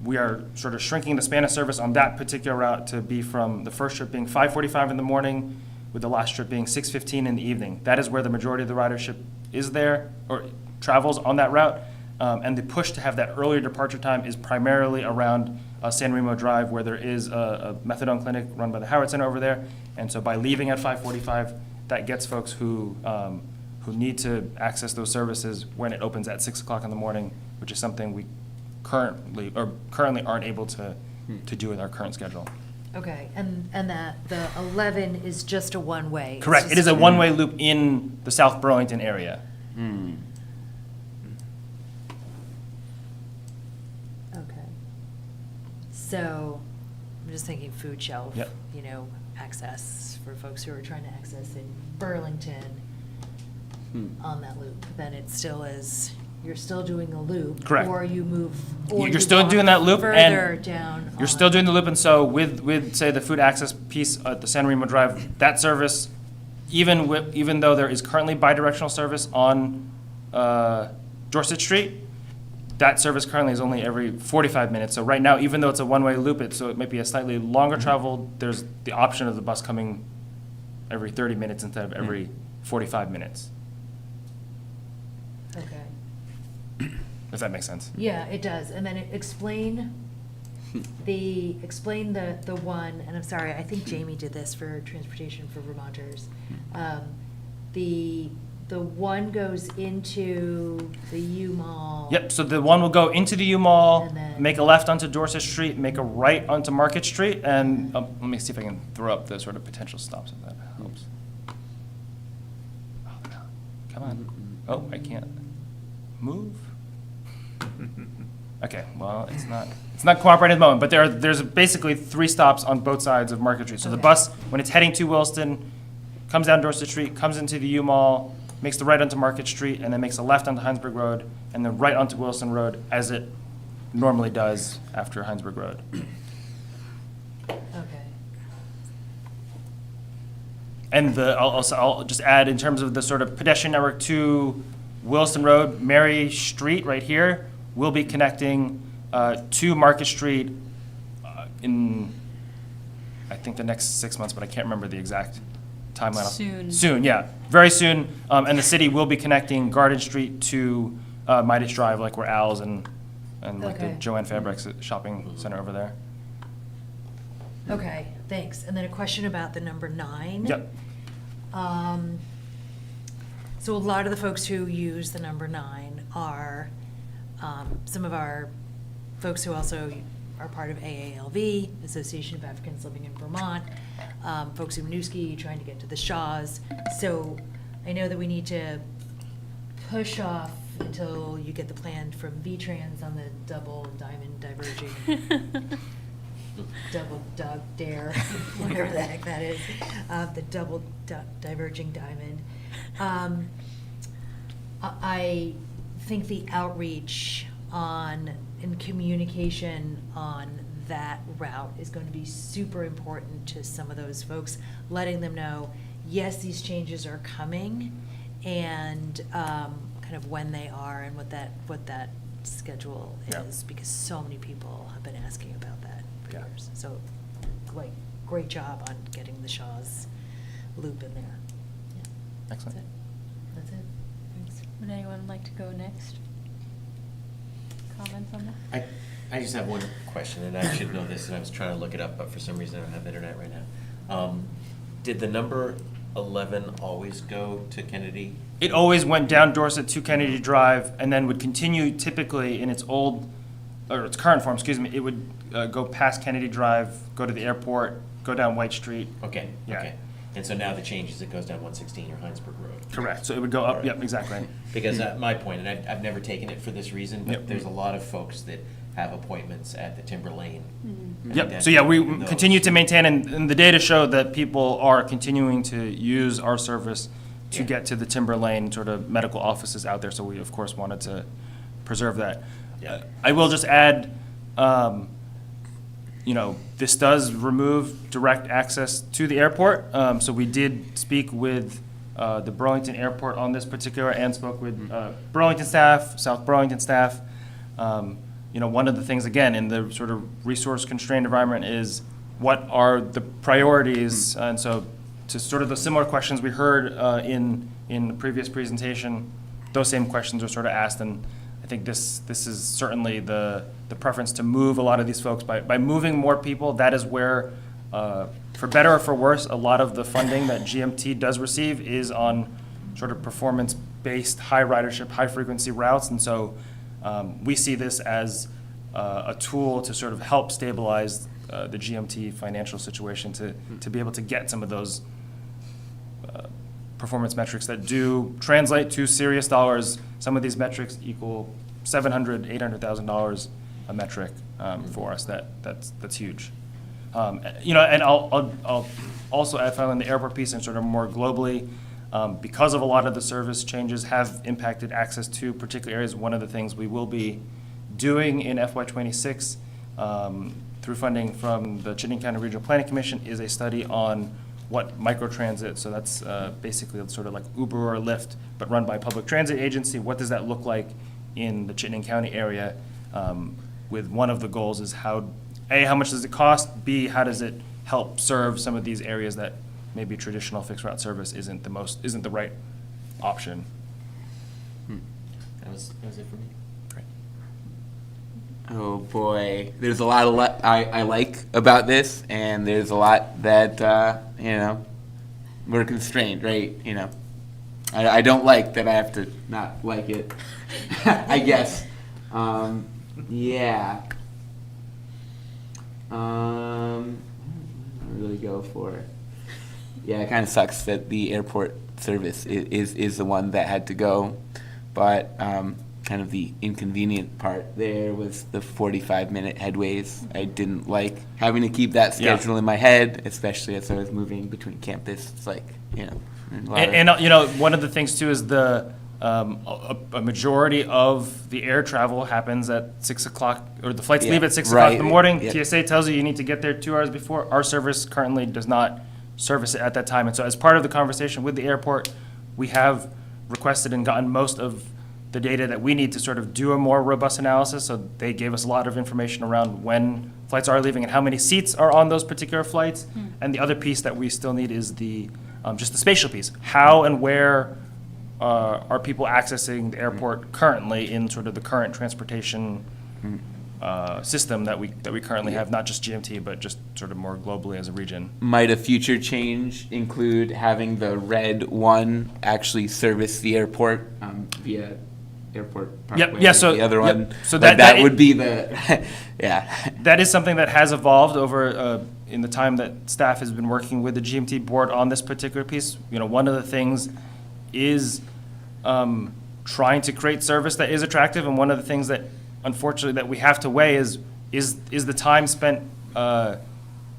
We are sort of shrinking the span of service on that particular route to be from the first trip being 5:45 in the morning, with the last trip being 6:15 in the evening. That is where the majority of the ridership is there, or travels on that route. And the push to have that earlier departure time is primarily around San Remo Drive, where there is a methadone clinic run by the Howard Center over there. And so by leaving at 5:45, that gets folks who need to access those services when it opens at 6 o'clock in the morning, which is something we currently aren't able to do with our current schedule. Okay, and the 11 is just a one-way? It's Correct. just- It is a one-way loop in the South Burlington area. Okay. So, I'm just thinking food shelf, Yep. access for folks who are trying to access in Burlington on that loop. Then it still is, you're still doing the loop. Correct. Or you move, or You're you still walk doing that loop, and further down. You're still doing the loop, and so with say the food access piece at the San Remo Drive, that service, even though there is currently bidirectional service on Dorset Street, that service currently is only every 45 minutes. So right now, even though it's a one-way loop, so it might be a slightly longer travel, there's the option of the bus coming every 30 minutes instead of every 45 minutes, Okay. if that makes sense. Yeah, it does. And then explain explain the one, and I'm sorry, I think Jamie did this for Transportation for Vermonters. The one goes into the U-Mall. Yep, so the one will go into the U-Mall, And then- make a left onto Dorset Street, make a right onto Market Street, and let me see if I can throw up the sort of potential stops if that helps. Oh, no. Come on. Oh, I can't. Move? Okay, well, it's not cooperating at the moment, but there's basically 3 stops on both sides of Market Street. So the Okay. bus, when it's heading to Williston, comes down Dorset Street, comes into the U-Mall, makes the right onto Market Street, and then makes a left onto Heinsberg Road, and then right onto Williston Road, as it normally does after Heinsberg Road. Okay. And I'll just add, in terms of the sort of pedestrian network to Williston Road, Mary Street right here will be connecting to Market Street in, I think, the next 6 months, but I can't remember the exact timeline. Soon. Soon, yeah, very soon. And the city will be connecting Garden Street to Midas Drive, like where Al's and like the Okay. Joanne Fabrics shopping center over there. Okay, thanks. And then a question about the number 9. Yep. So a lot of the folks who use the number 9 are some of our folks who also are part of AALV, Association of Africans Living in Vermont, folks in Winooski trying to get to the Shaws. So I know that we need to push off until you get the plan from V-Trans on the double diamond diverging, double Doug Dare, whatever the heck that is, the double diverging diamond. I think the outreach and communication on that route is going to be super important to some of those folks, letting them know, yes, these changes are coming, and kind of when they are and what that schedule Yeah. is, because so many people have been asking about that for Yeah. years. So, like, great job on getting the Shaw's loop in there. Yeah, Excellent. that's it. Thanks. Would anyone like to go next? Comments on that? I just have one question, and I should know this, and I was trying to look it up, but for some reason I don't have internet right now. Did the number 11 always go to Kennedy? It always went down Dorset to Kennedy Drive and then would continue typically in its current form, excuse me, it would go past Kennedy Drive, go to the airport, go down White Street. Okay, Yeah. okay. And so now the change is it goes down 116 or Heinsberg Road? Correct, so it would go up, yep, exactly. Because my point, and I've never taken it for this reason, but Yep. there's a lot of folks that have appointments at the Timber Lane. and Yep, that- so yeah, we those- continue to maintain, and the data show that people are continuing to use our service to Yeah. get to the Timber Lane sort of medical offices out there, so we of course wanted to preserve that. Yeah. I will just add, this does remove direct access to the airport. So we did speak with the Burlington Airport on this particular, and spoke with Burlington staff, South Burlington staff. One of the things, again, in the sort of resource-constrained environment is what are the priorities? And so to sort of the similar questions we heard in the previous presentation, those same questions are sort of asked, and I think this is certainly the preference to move a lot of these folks. By moving more people, that is where, for better or for worse, a lot of the funding that GMT does receive is on sort of performance-based, high ridership, high-frequency routes. And so we see this as a tool to sort of help stabilize the GMT financial situation, to be able to get some of those performance metrics that do translate to serious dollars. Some of these metrics equal $700,000, $800,000 a metric for us. That's huge. And I'll also add finally on the airport piece, and sort of more globally, because of a lot of the service changes have impacted access to particular areas. One of the things we will be doing in FY26 through funding from the Chittenden County Regional Planning Commission is a study on what microtransit, so that's basically sort of like Uber or Lyft, but run by a public transit agency. What does that look like in the Chittenden County area? With one of the goals is how much does it cost? B, how does it help serve some of these areas that maybe traditional fixed route service isn't the right option? That was it for me. Great. Oh boy, there's a lot of I like about this, and there's a lot that we're constrained, right? I don't like that I have to not like it. I guess. Yeah. What do I really go for? Yeah, it kind of sucks that the airport service is the one that had to go, but kind of the inconvenient part there was the 45-minute headways. I didn't like having to keep that schedule in my head, especially as I was moving between campus. It's like, one of the things too is the a majority of the air travel happens at 6 o'clock, or the flights leave at 6 o'clock in the morning. TSA tells you need to get there 2 hours before. Our service currently does not service it at that time. And so as part of the conversation with the airport, we have requested and gotten most of the data that we need to sort of do a more robust analysis. So they gave us a lot of information around when flights are leaving and how many seats are on those particular flights. And the other piece that we still need is the just the spatial piece. How and where are people accessing the airport currently in sort of the current transportation system that we currently have, not just GMT, but just sort of more globally as a region. Might a future change include having the red one actually service the airport via Airport Parkway? Yeah, so the other one. So that would be the That is something that has evolved over in the time that staff has been working with the GMT board on this particular piece. One of the things is trying to create service that is attractive, and one of the things that unfortunately that we have to weigh is the time spent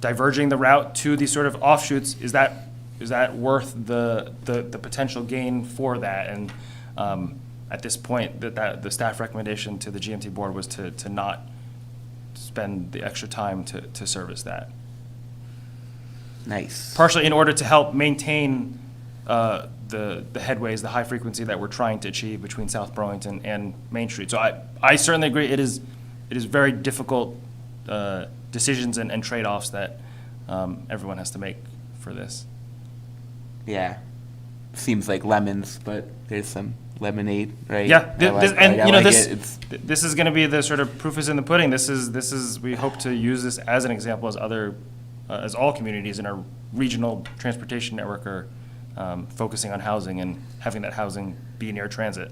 diverging the route to these sort of offshoots, is that worth the potential gain for that? And at this point, that the staff recommendation to the GMT board was to not spend the extra time to service that. Nice. Partially in order to help maintain the headways, the high frequency that we're trying to achieve between South Burlington and Main Street. So I certainly agree. It is very difficult decisions and trade-offs that everyone has to make for this. Yeah, seems like lemons, but there's some lemonade, right? Yeah, this this is going to be the sort of proof is in the pudding. This is we hope to use this as an example as all communities in our regional transportation network are focusing on housing and having that housing be near transit.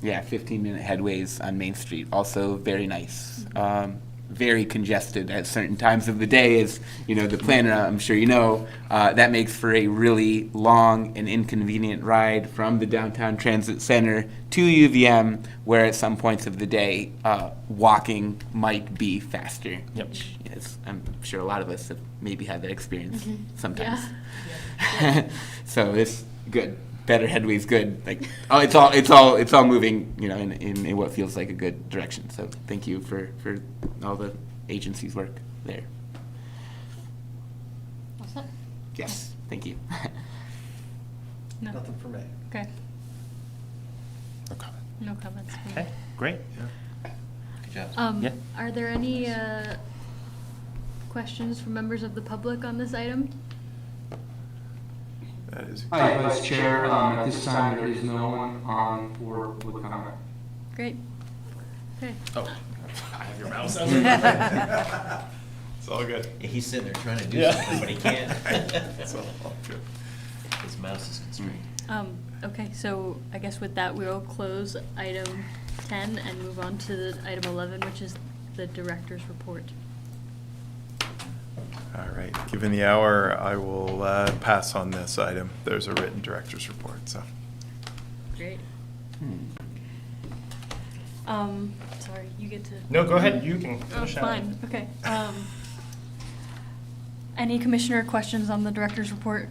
Yeah, 15-minute headways on Main Street, also very nice. Very congested at certain times of the day, as the planner, I'm sure that makes for a really long and inconvenient ride from the downtown transit center to UVM, where at some points of the day, walking might be faster. Yep. Which I'm sure a lot of us have maybe had that experience sometimes. Yeah. So it's good. Better headway's good. Like, it's all moving, in what feels like a good direction. So thank you for all the agencies' work there. What's that? Yes, thank you. No. Nothing for me. Okay. No comment. No comments. Okay, great. Good job. Yeah. Are there any questions from members of the public on this item? That is Hi, Vice Chair. At this time, there is no one on for public comment. Great. Okay. Oh, I have your mouse. It's all good. He's sitting there trying to do something, but he can't. It's all good. His mouse is constrained. Okay, so I guess with that, we'll close item 10 and move on to item 11, which is the director's report. All right, given the hour, I will pass on this item. There's a written director's report, so. Great. Sorry, you get to. No, go ahead. You can Oh, finish out. fine, okay. Any commissioner questions on the director's report?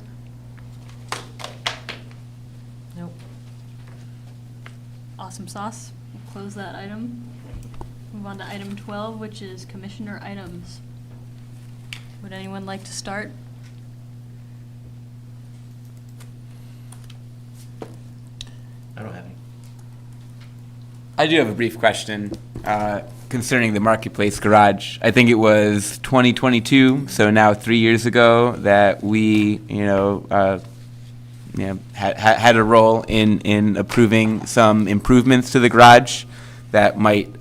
Nope. Awesome sauce. We'll close that item. Move on to item 12, which is commissioner items. Would anyone like to start? I don't have any. I do have a brief question concerning the Marketplace Garage. I think it was 2022, so now 3 years ago, that we, had a role in approving some improvements to the garage that might,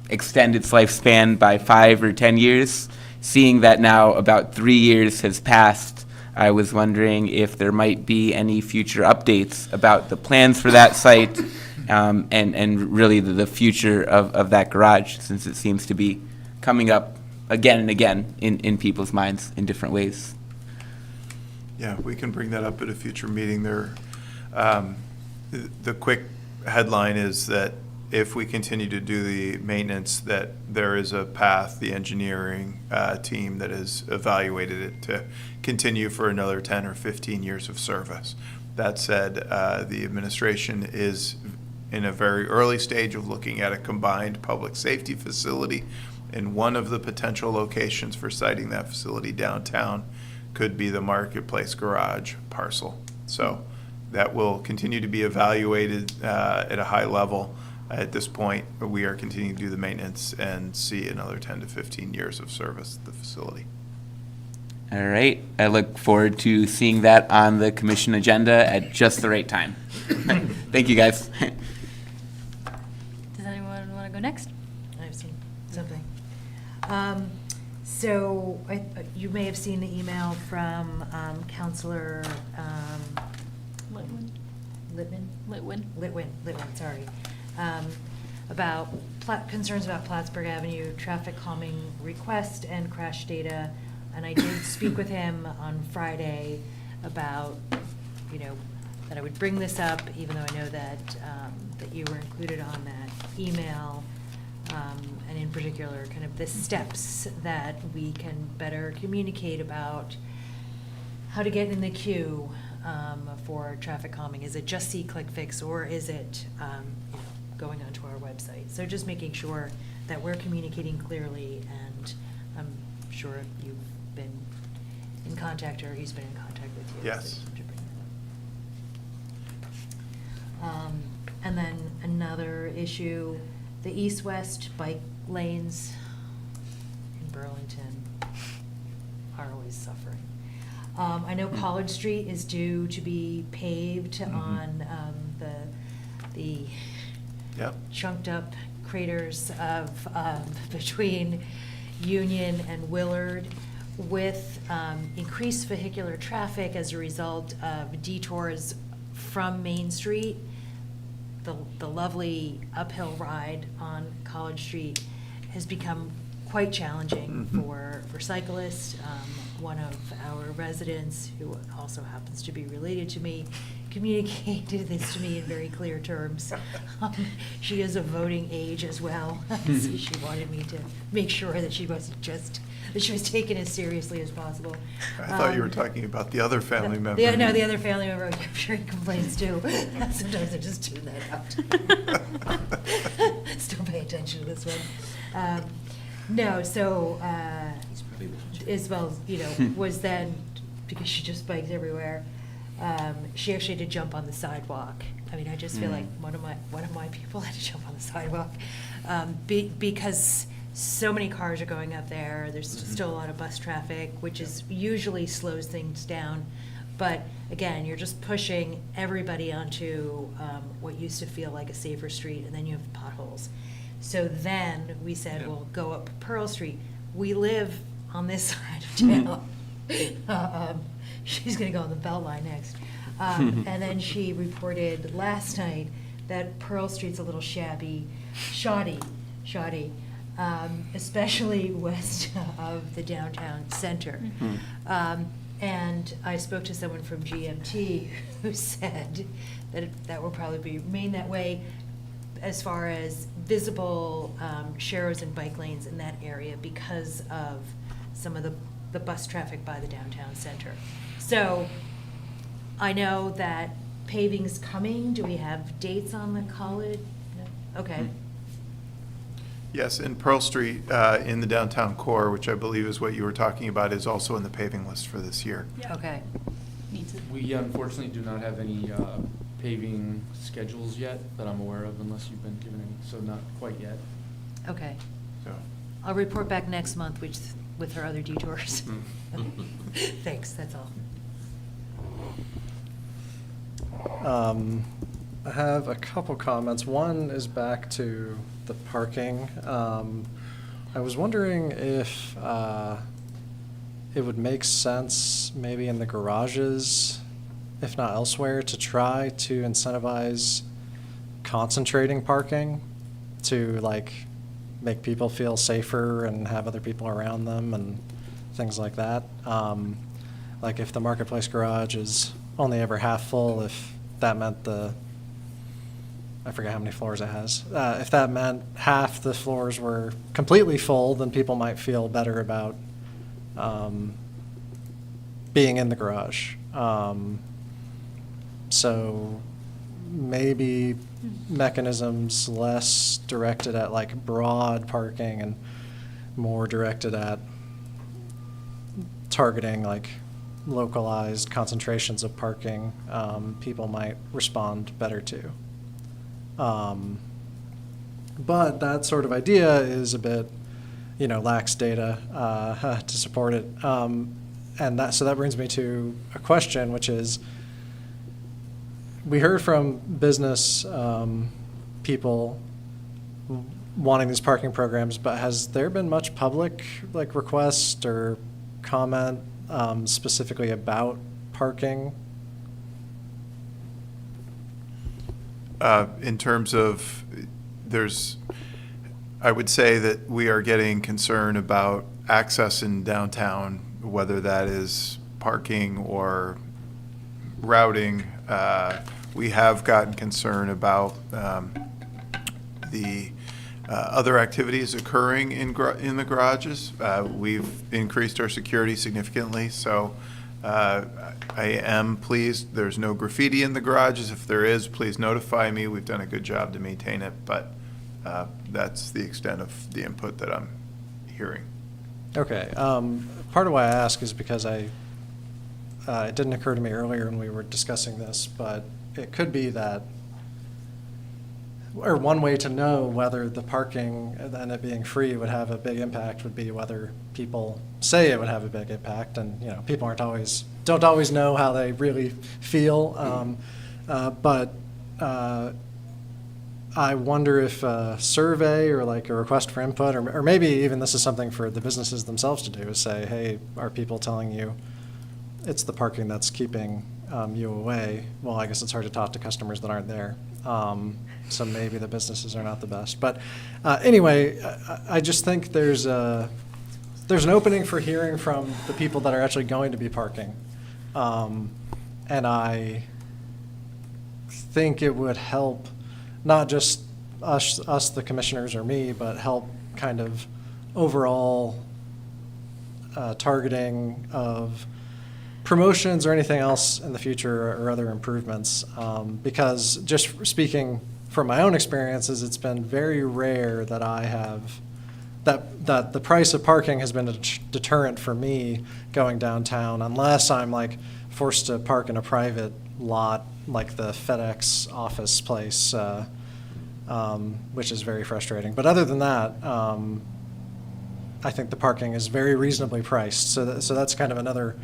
extend its lifespan by 5 or 10 years. Seeing that now about 3 years has passed, I was wondering if there might be any future updates about the plans for that site, and really the future of that garage, since it seems to be coming up again and again in people's minds in different ways. Yeah, we can bring that up at a future meeting there. The quick headline is that if we continue to do the maintenance, that there is a path, the engineering team that has evaluated it to continue for another 10 or 15 years of service. That said, the administration is in a very early stage of looking at a combined public safety facility, and one of the potential locations for siting that facility downtown could be the Marketplace Garage parcel. So that will continue to be evaluated at a high level. At this point, we are continuing to do the maintenance and see another 10 to 15 years of service at the facility. All right, I look forward to seeing that on the commission agenda at just the right time. Thank you, guys. Does anyone want to go next? I've seen something. So you may have seen the email from Counselor Litwin, sorry, about concerns about Plattsburgh Avenue traffic calming request and crash data. And I did speak with him on Friday about, that I would bring this up, even though I know that, that you were included on that email. And in particular, kind of the steps that we can better communicate about how to get in the queue for traffic calming. Is it just see, click, fix, or is it going onto our website? So just making sure that we're communicating clearly, and I'm sure you've been in contact, or he's been in contact with you. Yes. So to bring that up. And then another issue, the east-west bike lanes in Burlington are always suffering. I know College Street is due to be paved on the Yep. chunked up craters of between Union and Willard, with increased vehicular traffic as a result of detours from Main Street. The lovely uphill ride on College Street has become quite challenging for cyclists. One of our residents, who also happens to be related to me, communicated this to me in very clear terms. She is of voting age as well, so she wanted me to make sure that she wasn't just, that she was taken as seriously as possible. I thought you were talking about the other family member. No, the other family member, I'm sure he complains too. Sometimes I just tune that out. Still pay attention to this one. No, so, Isabel, was then, because she just biked everywhere, she actually had to jump on the sidewalk. I mean, I just feel like one of my people had to jump on the sidewalk, because so many cars are going up there. There's still a lot of bus traffic, which is usually slows things down. But again, you're just pushing everybody onto what used to feel like a safer street, and then you have potholes. So then we said, we'll go up Pearl Street. We live on this side of town. She's gonna go on the Beltline next. And then she reported last night that Pearl Street's a little shoddy, especially west of the downtown center. And I spoke to someone from GMT who said that that will probably remain that way as far as visible sharrows and bike lanes in that area because of some of the bus traffic by the downtown center. So I know that paving's coming. Do we have dates on the college? No? Okay. Yes, and Pearl Street in the downtown core, which I believe is what you were talking about, is also in the paving list for this year. Okay. We unfortunately do not have any paving schedules yet that I'm aware of, unless you've been given any, so not quite yet. Okay. So, I'll report back next month, with her other detours. Thanks, that's all. I have a couple comments. One is back to the parking. I was wondering if it would make sense, maybe in the garages, if not elsewhere, to try to incentivize concentrating parking to like make people feel safer and have other people around them and things like that. Like if the Marketplace garage is only ever half full, if that meant I forget how many floors it has. If that meant half the floors were completely full, then people might feel better about being in the garage. So maybe mechanisms less directed at like broad parking and more directed at targeting like localized concentrations of parking, people might respond better to. But that sort of idea is a bit, lacks data to support it. And so that brings me to a question, which is, we heard from business people wanting these parking programs, but has there been much public request or comment specifically about parking? In terms of, I would say that we are getting concern about access in downtown, whether that is parking or routing. We have gotten concern about the other activities occurring in the garages. We've increased our security significantly, so I am pleased. There's no graffiti in the garages. If there is, please notify me. We've done a good job to maintain it, but that's the extent of the input that I'm hearing. Okay. Part of why I ask is because it didn't occur to me earlier when we were discussing this, but it could be that, or one way to know whether the parking and it being free would have a big impact would be whether people say it would have a big impact, and people don't always know how they really feel. But I wonder if a survey or like a request for input, or maybe even this is something for the businesses themselves to do, is say, hey, are people telling you it's the parking that's keeping you away? Well, I guess it's hard to talk to customers that aren't there. So maybe the businesses are not the best. But anyway, I just think there's an opening for hearing from the people that are actually going to be parking. And I think it would help not just us, the commissioners, or me, but help kind of overall targeting of promotions or anything else in the future or other improvements. Because just speaking from my own experiences, it's been very rare that that the price of parking has been a deterrent for me going downtown, unless I'm like forced to park in a private lot like the FedEx office place, which is very frustrating. But other than that, I think the parking is very reasonably priced. So that's kind of another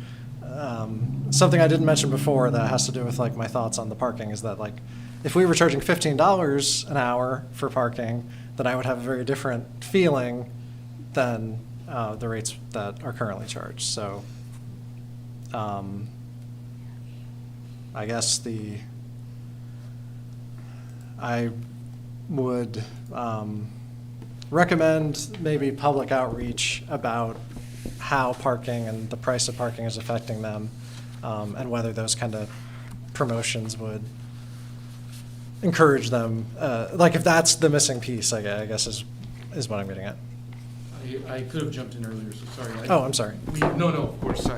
something I didn't mention before that has to do with like my thoughts on the parking, is that like if we were charging $15 an hour for parking, then I would have a very different feeling than the rates that are currently charged. So I guess I would recommend maybe public outreach about how parking and the price of parking is affecting them, and whether those kind of promotions would encourage them. Like if that's the missing piece, I guess is what I'm getting at. I could have jumped in earlier, so sorry. Oh, I'm sorry. No, of course.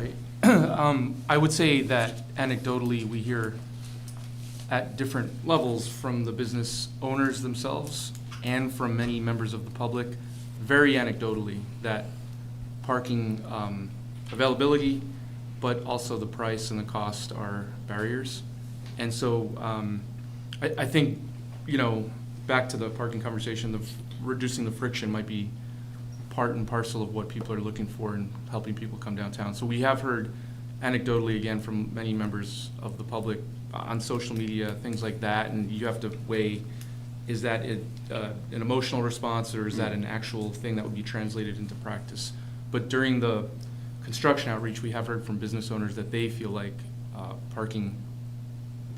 I would say that anecdotally, we hear at different levels from the business owners themselves and from many members of the public, very anecdotally, that parking availability, but also the price and the cost are barriers. And so I think, back to the parking conversation, reducing the friction might be part and parcel of what people are looking for in helping people come downtown. So we have heard anecdotally, again, from many members of the public on social media, things like that, and you have to weigh, is that an emotional response, or is that an actual thing that would be translated into practice? But during the construction outreach, we have heard from business owners that they feel like parking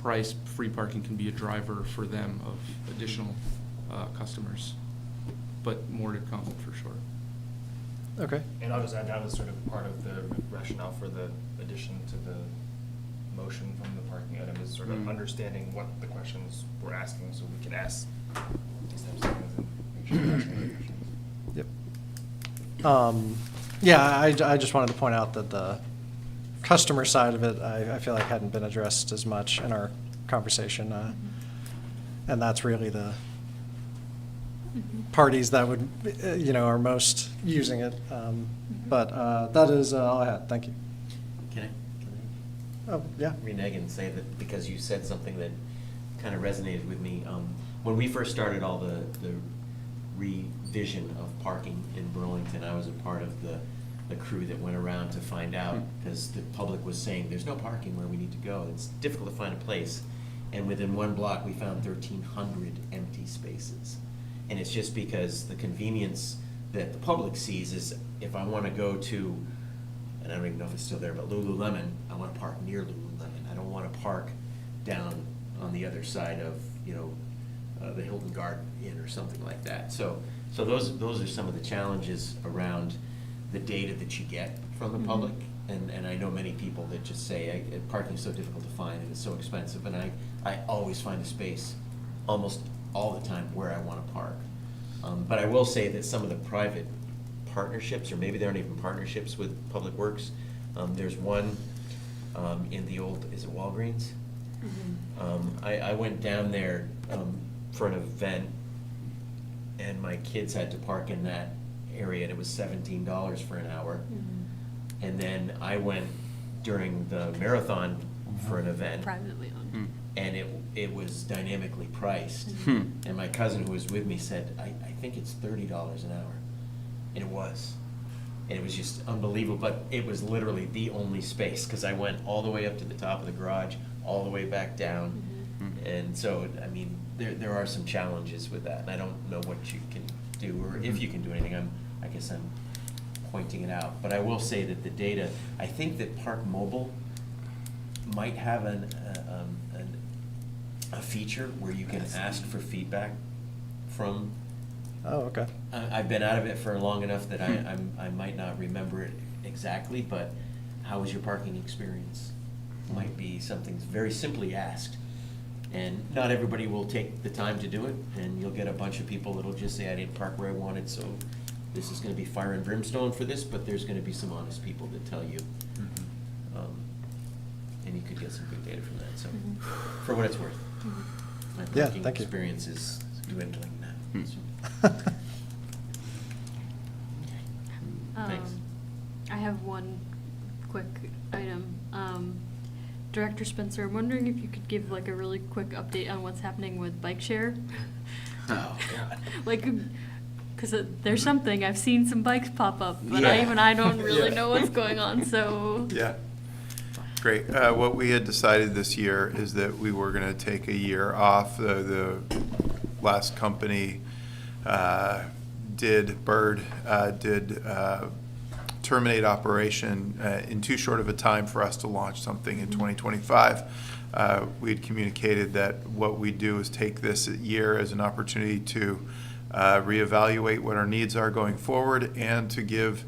price, free parking can be a driver for them of additional customers. But more to come, for sure. Okay. And I'll just add, that was sort of part of the rationale for the addition to the motion from the parking item, is sort of understanding what the questions we're asking, so we can ask these types of things and make sure we're asking the questions. Yep. Yeah, I just wanted to point out that the customer side of it, I feel like hadn't been addressed as much in our conversation. And that's really the parties that would, are most using it. But that is all I had. Thank you. Can I Oh, yeah. renege and say that, because you said something that kind of resonated with me. When we first started all the revision of parking in Burlington, I was a part of the crew that went around to find out, because the public was saying, there's no parking where we need to go. It's difficult to find a place. And within one block, we found 1,300 empty spaces. And it's just because the convenience that the public sees is, if I want to go to, and I don't even know if it's still there, but Lululemon, I want to park near Lululemon. I don't want to park down on the other side of, the Hilton Garden Inn or something like that. So those are some of the challenges around the data that you get from the public. And I know many people that just say, parking is so difficult to find and it's so expensive. And I always find a space almost all the time where I want to park. But I will say that some of the private partnerships, or maybe they aren't even partnerships with Public Works. There's one in the old, is it Walgreens? I went down there for an event, and my kids had to park in that area, and it was $17 for an hour. And then I went during the marathon for an event, Privately owned. and it was dynamically priced. And my cousin who was with me said, I think it's $30 an hour. And it was. And it was just unbelievable, but it was literally the only space, because I went all the way up to the top of the garage, all the way back down. And so, I mean, there are some challenges with that, and I don't know what you can do, or if you can do anything. I guess I'm pointing it out. But I will say that the data, I think that Park Mobile might have a feature where you can ask for feedback from. Oh, okay. I've been out of it for long enough that I might not remember it exactly, but how was your parking experience? Might be something very simply asked. And not everybody will take the time to do it, and you'll get a bunch of people that'll just say, I didn't park where I wanted, so this is gonna be fire and brimstone for this, but there's gonna be some honest people that tell you. And you could get some good data from that, so, for what it's worth. My Yeah, parking thank you. experience is dwindling now. So, Thanks. I have one quick item. Director Spencer, I'm wondering if you could give like a really quick update on what's happening with bike share. Oh, God. Like, because there's something, I've seen some bikes pop up, but Yeah. even I don't really know what's going on, so. Yeah. Great. What we had decided this year is that we were going to take a year off. The last company did terminate operation in too short of a time for us to launch something in 2025. We had communicated that what we do is take this year as an opportunity to reevaluate what our needs are going forward, and to give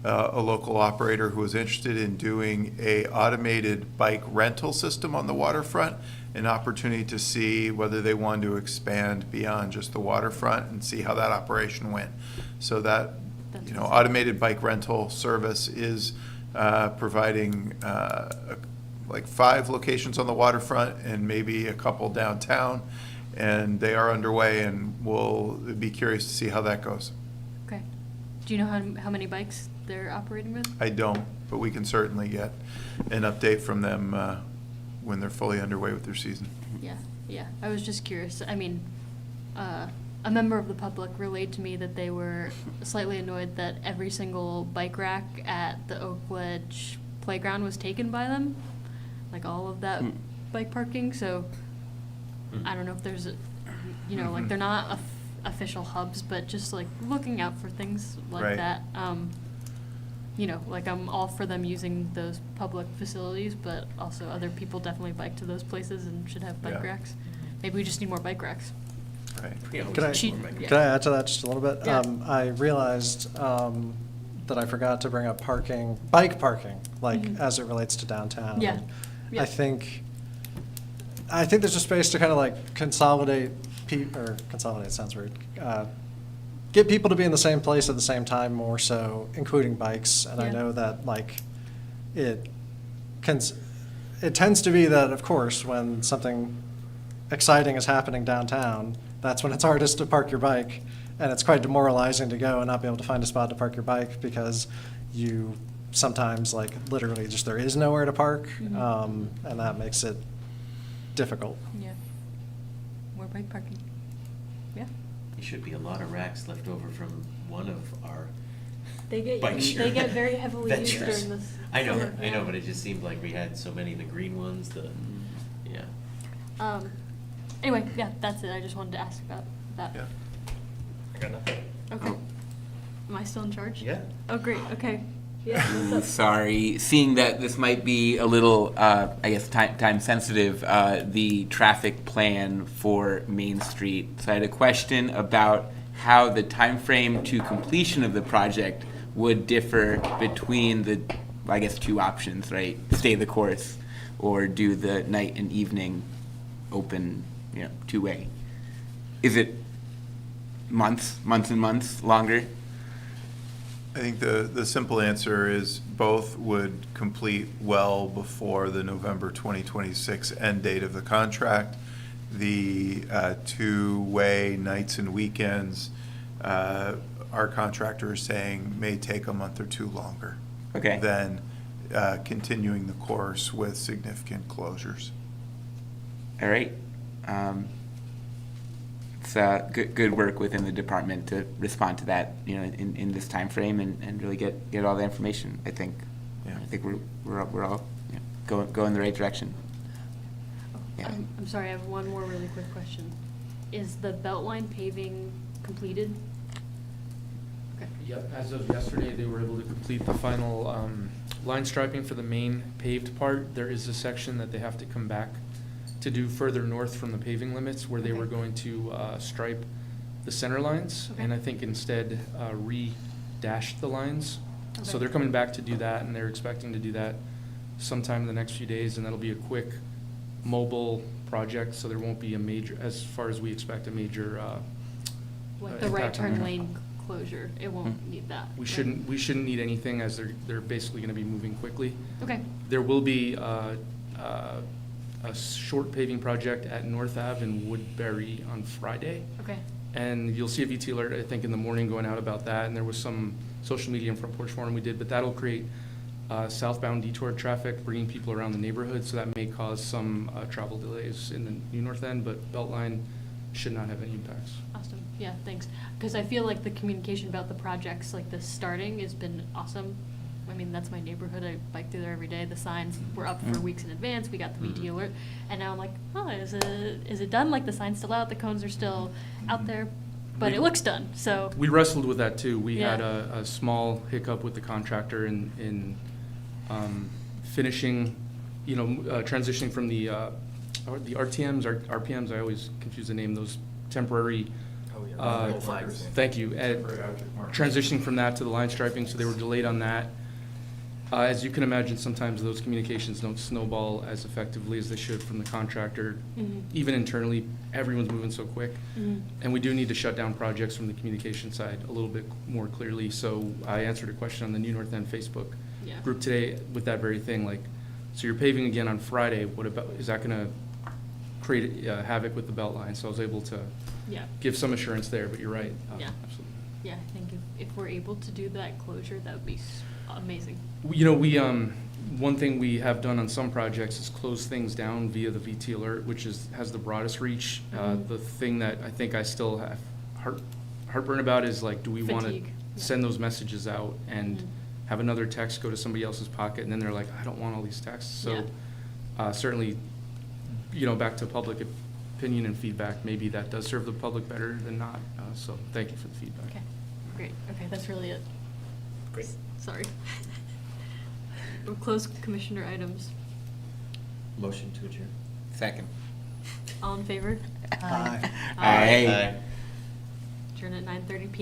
a local operator who is interested in doing a automated bike rental system on the waterfront an opportunity to see whether they want to expand beyond just the waterfront and see how that operation went. So that, automated bike rental service is providing like 5 locations on the waterfront and maybe a couple downtown, and they are underway, and we'll be curious to see how that goes. Okay. Do you know how many bikes they're operating with? I don't, but we can certainly get an update from them when they're fully underway with their season. Yeah. I was just curious. I mean, a member of the public relayed to me that they were slightly annoyed that every single bike rack at the Oak Ledge playground was taken by them, like all of that bike parking, so I don't know if there's, like they're not official hubs, but just like looking out for things like Right. that. Like I'm all for them using those public facilities, but also other people definitely bike to those places and should have bike Yeah. racks. Maybe we just need more bike racks. Right. Could I, Cheap, could I add to that just a little bit? Yeah. I realized that I forgot to bring up bike parking, like as it relates to downtown. Yeah. And Yeah. I think there's a space to kind of like consolidate sounds weird. Get people to be in the same place at the same time more so, including bikes. And I Yeah. know that like it tends to be that, of course, when something exciting is happening downtown, that's when it's hardest to park your bike. And it's quite demoralizing to go and not be able to find a spot to park your bike because you sometimes like literally just there is nowhere to park. And that makes it difficult. Yeah. More bike parking. Yeah. There should be a lot of racks left over from one of our They get bike they get very heavily used ventures. during this. I know, summer, yeah. but it just seemed like we had so many, the green ones, yeah. Anyway, yeah, that's it. I just wanted to ask about that. Yeah. I got nothing. Okay. Am I still in charge? Yeah. Oh, great. Okay. Yeah. what's up? Sorry, seeing that this might be a little, I guess, time sensitive, the traffic plan for Main Street. So I had a question about how the timeframe to completion of the project would differ between the, I guess, two options, right? Stay the course or do the night and evening open, two-way. Is it months and months longer? I think the simple answer is both would complete well before the November 2026 end date of the contract. The two-way nights and weekends, our contractor is saying may take a month or two longer. Okay. Than continuing the course with significant closures. All right. It's good work within the department to respond to that, in this time frame and really get all the information. I think, Yeah. I think we're all go in the right direction. Yeah. I'm sorry. I have one more really quick question. Is the Beltline paving completed? Okay. Yep, as of yesterday, they were able to complete the final line striping for the main paved part. There is a section that they have to come back to do further north from the paving limits where they Okay. were going to stripe the center lines Okay. and I think instead re-dashed the lines. So Okay. they're coming back to do that and they're expecting to do that sometime in the next few days and that'll be a quick mobile project, so there won't be a major, as far as we expect, a major Like the right impact on turn the- lane closure. It won't need that. We right? shouldn't need anything as they're basically gonna be moving quickly. Okay. There will be a short paving project at North Ave in Woodbury on Friday. Okay. And you'll see a VT alert, I think, in the morning going out about that, and there was some social media and front porch forum we did, but that'll create southbound detour traffic, bringing people around the neighborhood, so that may cause some travel delays in the new north end, but Beltline should not have any impacts. Awesome. Yeah, thanks. Because I feel like the communication about the projects, like the starting, has been awesome. I mean, that's my neighborhood. I bike through there every day. The signs were up for weeks in advance. We got the VT alert. And now I'm like, oh, is it done? Like, the sign's still out, the cones are still out there, but it looks done, so. We wrestled with that too. We Yeah. had a small hiccup with the contractor in finishing, transitioning from the RTMs, or RPMs, I always confuse the name, those temporary, thank you, transitioning from that to the line striping, so they were delayed on that. As you can imagine, sometimes those communications don't snowball as effectively as they should from the contractor. Even internally, everyone's moving so quick. And we do need to shut down projects from the communication side a little bit more clearly. So I answered a question on the New North End Facebook Yeah. group today with that very thing, like, so you're paving again on Friday, what about, is that gonna create havoc with the belt line? So I was able to Yeah. give some assurance there, but you're right. Yeah. Absolutely. Yeah, I think if we're able to do that closure, that would be amazing. We, one thing we have done on some projects is close things down via the VT alert, which has the broadest reach. The thing that I think I still have heartburn about is like, do we want to Fatigue. Yeah. send those messages out and have another text go to somebody else's pocket, and then they're like, I don't want all these texts. So certainly, back to public opinion and feedback, maybe that does serve the public better than not. So thank you for the feedback. Okay, great. Okay, that's really it. Great. Sorry. We'll close commissioner items. Motion to adjourn. Second. All in favor? Aye. Aye. Adjourn at 9:30 p.m.